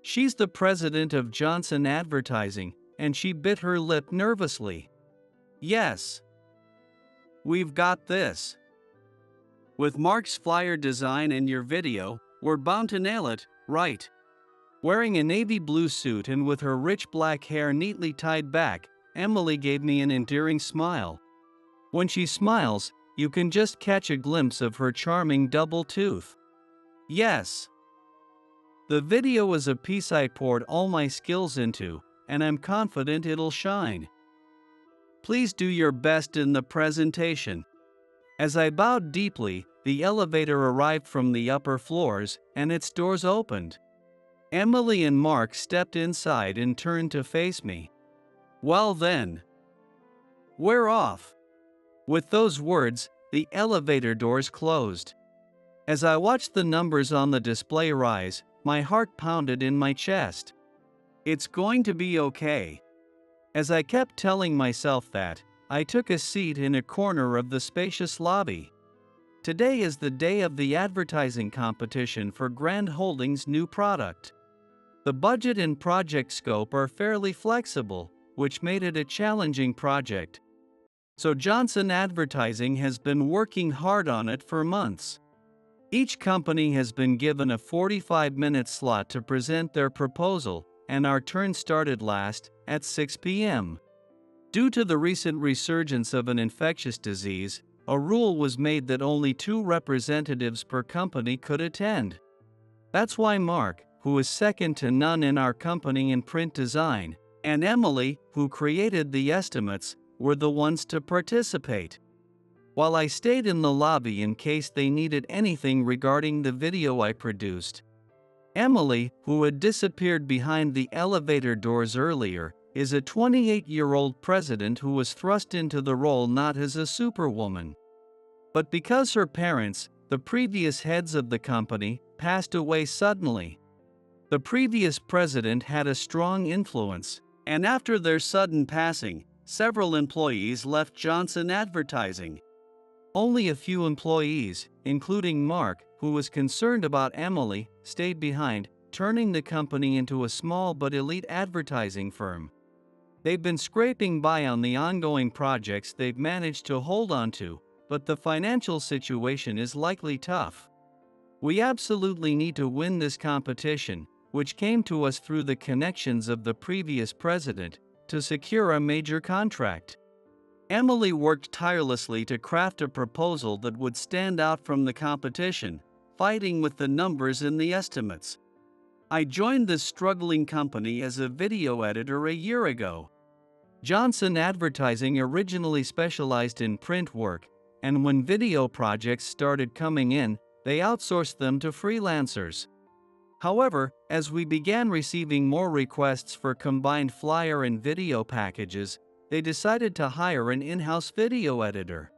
She's the president of Johnson Advertising, and she bit her lip nervously. Yes. We've got this. With Mark's flyer design and your video, we're bound to nail it, right? Wearing a navy blue suit and with her rich black hair neatly tied back, Emily gave me an endearing smile. When she smiles, you can just catch a glimpse of her charming double tooth. Yes. The video is a piece I poured all my skills into, and I'm confident it'll shine. Please do your best in the presentation. As I bowed deeply, the elevator arrived from the upper floors, and its doors opened. Emily and Mark stepped inside and turned to face me. Well then. We're off. With those words, the elevator doors closed. As I watched the numbers on the display rise, my heart pounded in my chest. It's going to be okay. As I kept telling myself that, I took a seat in a corner of the spacious lobby. Today is the day of the advertising competition for Grand Holdings' new product. The budget and project scope are fairly flexible, which made it a challenging project. So Johnson Advertising has been working hard on it for months. Each company has been given a 45-minute slot to present their proposal, and our turn started last, at 6 p.m. Due to the recent resurgence of an infectious disease, a rule was made that only 2 representatives per company could attend. That's why Mark, who is second to none in our company in print design, and Emily, who created the estimates, were the ones to participate. While I stayed in the lobby in case they needed anything regarding the video I produced. Emily, who had disappeared behind the elevator doors earlier, is a 28-year-old president who was thrust into the role not as a superwoman, but because her parents, the previous heads of the company, passed away suddenly. The previous president had a strong influence, and after their sudden passing, several employees left Johnson Advertising. Only a few employees, including Mark, who was concerned about Emily, stayed behind, turning the company into a small but elite advertising firm. They've been scraping by on the ongoing projects they've managed to hold on to, but the financial situation is likely tough. We absolutely need to win this competition, which came to us through the connections of the previous president, to secure a major contract. Emily worked tirelessly to craft a proposal that would stand out from the competition, fighting with the numbers in the estimates. I joined this struggling company as a video editor a year ago. Johnson Advertising originally specialized in print work, and when video projects started coming in, they outsourced them to freelancers. However, as we began receiving more requests for combined flyer and video packages, they decided to hire an in-house video editor.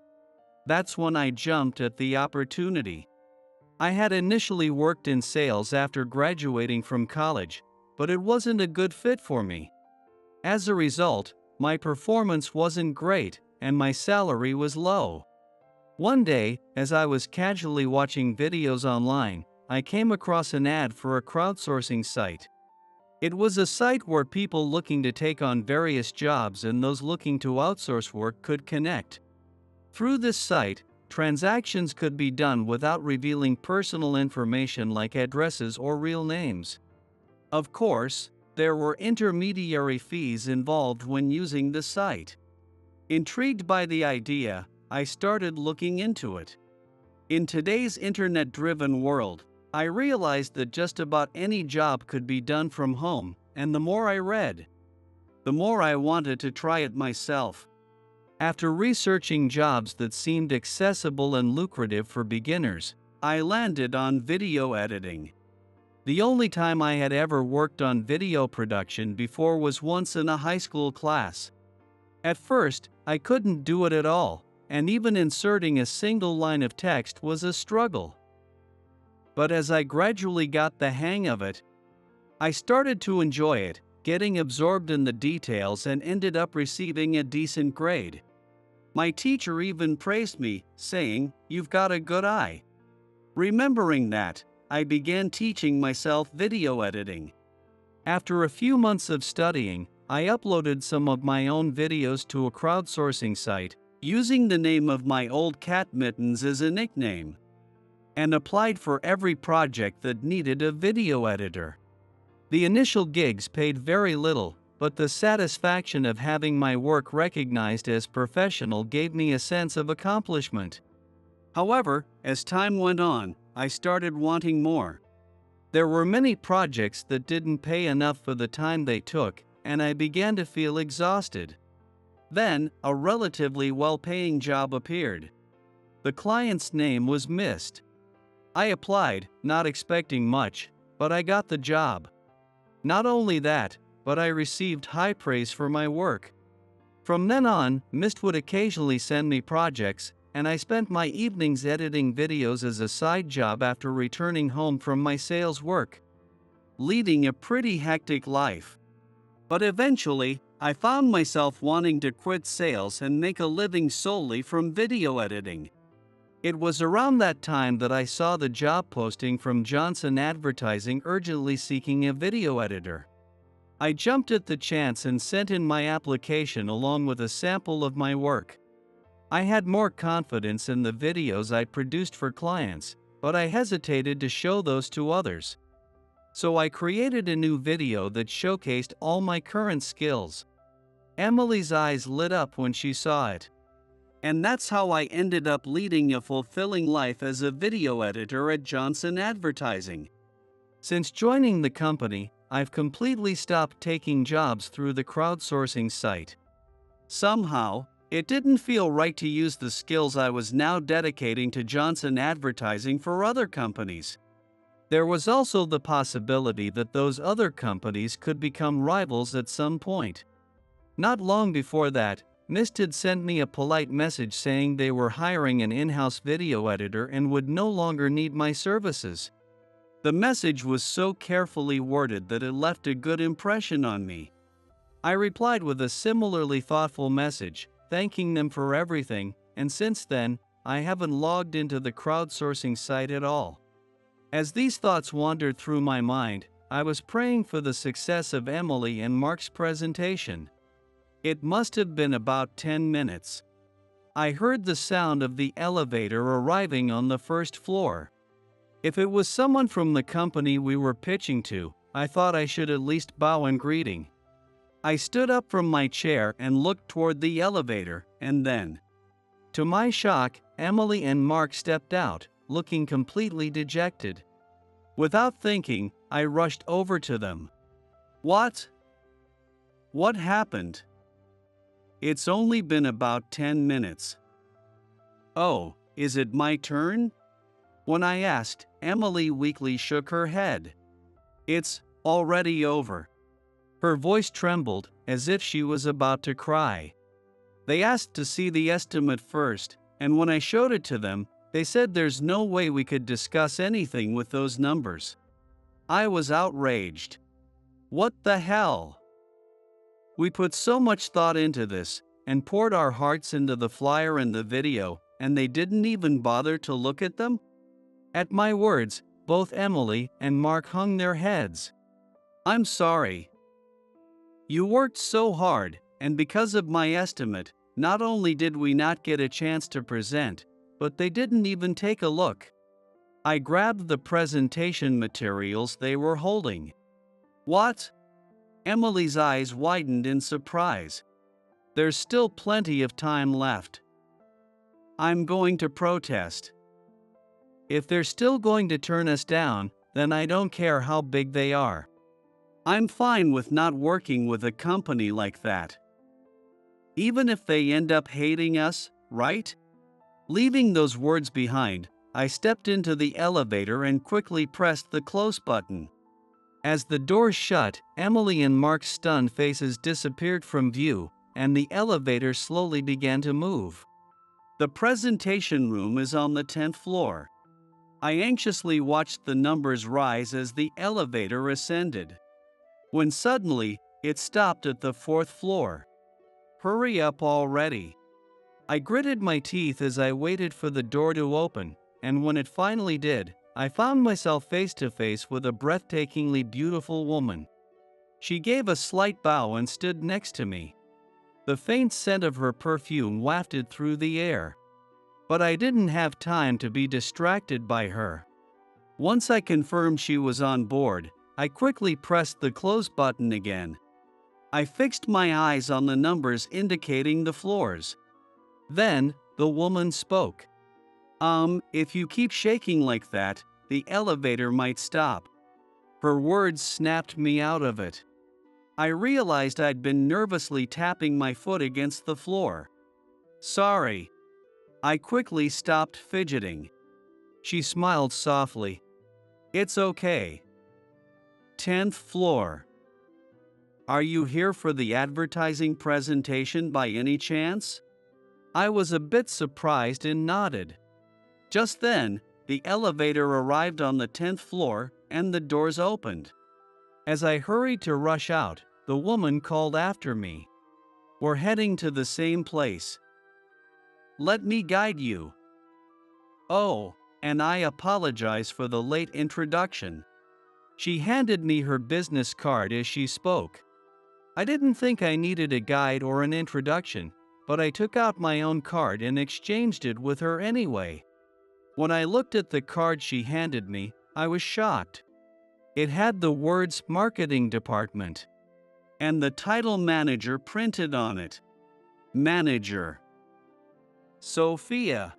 That's when I jumped at the opportunity. I had initially worked in sales after graduating from college, but it wasn't a good fit for me. As a result, my performance wasn't great, and my salary was low. One day, as I was casually watching videos online, I came across an ad for a crowdsourcing site. It was a site where people looking to take on various jobs and those looking to outsource work could connect. Through this site, transactions could be done without revealing personal information like addresses or real names. Of course, there were intermediary fees involved when using the site. Intrigued by the idea, I started looking into it. In today's internet-driven world, I realized that just about any job could be done from home, and the more I read, the more I wanted to try it myself. After researching jobs that seemed accessible and lucrative for beginners, I landed on video editing. The only time I had ever worked on video production before was once in a high school class. At first, I couldn't do it at all, and even inserting a single line of text was a struggle. But as I gradually got the hang of it, I started to enjoy it, getting absorbed in the details, and ended up receiving a decent grade. My teacher even praised me, saying, "You've got a good eye." Remembering that, I began teaching myself video editing. After a few months of studying, I uploaded some of my own videos to a crowdsourcing site, using the name of my old cat Mittens as a nickname, and applied for every project that needed a video editor. The initial gigs paid very little, but the satisfaction of having my work recognized as professional gave me a sense of accomplishment. However, as time went on, I started wanting more. There were many projects that didn't pay enough for the time they took, and I began to feel exhausted. Then, a relatively well-paying job appeared. The client's name was missed. I applied, not expecting much, but I got the job. Not only that, but I received high praise for my work. From then on, Mist would occasionally send me projects, and I spent my evenings editing videos as a side job after returning home from my sales work, leading a pretty hectic life. But eventually, I found myself wanting to quit sales and make a living solely from video editing. It was around that time that I saw the job posting from Johnson Advertising urgently seeking a video editor. I jumped at the chance and sent in my application along with a sample of my work. I had more confidence in the videos I produced for clients, but I hesitated to show those to others. So I created a new video that showcased all my current skills. Emily's eyes lit up when she saw it. And that's how I ended up leading a fulfilling life as a video editor at Johnson Advertising. Since joining the company, I've completely stopped taking jobs through the crowdsourcing site. Somehow, it didn't feel right to use the skills I was now dedicating to Johnson Advertising for other companies. There was also the possibility that those other companies could become rivals at some point. Not long before that, Mist had sent me a polite message saying they were hiring an in-house video editor and would no longer need my services. The message was so carefully worded that it left a good impression on me. I replied with a similarly thoughtful message, thanking them for everything, and since then, I haven't logged into the crowdsourcing site at all. As these thoughts wandered through my mind, I was praying for the success of Emily and Mark's presentation. It must have been about 10 minutes. I heard the sound of the elevator arriving on the first floor. If it was someone from the company we were pitching to, I thought I should at least bow in greeting. I stood up from my chair and looked toward the elevator, and then, to my shock, Emily and Mark stepped out, looking completely dejected. Without thinking, I rushed over to them. What happened? It's only been about 10 minutes. Oh, is it my turn? When I asked, Emily weakly shook her head. It's already over. Her voice trembled, as if she was about to cry. They asked to see the estimate first, and when I showed it to them, they said there's no way we could discuss anything with those numbers. I was outraged. What the hell? We put so much thought into this, and poured our hearts into the flyer and the video, and they didn't even bother to look at them? At my words, both Emily and Mark hung their heads. I'm sorry. You worked so hard, and because of my estimate, not only did we not get a chance to present, but they didn't even take a look. I grabbed the presentation materials they were holding. What? Emily's eyes widened in surprise. There's still plenty of time left. I'm going to protest. If they're still going to turn us down, then I don't care how big they are. I'm fine with not working with a company like that. Even if they end up hating us, right? Leaving those words behind, I stepped into the elevator and quickly pressed the close button. As the doors shut, Emily and Mark's stunned faces disappeared from view, and the elevator slowly began to move. The presentation room is on the 10th floor. I anxiously watched the numbers rise as the elevator ascended. When suddenly, it stopped at the 4th floor. Hurry up already. I gritted my teeth as I waited for the door to open, and when it finally did, I found myself face to face with a breathtakingly beautiful woman. She gave a slight bow and stood next to me. The faint scent of her perfume wafted through the air. But I didn't have time to be distracted by her. Once I confirmed she was on board, I quickly pressed the close button again. I fixed my eyes on the numbers indicating the floors. Then, the woman spoke. If you keep shaking like that, the elevator might stop. Her words snapped me out of it. I realized I'd been nervously tapping my foot against the floor. Sorry. I quickly stopped fidgeting. She smiled softly. It's okay. 10th floor. Are you here for the advertising presentation by any chance? I was a bit surprised and nodded. Just then, the elevator arrived on the 10th floor and the doors opened. As I hurried to rush out, the woman called after me. We're heading to the same place. Let me guide you. Oh, and I apologize for the late introduction. She handed me her business card as she spoke. I didn't think I needed a guide or an introduction, but I took out my own card and exchanged it with her anyway. When I looked at the card she handed me, I was shocked. It had the words Marketing Department. and the title manager printed on it. Manager. Sophia.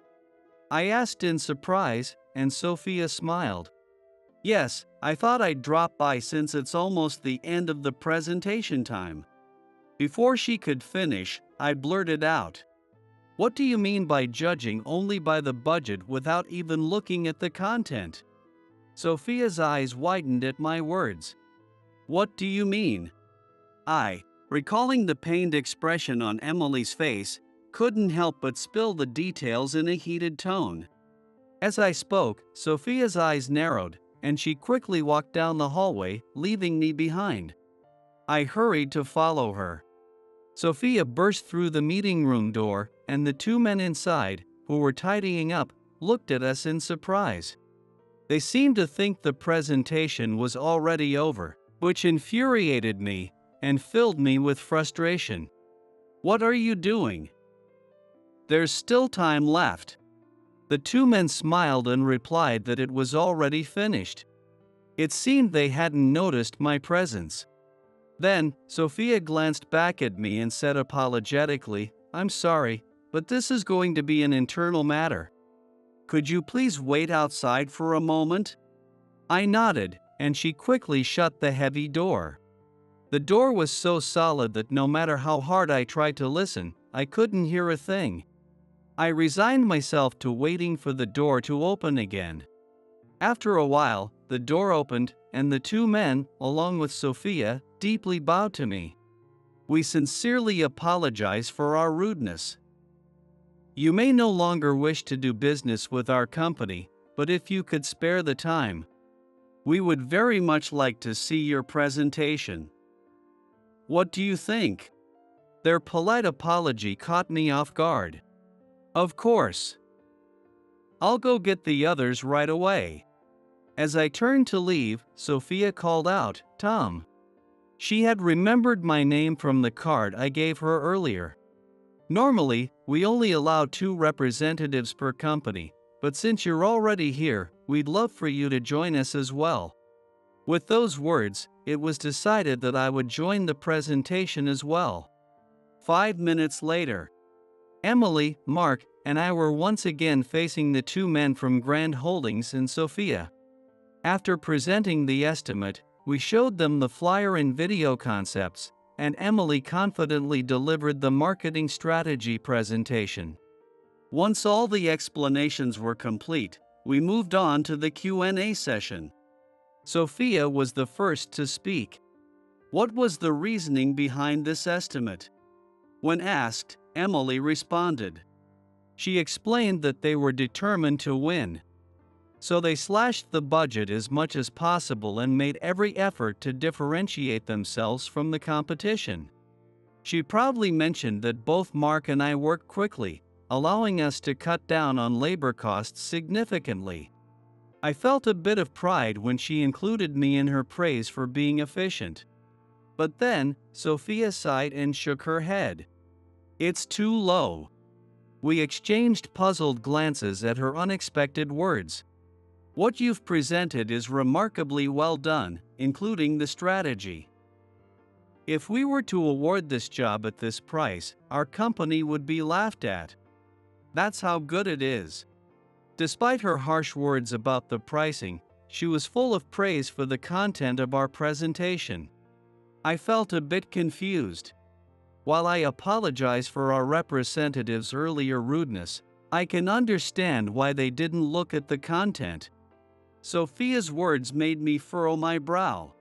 I asked in surprise, and Sophia smiled. Yes, I thought I'd drop by since it's almost the end of the presentation time. Before she could finish, I blurted out, "What do you mean by judging only by the budget without even looking at the content?" Sophia's eyes widened at my words. "What do you mean?" I, recalling the pained expression on Emily's face, couldn't help but spill the details in a heated tone. As I spoke, Sophia's eyes narrowed, and she quickly walked down the hallway, leaving me behind. I hurried to follow her. Sophia burst through the meeting room door, and the two men inside, who were tidying up, looked at us in surprise. They seemed to think the presentation was already over, which infuriated me and filled me with frustration. "What are you doing?" "There's still time left." The two men smiled and replied that it was already finished. It seemed they hadn't noticed my presence. Then, Sophia glanced back at me and said apologetically, "I'm sorry, but this is going to be an internal matter. Could you please wait outside for a moment?" I nodded, and she quickly shut the heavy door. The door was so solid that no matter how hard I tried to listen, I couldn't hear a thing. I resigned myself to waiting for the door to open again. After a while, the door opened, and the two men, along with Sophia, deeply bowed to me. "We sincerely apologize for our rudeness. You may no longer wish to do business with our company, but if you could spare the time, we would very much like to see your presentation." What do you think? Their polite apology caught me off guard. "Of course. I'll go get the others right away." As I turned to leave, Sophia called out, "Tom." She had remembered my name from the card I gave her earlier. Normally, we only allow 2 representatives per company, but since you're already here, we'd love for you to join us as well. With those words, it was decided that I would join the presentation as well. 5 minutes later, Emily, Mark, and I were once again facing the two men from Grand Holdings and Sophia. After presenting the estimate, we showed them the flyer and video concepts, and Emily confidently delivered the marketing strategy presentation. Once all the explanations were complete, we moved on to the Q&A session. Sophia was the first to speak. What was the reasoning behind this estimate? When asked, Emily responded. She explained that they were determined to win. So they slashed the budget as much as possible and made every effort to differentiate themselves from the competition. She proudly mentioned that both Mark and I worked quickly, allowing us to cut down on labor costs significantly. I felt a bit of pride when she included me in her praise for being efficient. But then, Sophia sighed and shook her head. "It's too low." We exchanged puzzled glances at her unexpected words. "What you've presented is remarkably well done, including the strategy. If we were to award this job at this price, our company would be laughed at. That's how good it is." Despite her harsh words about the pricing, she was full of praise for the content of our presentation. I felt a bit confused. While I apologize for our representatives' earlier rudeness, I can understand why they didn't look at the content. Sophia's words made me furrow my brow.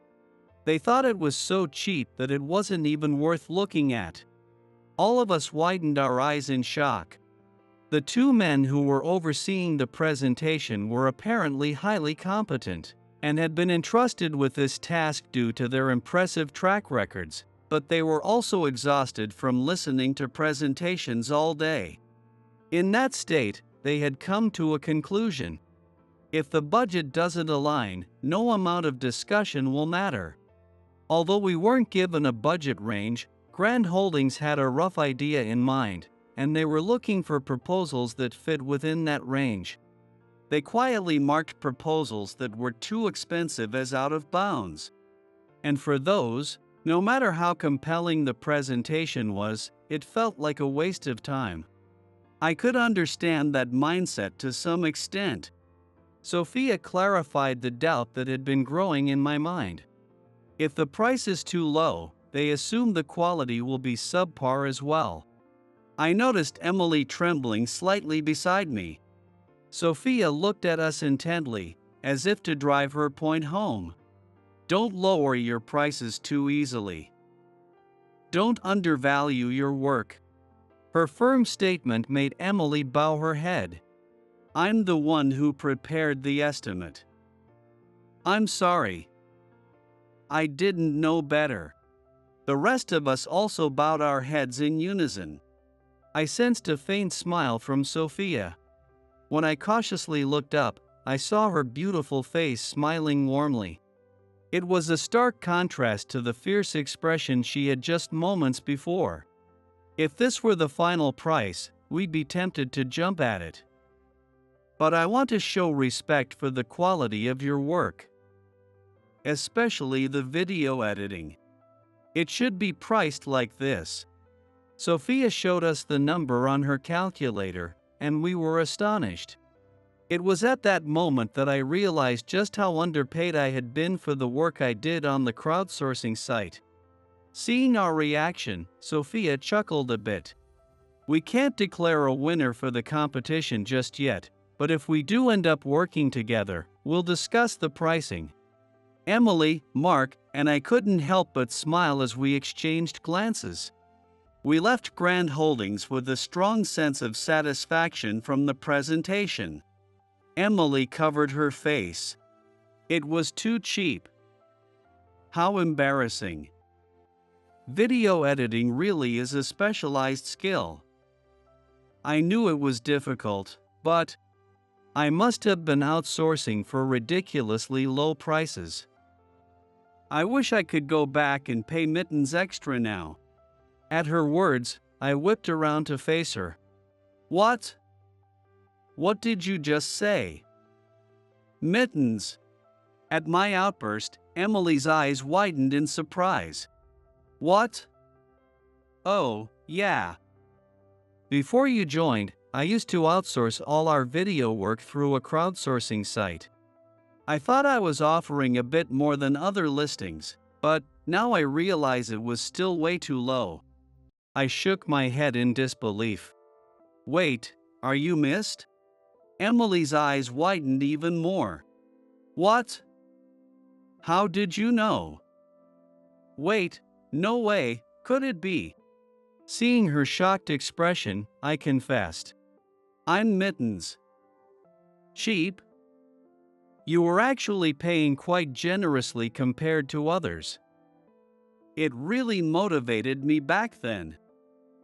They thought it was so cheap that it wasn't even worth looking at. All of us widened our eyes in shock. The two men who were overseeing the presentation were apparently highly competent and had been entrusted with this task due to their impressive track records, but they were also exhausted from listening to presentations all day. In that state, they had come to a conclusion. If the budget doesn't align, no amount of discussion will matter. Although we weren't given a budget range, Grand Holdings had a rough idea in mind, and they were looking for proposals that fit within that range. They quietly marked proposals that were too expensive as out of bounds. And for those, No matter how compelling the presentation was, it felt like a waste of time. I could understand that mindset to some extent. Sophia clarified the doubt that had been growing in my mind. If the price is too low, they assume the quality will be subpar as well. I noticed Emily trembling slightly beside me. Sophia looked at us intently, as if to drive her point home. Don't lower your prices too easily. Don't undervalue your work. Her firm statement made Emily bow her head. I'm the one who prepared the estimate. I'm sorry. I didn't know better. The rest of us also bowed our heads in unison. I sensed a faint smile from Sophia. When I cautiously looked up, I saw her beautiful face smiling warmly. It was a stark contrast to the fierce expression she had just moments before. If this were the final price, we'd be tempted to jump at it. But I want to show respect for the quality of your work, especially the video editing. It should be priced like this. Sophia showed us the number on her calculator, and we were astonished. It was at that moment that I realized just how underpaid I had been for the work I did on the crowdsourcing site. Seeing our reaction, Sophia chuckled a bit. We can't declare a winner for the competition just yet, but if we do end up working together, we'll discuss the pricing. Emily, Mark, and I couldn't help but smile as we exchanged glances. We left Grand Holdings with a strong sense of satisfaction from the presentation. Emily covered her face. It was too cheap. How embarrassing. Video editing really is a specialized skill. I knew it was difficult, but I must have been outsourcing for ridiculously low prices. I wish I could go back and pay Mittens extra now. At her words, I whipped around to face her. What? What did you just say? Mittens. At my outburst, Emily's eyes widened in surprise. What? Oh, yeah. Before you joined, I used to outsource all our video work through a crowdsourcing site. I thought I was offering a bit more than other listings, but now I realize it was still way too low. I shook my head in disbelief. Wait, are you missed? Emily's eyes widened even more. What? How did you know? Wait, no way, could it be? Seeing her shocked expression, I confessed. I'm Mittens. Cheap? You were actually paying quite generously compared to others. It really motivated me back then.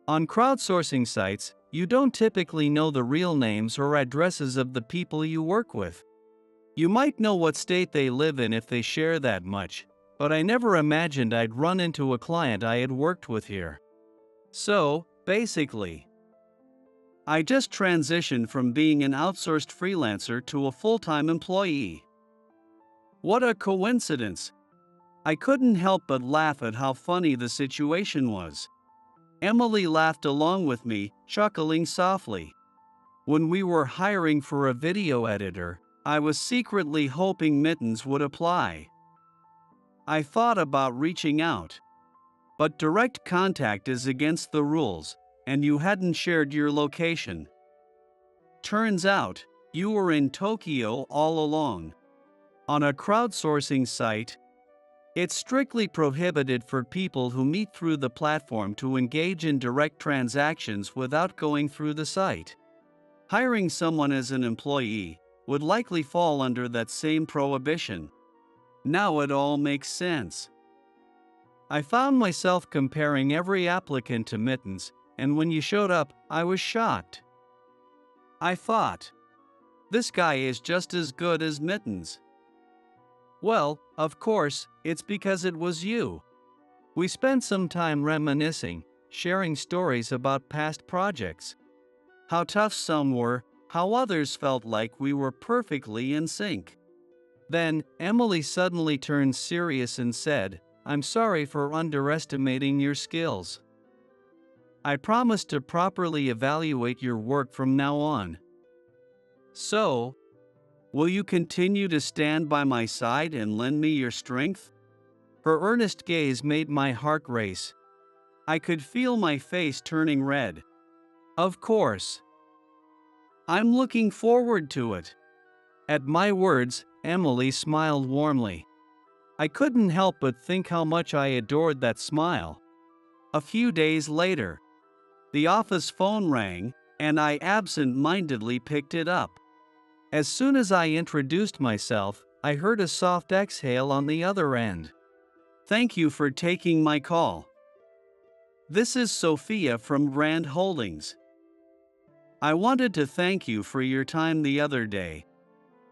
On crowdsourcing sites, you don't typically know the real names or addresses of the people you work with. You might know what state they live in if they share that much, but I never imagined I'd run into a client I had worked with here. So, basically, I just transitioned from being an outsourced freelancer to a full-time employee. What a coincidence! I couldn't help but laugh at how funny the situation was. Emily laughed along with me, chuckling softly. When we were hiring for a video editor, I was secretly hoping Mittens would apply. I thought about reaching out, but direct contact is against the rules, and you hadn't shared your location. Turns out, you were in Tokyo all along. On a crowdsourcing site, it's strictly prohibited for people who meet through the platform to engage in direct transactions without going through the site. Hiring someone as an employee would likely fall under that same prohibition. Now it all makes sense. I found myself comparing every applicant to Mittens, and when you showed up, I was shocked. I thought, this guy is just as good as Mittens. Well, of course, it's because it was you. We spent some time reminiscing, sharing stories about past projects. How tough some were, how others felt like we were perfectly in sync. Then, Emily suddenly turned serious and said, I'm sorry for underestimating your skills. I promise to properly evaluate your work from now on. So, will you continue to stand by my side and lend me your strength?" Her earnest gaze made my heart race. I could feel my face turning red. "Of course. I'm looking forward to it." At my words, Emily smiled warmly. I couldn't help but think how much I adored that smile. A few days later, the office phone rang, and I absent-mindedly picked it up. As soon as I introduced myself, I heard a soft exhale on the other end. "Thank you for taking my call. This is Sophia from Brand Holdings. I wanted to thank you for your time the other day."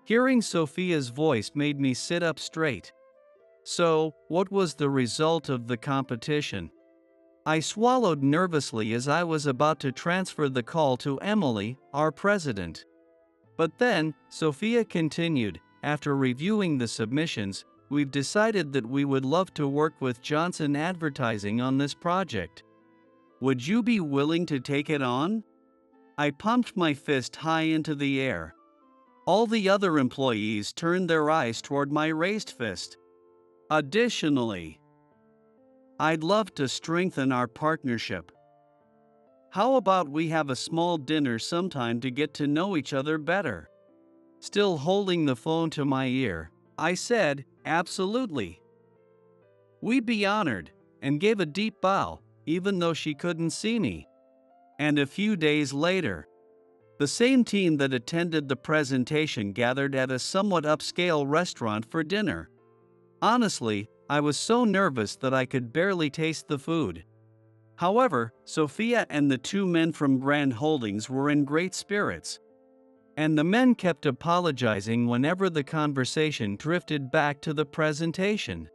Hearing Sophia's voice made me sit up straight. "So, what was the result of the competition?" I swallowed nervously as I was about to transfer the call to Emily, our president. But then, Sophia continued, "After reviewing the submissions, we've decided that we would love to work with Johnson Advertising on this project. Would you be willing to take it on?" I pumped my fist high into the air. All the other employees turned their eyes toward my raised fist. "Additionally, I'd love to strengthen our partnership. How about we have a small dinner sometime to get to know each other better?" Still holding the phone to my ear, I said, "Absolutely. We'd be honored," and gave a deep bow, even though she couldn't see me. And a few days later, the same team that attended the presentation gathered at a somewhat upscale restaurant for dinner. Honestly, I was so nervous that I could barely taste the food. However, Sophia and the two men from Brand Holdings were in great spirits. And the men kept apologizing whenever the conversation drifted back to the presentation.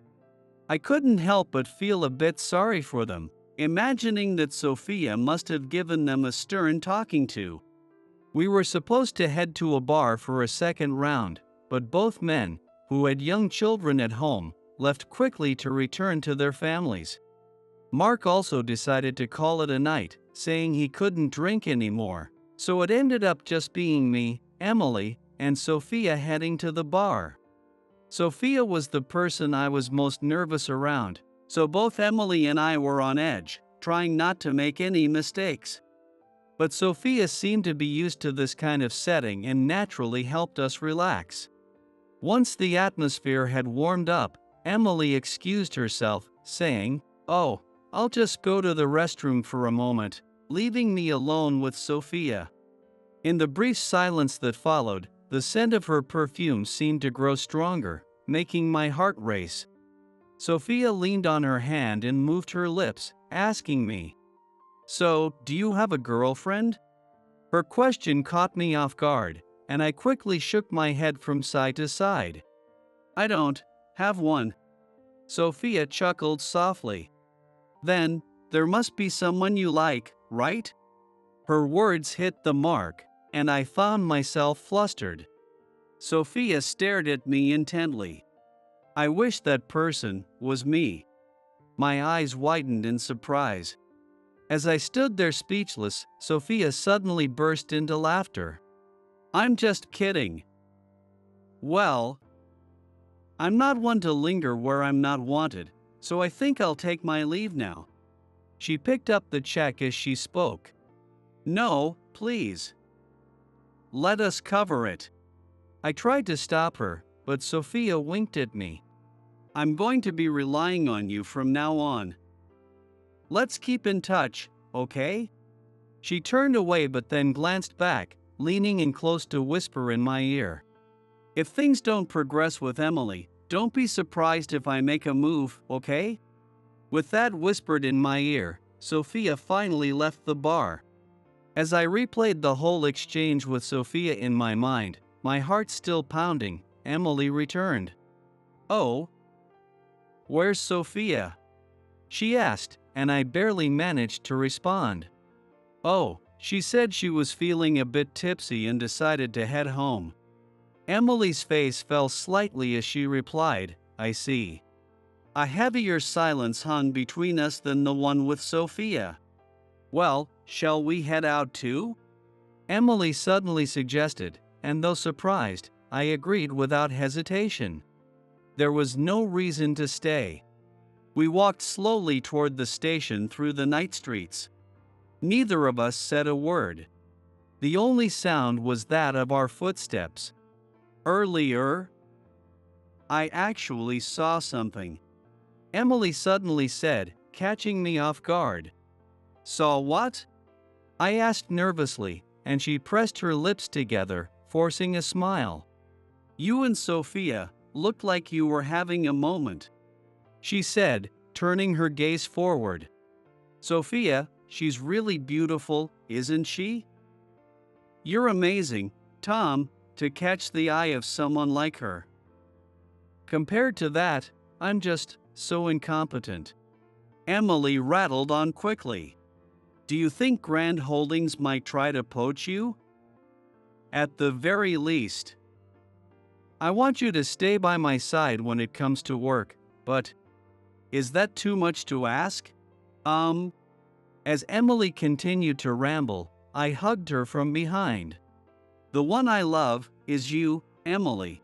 I couldn't help but feel a bit sorry for them, imagining that Sophia must have given them a stern talking to. We were supposed to head to a bar for a second round, but both men, who had young children at home, left quickly to return to their families. Mark also decided to call it a night, saying he couldn't drink anymore, so it ended up just being me, Emily, and Sophia heading to the bar. Sophia was the person I was most nervous around, so both Emily and I were on edge, trying not to make any mistakes. But Sophia seemed to be used to this kind of setting and naturally helped us relax. Once the atmosphere had warmed up, Emily excused herself, saying, "Oh, I'll just go to the restroom for a moment," leaving me alone with Sophia. In the brief silence that followed, the scent of her perfume seemed to grow stronger, making my heart race. Sophia leaned on her hand and moved her lips, asking me, "So, do you have a girlfriend?" Her question caught me off guard, and I quickly shook my head from side to side. "I don't have one." Sophia chuckled softly. "Then, there must be someone you like, right?" Her words hit the mark, and I found myself flustered. Sophia stared at me intently. I wish that person was me. My eyes widened in surprise. As I stood there speechless, Sophia suddenly burst into laughter. "I'm just kidding. Well, I'm not one to linger where I'm not wanted, so I think I'll take my leave now." She picked up the check as she spoke. "No, please. Let us cover it." I tried to stop her, but Sophia winked at me. "I'm going to be relying on you from now on. Let's keep in touch, okay?" She turned away but then glanced back, leaning in close to whisper in my ear, "If things don't progress with Emily, don't be surprised if I make a move, okay?" With that whispered in my ear, Sophia finally left the bar. As I replayed the whole exchange with Sophia in my mind, my heart still pounding, Emily returned. "Oh, where's Sophia?" she asked, and I barely managed to respond. "Oh, she said she was feeling a bit tipsy and decided to head home." Emily's face fell slightly as she replied, "I see." A heavier silence hung between us than the one with Sophia. Well, shall we head out too? Emily suddenly suggested, and though surprised, I agreed without hesitation. There was no reason to stay. We walked slowly toward the station through the night streets. Neither of us said a word. The only sound was that of our footsteps. Earlier, I actually saw something, Emily suddenly said, catching me off guard. Saw what? I asked nervously, and she pressed her lips together, forcing a smile. You and Sophia looked like you were having a moment, she said, turning her gaze forward. Sophia, she's really beautiful, isn't she? You're amazing, Tom, to catch the eye of someone like her. Compared to that, I'm just so incompetent. Emily rattled on quickly. Do you think Grand Holdings might try to poach you? At the very least. I want you to stay by my side when it comes to work, but is that too much to ask? As Emily continued to ramble, I hugged her from behind. The one I love is you, Emily.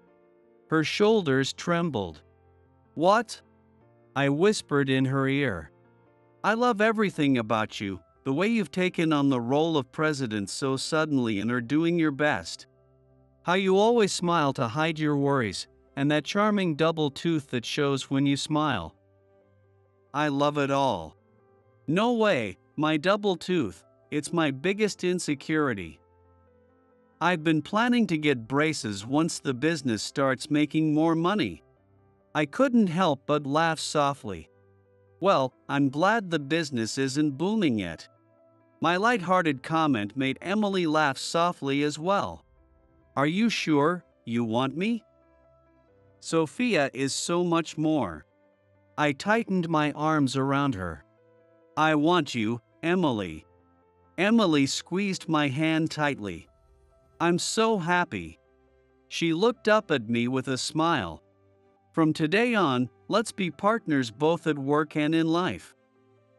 Her shoulders trembled. What? I whispered in her ear. I love everything about you, the way you've taken on the role of president so suddenly and are doing your best. How you always smile to hide your worries, and that charming double tooth that shows when you smile. I love it all. No way, my double tooth, it's my biggest insecurity. I've been planning to get braces once the business starts making more money. I couldn't help but laugh softly. Well, I'm glad the business isn't booming yet. My light-hearted comment made Emily laugh softly as well. Are you sure you want me? Sophia is so much more. I tightened my arms around her. I want you, Emily. Emily squeezed my hand tightly. I'm so happy. She looked up at me with a smile. From today on, let's be partners both at work and in life.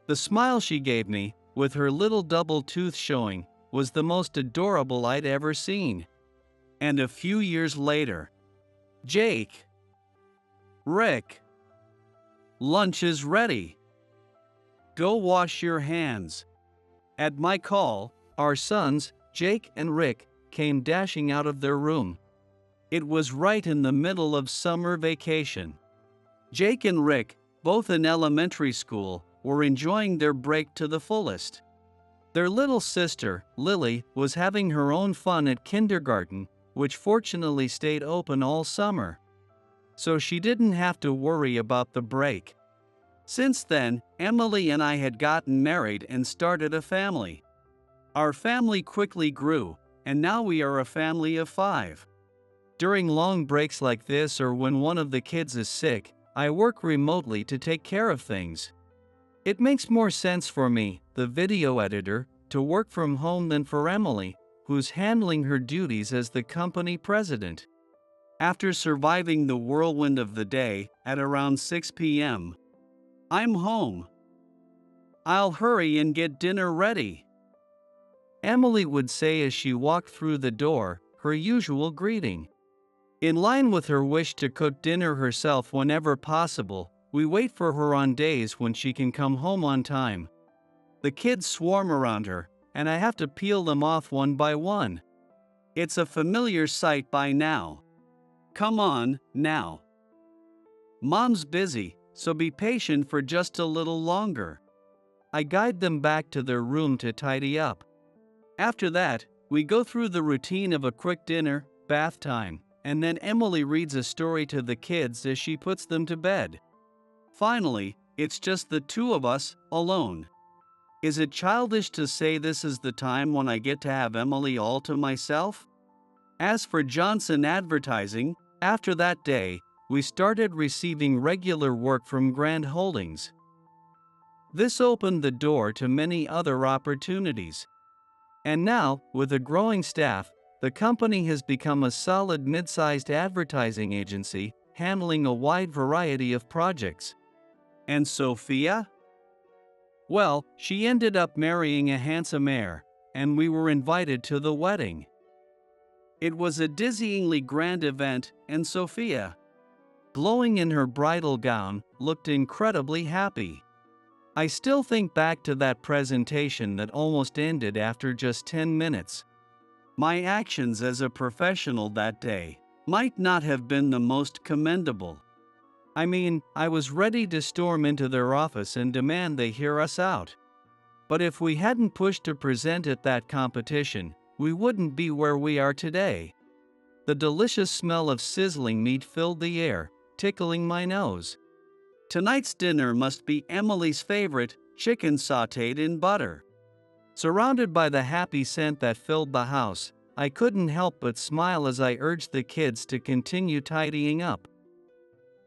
The smile she gave me, with her little double tooth showing, was the most adorable I'd ever seen. And a few years later, Jake. Rick. Lunch is ready. Go wash your hands. At my call, our sons, Jake and Rick, came dashing out of their room. It was right in the middle of summer vacation. Jake and Rick, both in elementary school, were enjoying their break to the fullest. Their little sister, Lily, was having her own fun at kindergarten, which fortunately stayed open all summer. So she didn't have to worry about the break. Since then, Emily and I had gotten married and started a family. Our family quickly grew, and now we are a family of 5. During long breaks like this or when one of the kids is sick, I work remotely to take care of things. It makes more sense for me, the video editor, to work from home than for Emily, who's handling her duties as the company president. After surviving the whirlwind of the day, at around 6 p.m., I'm home. I'll hurry and get dinner ready, Emily would say as she walked through the door, her usual greeting. In line with her wish to cook dinner herself whenever possible, we wait for her on days when she can come home on time. The kids swarm around her, and I have to peel them off one by one. It's a familiar sight by now. Come on, now. Mom's busy, so be patient for just a little longer. I guide them back to their room to tidy up. After that, we go through the routine of a quick dinner, bath time, and then Emily reads a story to the kids as she puts them to bed. Finally, it's just the two of us, alone. Is it childish to say this is the time when I get to have Emily all to myself? As for Johnson Advertising, after that day, we started receiving regular work from Grand Holdings. This opened the door to many other opportunities. And now, with a growing staff, the company has become a solid mid-sized advertising agency, handling a wide variety of projects. And Sophia? Well, she ended up marrying a handsome heir, and we were invited to the wedding. It was a dizzyingly grand event, and Sophia, glowing in her bridal gown, looked incredibly happy. I still think back to that presentation that almost ended after just 10 minutes. My actions as a professional that day might not have been the most commendable. I mean, I was ready to storm into their office and demand they hear us out. But if we hadn't pushed to present at that competition, we wouldn't be where we are today. The delicious smell of sizzling meat filled the air, tickling my nose. Tonight's dinner must be Emily's favorite, chicken sautéed in butter. Surrounded by the happy scent that filled the house, I couldn't help but smile as I urged the kids to continue tidying up.